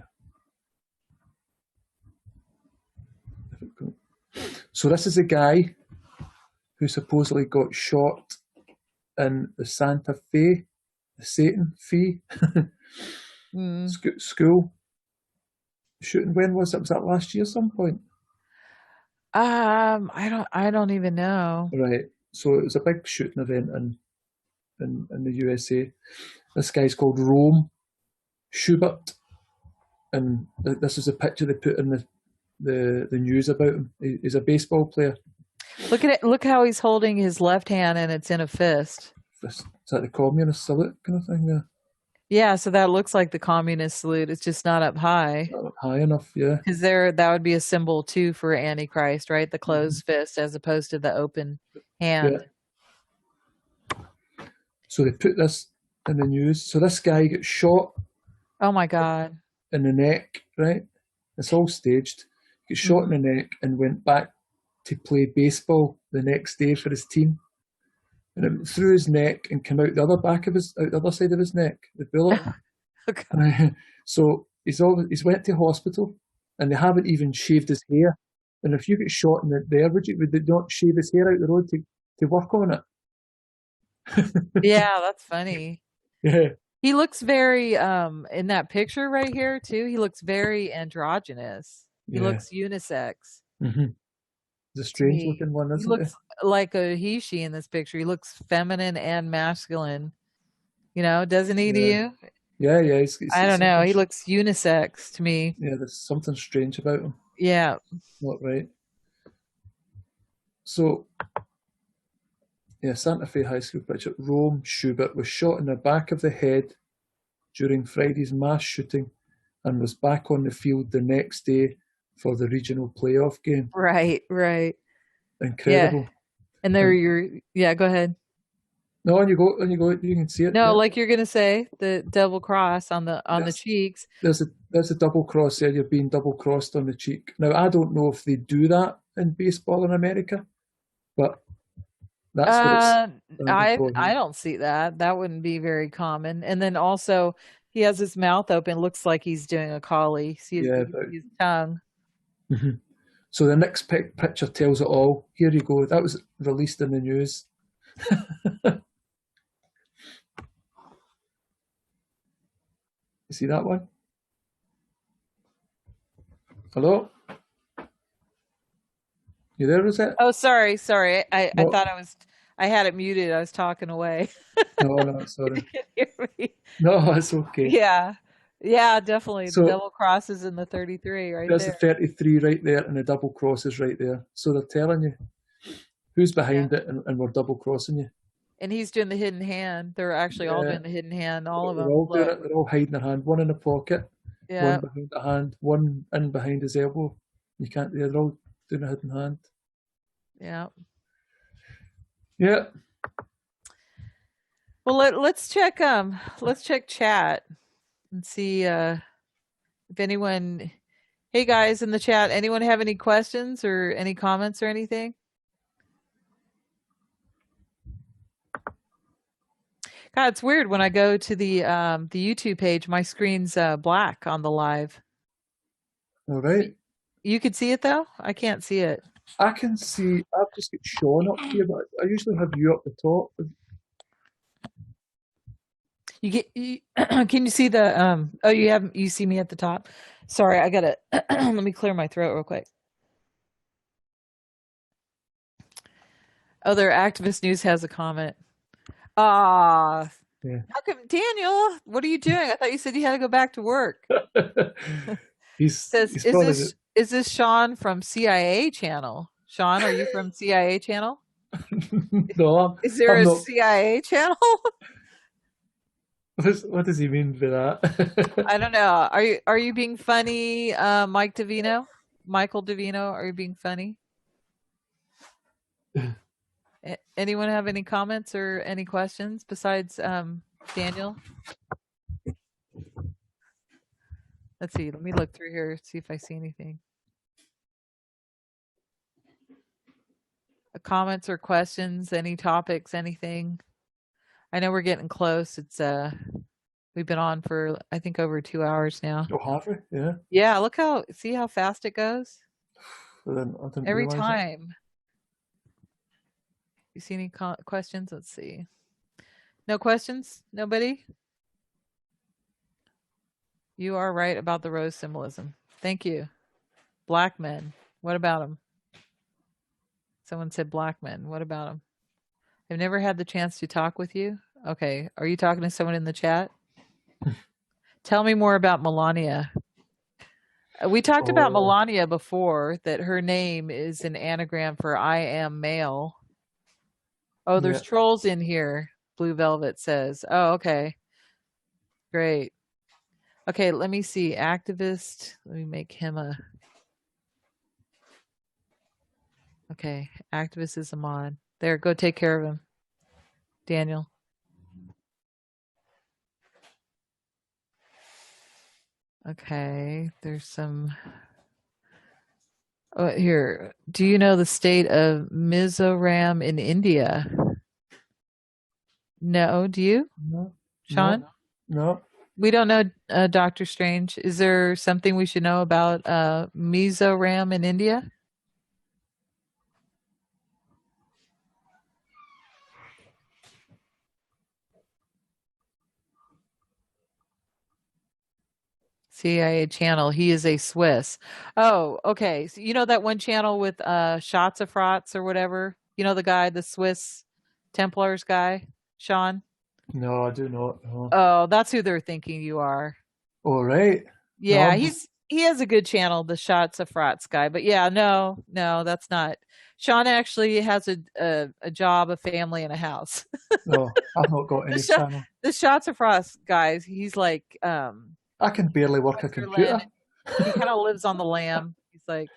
So this is a guy who supposedly got shot in the Santa Fe, the Satan Fe
Mm.
school shooting. When was it? Was that last year? Some point,
I don't even know.
right? So it was a big shooting event in the USA. This guy's called Rome Schubert, and this is a picture they put in the news about him. He's a baseball player.
Look at it. Look how he's holding his left hand and it's in a fist.
Is that the communist salute kind of thing there?
Yeah, so that looks like the communist salute. It's just not up high.
Not high enough, yeah.
Because that would be a symbol too for Antichrist, right? The closed fist as opposed to the open hand.
Yeah. So they put this in the news. So this guy gets shot
Oh my God.
in the neck, right? It's all staged. Got shot
Mhm.
in the neck and went back to play baseball the next day for his team. And it went through his neck and came out the other out the other side of his neck, the bullet.
Okay.
So he's went to hospital and they haven't even shaved his hair. And if you get shot in there, would they not shave his hair out the road to work on it?
Yeah, that's funny.
Yeah,
He looks very in that picture right here too. He looks very androgynous. He
yeah.
looks unisex
Mm-hmm. It's a
to
strange
me.
looking one,
He
isn't it?
looks like a he she in this picture. He looks feminine and masculine. Doesn't he to
Yeah,
you?
yeah.
I
It's
don't know.
something.
He looks unisex to me.
Yeah, there's something strange about him.
Yeah.
Not right. So, yeah, Santa Fe High School picture. Rome Schubert was shot in the back of the head during Friday's mass shooting and was back on the field the next day for the regional playoff game.
Right, right. Yeah.
Incredible.
And yeah, go ahead.
No, on you go, you can see it.
No,
Yeah.
like you're gonna say, the double cross on the
There's,
cheeks.
there's a double cross there. You're being double crossed on the cheek. Now, I don't know if they do that in baseball in America, but that's what it's
Uh,
standing
I
for
I
here.
don't see that. That wouldn't be very common. And then also, he has his mouth open. Looks like he's doing a collie.
Yeah.
You see his tongue.
Mhm. So the next picture tells it all. Here you go. That was released in the news. You see that one? Hello? You there, Rosette?
Oh, sorry. I
No,
thought I had it muted. I was talking away.
no, sorry.
You can hear me.
No, it's okay.
Yeah. Yeah, definitely. The
So
double crosses in the 33 right
there's the
there.
33 right there and the double crosses right there. So they're telling you who's
Yeah.
behind it and we're double crossing you.
And he's doing the hidden hand. They're actually all
Yeah,
doing the hidden hand, all of
they're
them.
all doing
Look.
it. They're all hiding their hand. One in the pocket, one
Yeah.
behind the hand, one in behind his elbow. You can't, they're all doing a hidden hand.
Yeah.
Yeah.
Well, let's check chat and see if anyone. Hey guys in the chat, anyone have any questions or any comments or anything? God, it's weird when I go to the YouTube page, my screen's black on the live.
All right.
You could see it though? I can't see it.
I can see, I've just got Sean up here, but I usually have you up the top.
Can you see the oh you see me at the top. Sorry, I gotta let me clear my throat real quick. Oh, their activist news has a comment. Ah,
Yeah.
how come Daniel? What are you doing? I thought you said you had to go back to work.
he's
Says,
he's
is
probably
this Is this Sean from CIA channel? Sean, are you from CIA channel?
No,
Is there
I'm
a
not.
CIA channel?
What does he mean by that?
I don't know. Are you being funny, Mike Davino? Michael Davino, are you being funny? Anyone have any comments or any questions besides Daniel? Let's see. Let me look through here, see if I see anything. Comments or questions, any topics, anything? I know we're getting close. It's we've been on for I think over 2 hours now.
Oh, have we? Yeah.
Yeah, see how fast it goes?
I didn't
Every
realize it.
time. You see any questions? Let's see. No questions? Nobody? You are right about the rose symbolism. Thank you. Black men. What about them? Someone said black men. What about them? I've never had the chance to talk with you. Okay. Are you talking to someone in the chat? Tell me more about Melania. We talked about Melania before, that her name is an anagram for I am male. Oh, there's trolls in here, Blue Velvet says. Oh, okay. Great. Okay, let me see. Activist. Let me make him a... Okay, activist is a mod. There, go take care of him. Daniel. Okay, there's some... Oh, here. Do you know the state of Mizoram in India? No, do you?
No.
Sean?
No.
We don't know, Dr. Strange. Is there something we should know about Mizoram in India? CIA channel. He is a Swiss. Oh, okay. So you know that one channel with shots of Frotz or whatever? You know the guy, the Swiss Templars guy, Sean?
No, I do not. No.
Oh, that's who they're thinking you are.
All right.
Yeah,
No,
he has a good channel, the shots of Frotz guy. But yeah, no, that's not. Sean actually has a job, a family, and a house.
no, I've not got any channel.
The shots of Frost guys, he's like
I can barely work a computer.
He kind of lives on the lam. He's like,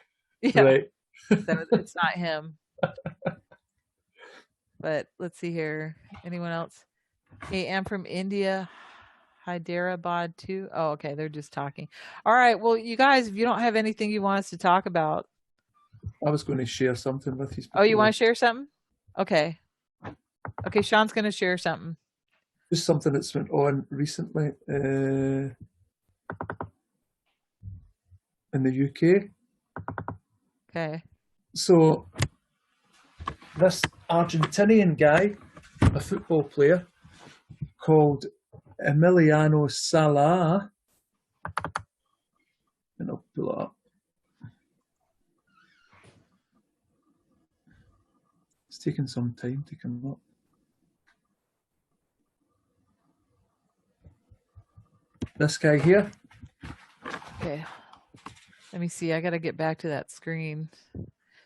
yeah,
Right.
So it's not him. But let's see here. Anyone else? Hey, I'm from India. Hyderabad too. Oh, okay. They're just talking. All right. Well, you guys, if you don't have anything you want us to talk about.
I was going to share something with you.
Oh, you want to share something? Okay. Okay, Sean's going to share something.
Just something that's went on recently in the UK.
Okay.
So this Argentinian guy, a football player called Emiliano Sala, and I'll pull it up. It's taking some time to come up. This guy here.
Okay. Let me see. I got to get back to that screen.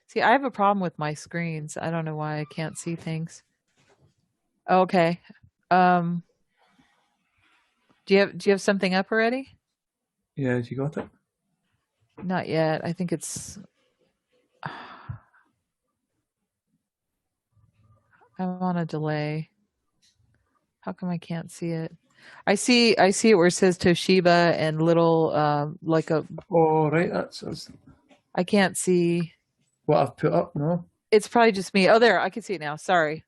See, I have a problem with my screens. I don't know why I can't see things. Okay. Do you have something up already?
Yeah, you got it?
Not yet. I think it's I'm on a delay. How come I can't see it? I see it where it says Toshiba and little like a...
Oh, right, that's
I can't see
what I've put up. No,
it's probably just me. Oh, there, I can see it now. Sorry.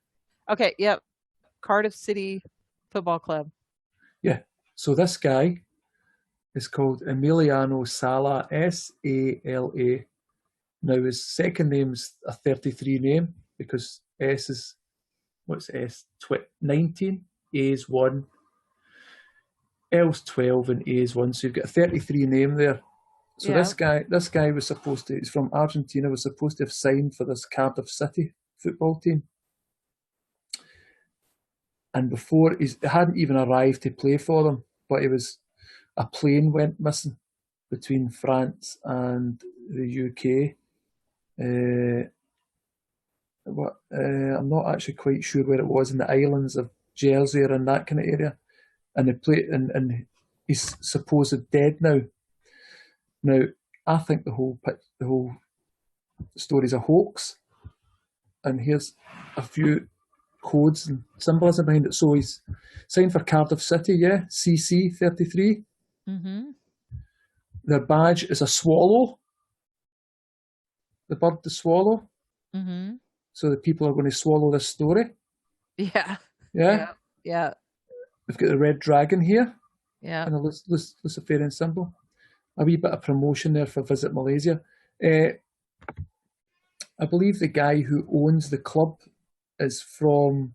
Okay, yep. Cardiff City Football Club.
Yeah. So this guy is called Emiliano Sala, Sala. Now his second name's a 33 name because S is, what's S? 19, A is 1, L's 12, and A is 1. So you've got a 33 name there. So this guy was supposed to, he's from Argentina, was supposed to have signed for this Cardiff City football team. And before, he hadn't even arrived to play for them, but a plane went missing. between France and the UK. I'm not actually quite sure where it was, in the islands of Jersey or in that kind of area. And and he's supposed dead now. Now, I think the whole story's a hoax. And here's a few codes and symbolism behind it. So he's signed for Cardiff City, yeah, CC 33.
Mm-hmm.
Their badge is a swallow. The bird, the swallow.
Mm-hmm.
So the people are going to swallow this story.
Yeah.
Yeah.
Yeah.
We've got the red dragon here.
Yeah.
And a Luciferian symbol. A wee bit of promotion there for Visit Malaysia. I believe the guy who owns the club is from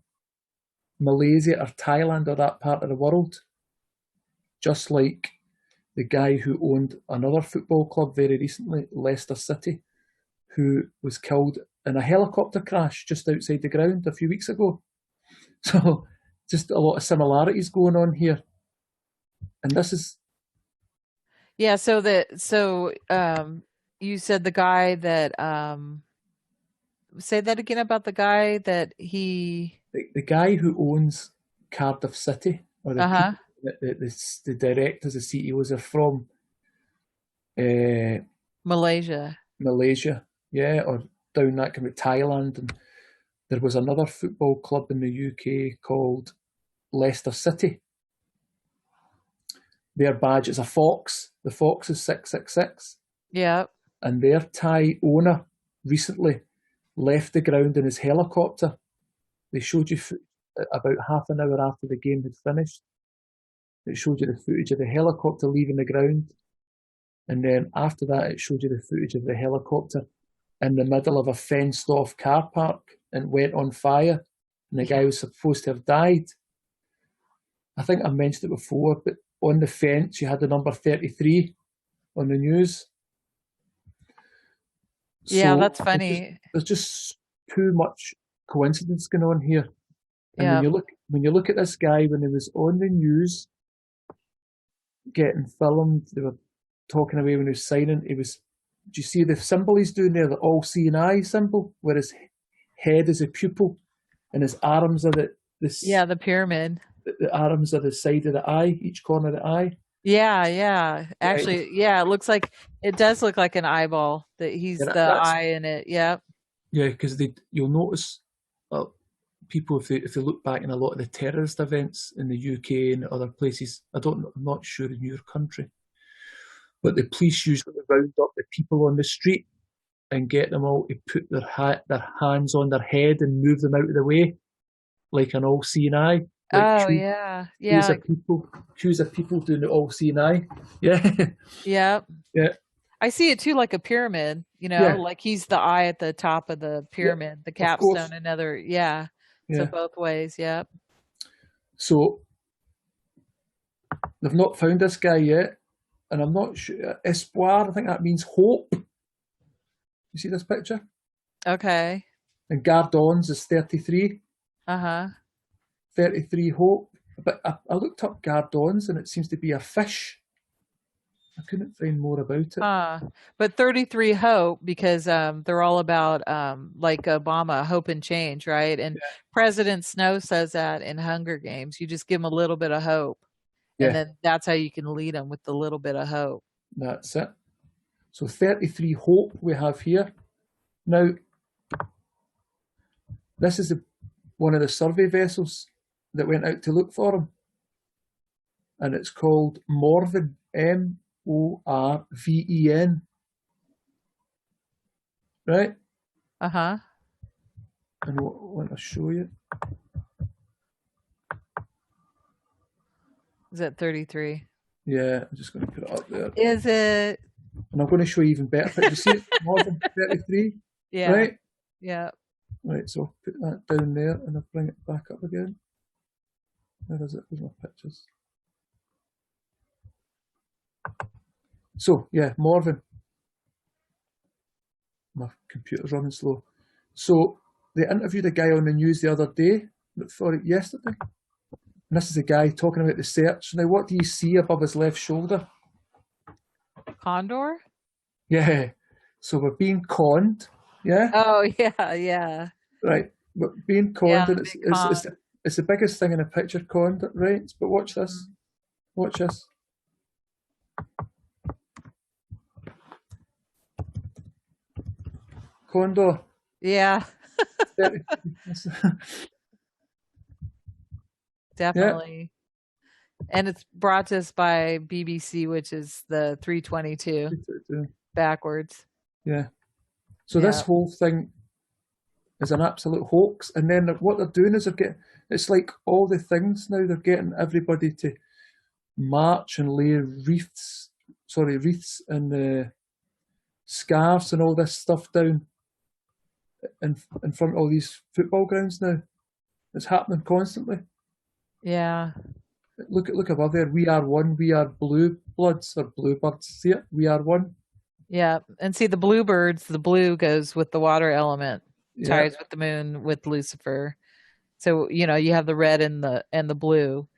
Malaysia or Thailand or that part of the world. Just like the guy who owned another football club very recently, Leicester City, who was killed in a helicopter crash just outside the ground a few weeks ago. So just a lot of similarities going on here. And this is...
Yeah, so you said the guy that say that again about the guy that he...
The guy who owns Cardiff City, or the the directors, the CEOs are from
Malaysia.
Malaysia, yeah, or down that kind of Thailand. And there was another football club in the UK called Leicester City. Their badge is a fox. The fox is 666.
Yeah.
And their Thai owner recently left the ground in his helicopter. They showed you about half an hour after the game had finished. It showed you the footage of the helicopter leaving the ground. And then after that, it showed you the footage of the helicopter in the middle of a fenced off car park and went on fire. And the guy was supposed to have died. I think I mentioned it before, but on the fence, you had the number 33 on the news.
Yeah,
so
that's funny.
There's just too much coincidence going on here. And
Yeah.
when you look at this guy, when he was on the news, getting filmed, they were talking away when he was signing. Do you see the symbol he's doing there, the all-seeing eye symbol, where his head is a pupil and his arms are the
pyramid.
The arms are the side of the eye, each corner of the eye.
Yeah. Actually, it does look like an eyeball. That he's the eye in it. Yeah. Yeah,
because you'll notice people, if they look back in a lot of the terrorist events in the UK and other places, I'm not sure in your country, but the police usually round up the people on the street and get them all to put their hands on their head and move them out of the way, like an all-seeing eye. Like choose a people doing the all-seeing eye. Yeah.
I see it too, like a pyramid. Like he's the eye at the top of the pyramid, the capstone. Another, So both ways, yeah.
So they've not found this guy yet, and I'm not sure. Espoir, I think that means hope. You see this picture?
Okay.
And Gardons is 33. 33 hope. But I looked up Gardons and it seems to be a fish. I couldn't find more about it.
But 33 hope, because they're all about, like Obama, hope and change, right? And President Snow says that in Hunger Games. You just give them a little bit of hope. And then that's how you can lead them, with the little bit of hope.
That's it. So 33 hope we have here. Now, this is one of the survey vessels that went out to look for him. And it's called Morven, Morven. Right? And what I want to show you.
Is that 33?
Yeah, I'm just going to put it up there.
Is it?
And I'm going to show you even better pictures. You see it? Morven 33?
Yeah.
Right?
Yeah.
Right, so I'll put that down there and I'll bring it back up again. Where is it? Where's my pictures? So, Morven. My computer's running slow. So, they interviewed a guy on the news the other day, looked for it yesterday. And this is a guy talking about the search. Now, what do you see above his left shoulder?
Condor?
Yeah. So we're being conned. Yeah.
Oh, yeah, yeah.
Right. But being
Yeah,
conned, and
the big con.
it's the biggest thing in a picture, conned, right? But watch this. Watch this. Condor.
Yeah,
30. Yeah.
definitely. And it's brought to us by BBC, which is the 322 backwards.
Yeah. So this
Yeah.
whole thing is an absolute hoax. And then what they're doing is it's like all the things now, they're getting everybody to march and lay wreaths and scarves and all this stuff down in front of all these football grounds now. It's happening constantly.
Yeah.
Look above there. We are one. We are blue bloods or bluebirds. See it? We are one.
Yeah. And see the bluebirds, the blue goes with the water element,
Yeah.
ties with the moon with Lucifer. So, you have the red and the blue.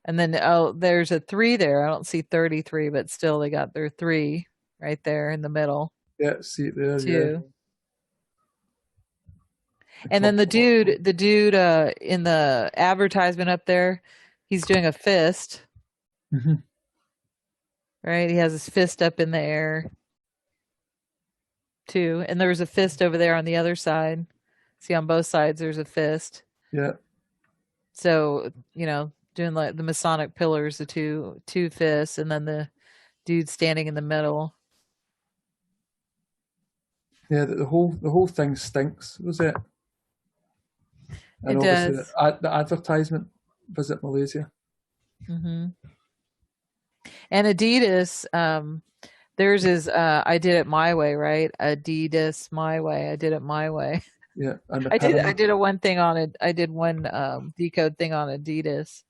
And then there's a 3 there. I don't see 33, but still they got their 3 right there in the middle
Yeah. See it there.
too.
Yeah.
And then the dude in the advertisement up there, he's doing a fist.
Mm-hmm.
Right? He has his fist up in the air too. And there was a fist over there on the other side. See, on both sides there's a fist.
Yeah.
So, doing like the Masonic pillars, the two fists, and then the dude standing in the middle.
Yeah, the whole thing stinks, was it? And
It
obviously
does.
the advertisement, Visit Malaysia.
Mm-hmm. And Adidas, theirs is I did it my way, right? Adidas my way. I did it my way.
Yeah, and
I did a one thing on it. I did one decode thing on Adidas.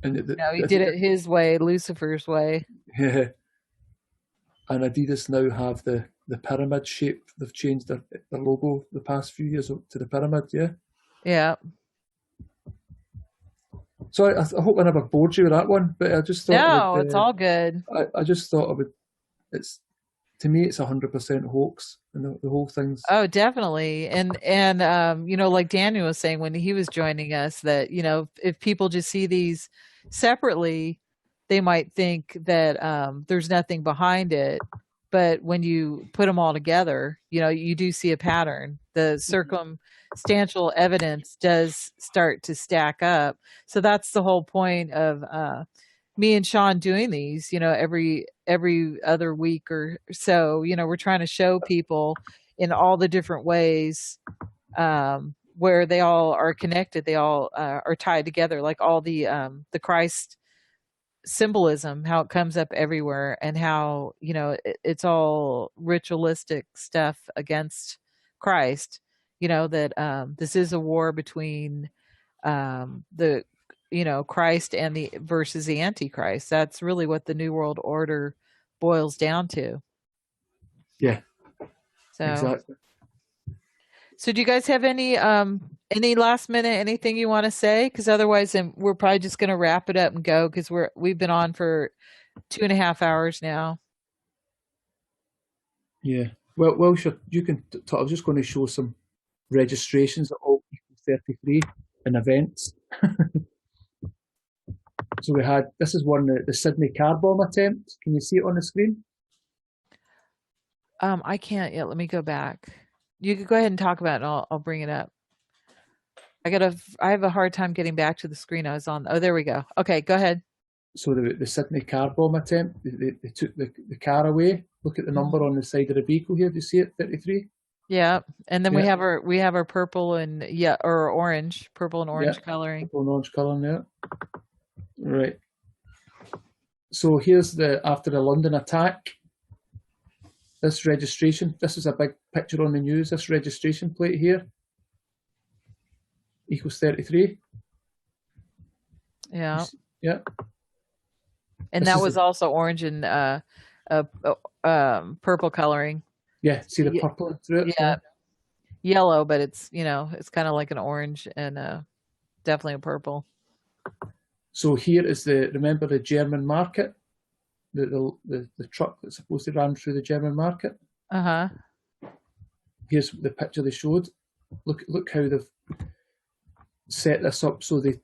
And
He did it his way, Lucifer's way.
Yeah. And Adidas now have the pyramid shape. They've changed their logo the past few years to the pyramid. Yeah.
Yeah.
So I hope I never bored you with that one, but I just thought
no, it's all good.
I just thought I would. It's to me, it's 100% hoax, and the whole thing's.
Oh, definitely, and like Daniel was saying when he was joining us, that if people just see these separately, they might think that there's nothing behind it. But when you put them all together, you do see a pattern. The circumstantial evidence does start to stack up. So that's the whole point of me and Sean doing these, every other week or so. We're trying to show people in all the different ways where they all are connected. They all are tied together, like all the Christ symbolism, how it comes up everywhere, and how it's all ritualistic stuff against Christ. That this is a war between the Christ and the versus the Antichrist. That's really what the New World Order boils down to.
Yeah,
so
exactly.
So do you guys have any last minute, anything you want to say? Because otherwise we're probably just going to wrap it up and go, because we've been on for 2.5 hours now.
Yeah. Well, sure. You can talk. I was just going to show some registrations at all 33 and events. So we had, this is one, the Sydney car bomb attempt. Can you see it on the screen?
I can't yet. Let me go back. You could go ahead and talk about it, and I'll bring it up. I have a hard time getting back to the screen I was on. Oh, there we go. Okay, go ahead.
So the Sydney car bomb attempt, they took the car away. Look at the number on the side of the vehicle here. Do you see it? 33.
Yeah, and then we have our purple and orange, purple and orange coloring.
Purple and orange coloring there. Right. So here's after the London attack. This registration. This is a big picture on the news. This registration plate here equals 33.
Yeah.
Yeah.
And that was also orange and purple coloring.
Yeah, see the purple through it?
Yeah. Yellow, but it's it's kind of like an orange and definitely a purple.
So here is remember the German market? the truck that's supposed to run through the German market.
Uh-huh.
Here's the picture they showed. Look how they've set this up so the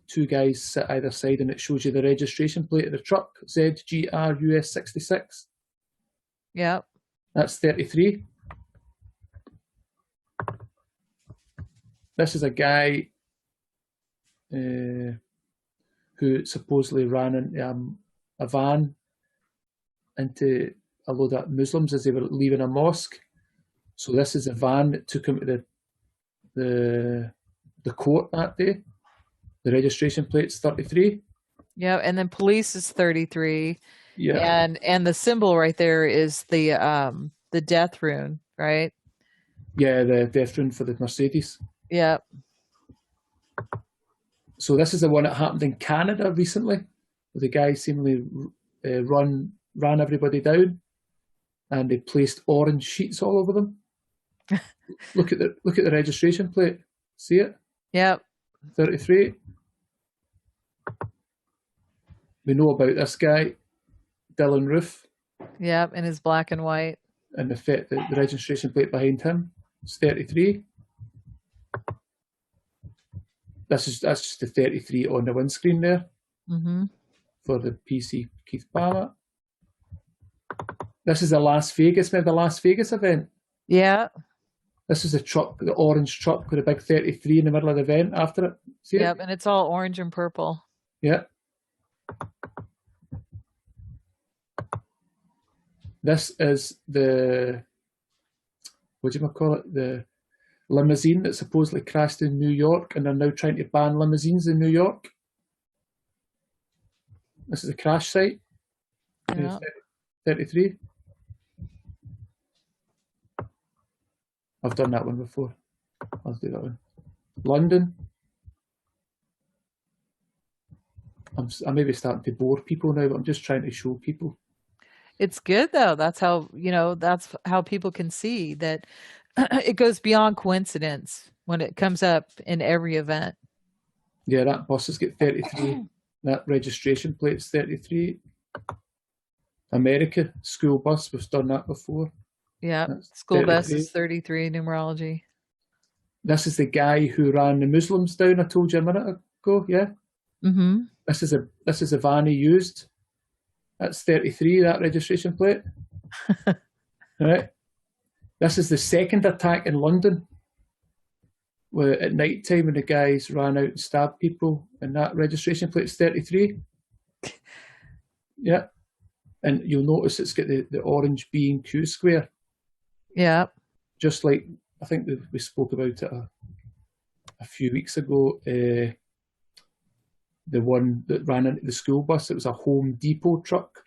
two guys sit either side, and it shows you the registration plate of the truck, ZGRUS 66.
Yep.
That's 33. This is a guy who supposedly ran into a van into a load of Muslims as they were leaving a mosque. So this is a van that took him to the court that day. The registration plate's 33.
Yeah, and then police is 33.
Yeah.
And the symbol right there is the death rune, right?
Yeah, the death rune for the Mercedes.
Yep.
So this is the one that happened in Canada recently, where the guy seemingly ran everybody down, and they placed orange sheets all over them. Look at the registration plate. See it?
Yep.
33. We know about this guy, Dylan Roof.
Yep, and his black and white.
And the registration plate behind him is 33. That's just the 33 on the windscreen there.
Mm-hmm.
For the PC Keith Barrett. This is the Las Vegas, remember the Las Vegas event?
Yeah.
This is the truck, the orange truck with a big 33 in the middle of the event after it. See
Yep,
it?
and it's all orange and purple.
Yeah. This is the, what do you call it? The limousine that supposedly crashed in New York, and they're now trying to ban limousines in New York. This is a crash site.
Yeah.
33. I've done that one before. I'll do that one. London. I may be starting to bore people now, but I'm just trying to show people.
It's good though. That's how, that's how people can see that it goes beyond coincidence when it comes up in every event.
Yeah, that bus has got 33. That registration plate's 33. America, school bus, we've done that before.
Yeah,
That's
school
33.
bus is 33 numerology.
This is the guy who ran the Muslims down, I told you a minute ago, yeah?
Mm-hmm.
This is a van he used. That's 33, that registration plate. Right. This is the second attack in London, where at night time when the guys ran out and stabbed people, and that registration plate's 33. Yeah. And you'll notice it's got the orange B and Q square.
Yeah.
Just like, I think we spoke about it a few weeks ago, the one that ran into the school bus, it was a Home Depot truck.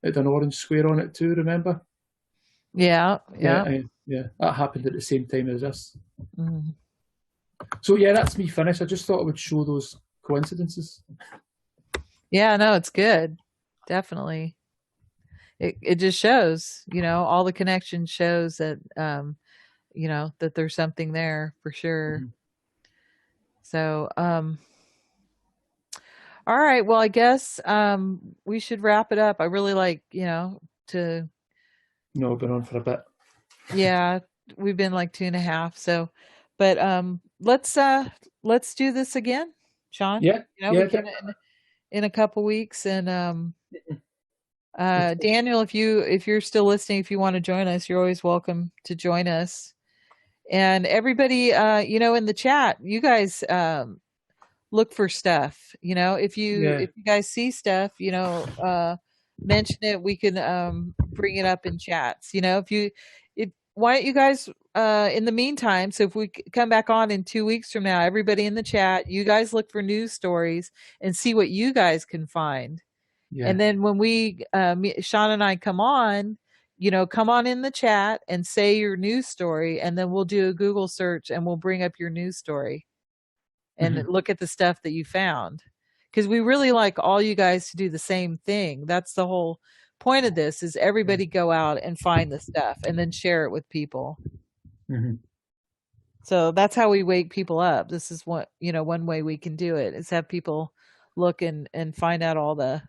It had an orange square on it too, remember?
Yeah.
Yeah, that happened at the same time as this.
Mm-hmm.
So yeah, that's me finished. I just thought I would show those coincidences.
Yeah, no, it's good. Definitely. It just shows, all the connections shows that, that there's something there for sure. Mm-hmm. So, all right. Well, I guess we should wrap it up. I really like, to.
No, we've been on for a bit.
Yeah, we've been like 2.5. So, but let's do this again, Sean.
Yeah.
We can in a couple weeks, and Daniel, if you're still listening, if you want to join us, you're always welcome to join us. And everybody, in the chat, you guys look for stuff. If you guys see stuff, mention it. We can bring it up in chats. Why don't you guys in the meantime, so if we come back on in 2 weeks from now, everybody in the chat, you guys look for news stories and see what you guys can find. Yeah. And then when Sean and I come on in the chat and say your news story, and then we'll do a Google search and we'll bring up your news story and look at the stuff that you found. Because we really like all you guys to do the same thing. That's the whole point of this, is everybody go out and find the stuff and then share it with people. Mm-hmm. So that's how we wake people up. This is one way we can do it, is have people look and find out all the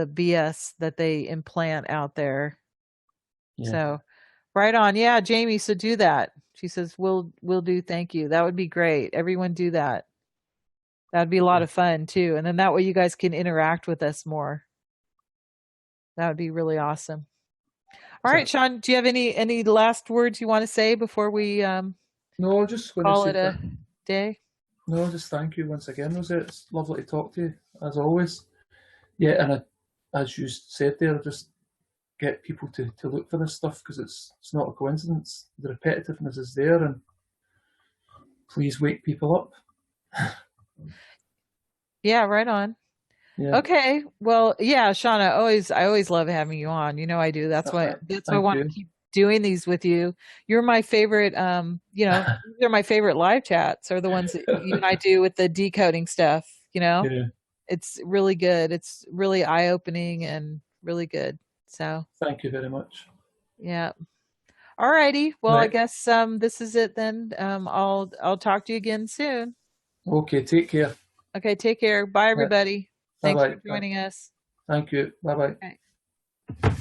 BS that they implant out there.
Yeah.
So right on. Yeah, Jamie, so do that. She says, we'll do. Thank you. That would be great. Everyone do that. That'd be a lot of fun too. And then that way you guys can interact with us more. That would be really awesome. All right, Sean, do you have any last words you want to say before we
No, just going to
call
say
it a day?
No, just thank you once again, Rosie. It's lovely to talk to you, as always. Yeah, and as you said there, just get people to look for this stuff, because it's not a coincidence. The repetitiveness is there, and please wake people up.
Yeah, right on.
Yeah.
Okay. Well, yeah, Sean, I always love having you on. You know I do. That's why I want to keep doing these with you. You're my favorite, these are my favorite live chats, are the ones that you and I do with the decoding stuff, Yeah. It's really good. It's really eye-opening and really good. So
thank you very much.
Yeah. All righty. Well, I guess this is it then. I'll talk to you again soon.
Okay, take care.
Okay, take care. Bye, everybody. Thanks for joining us.
Thank you. Bye-bye.
Okay.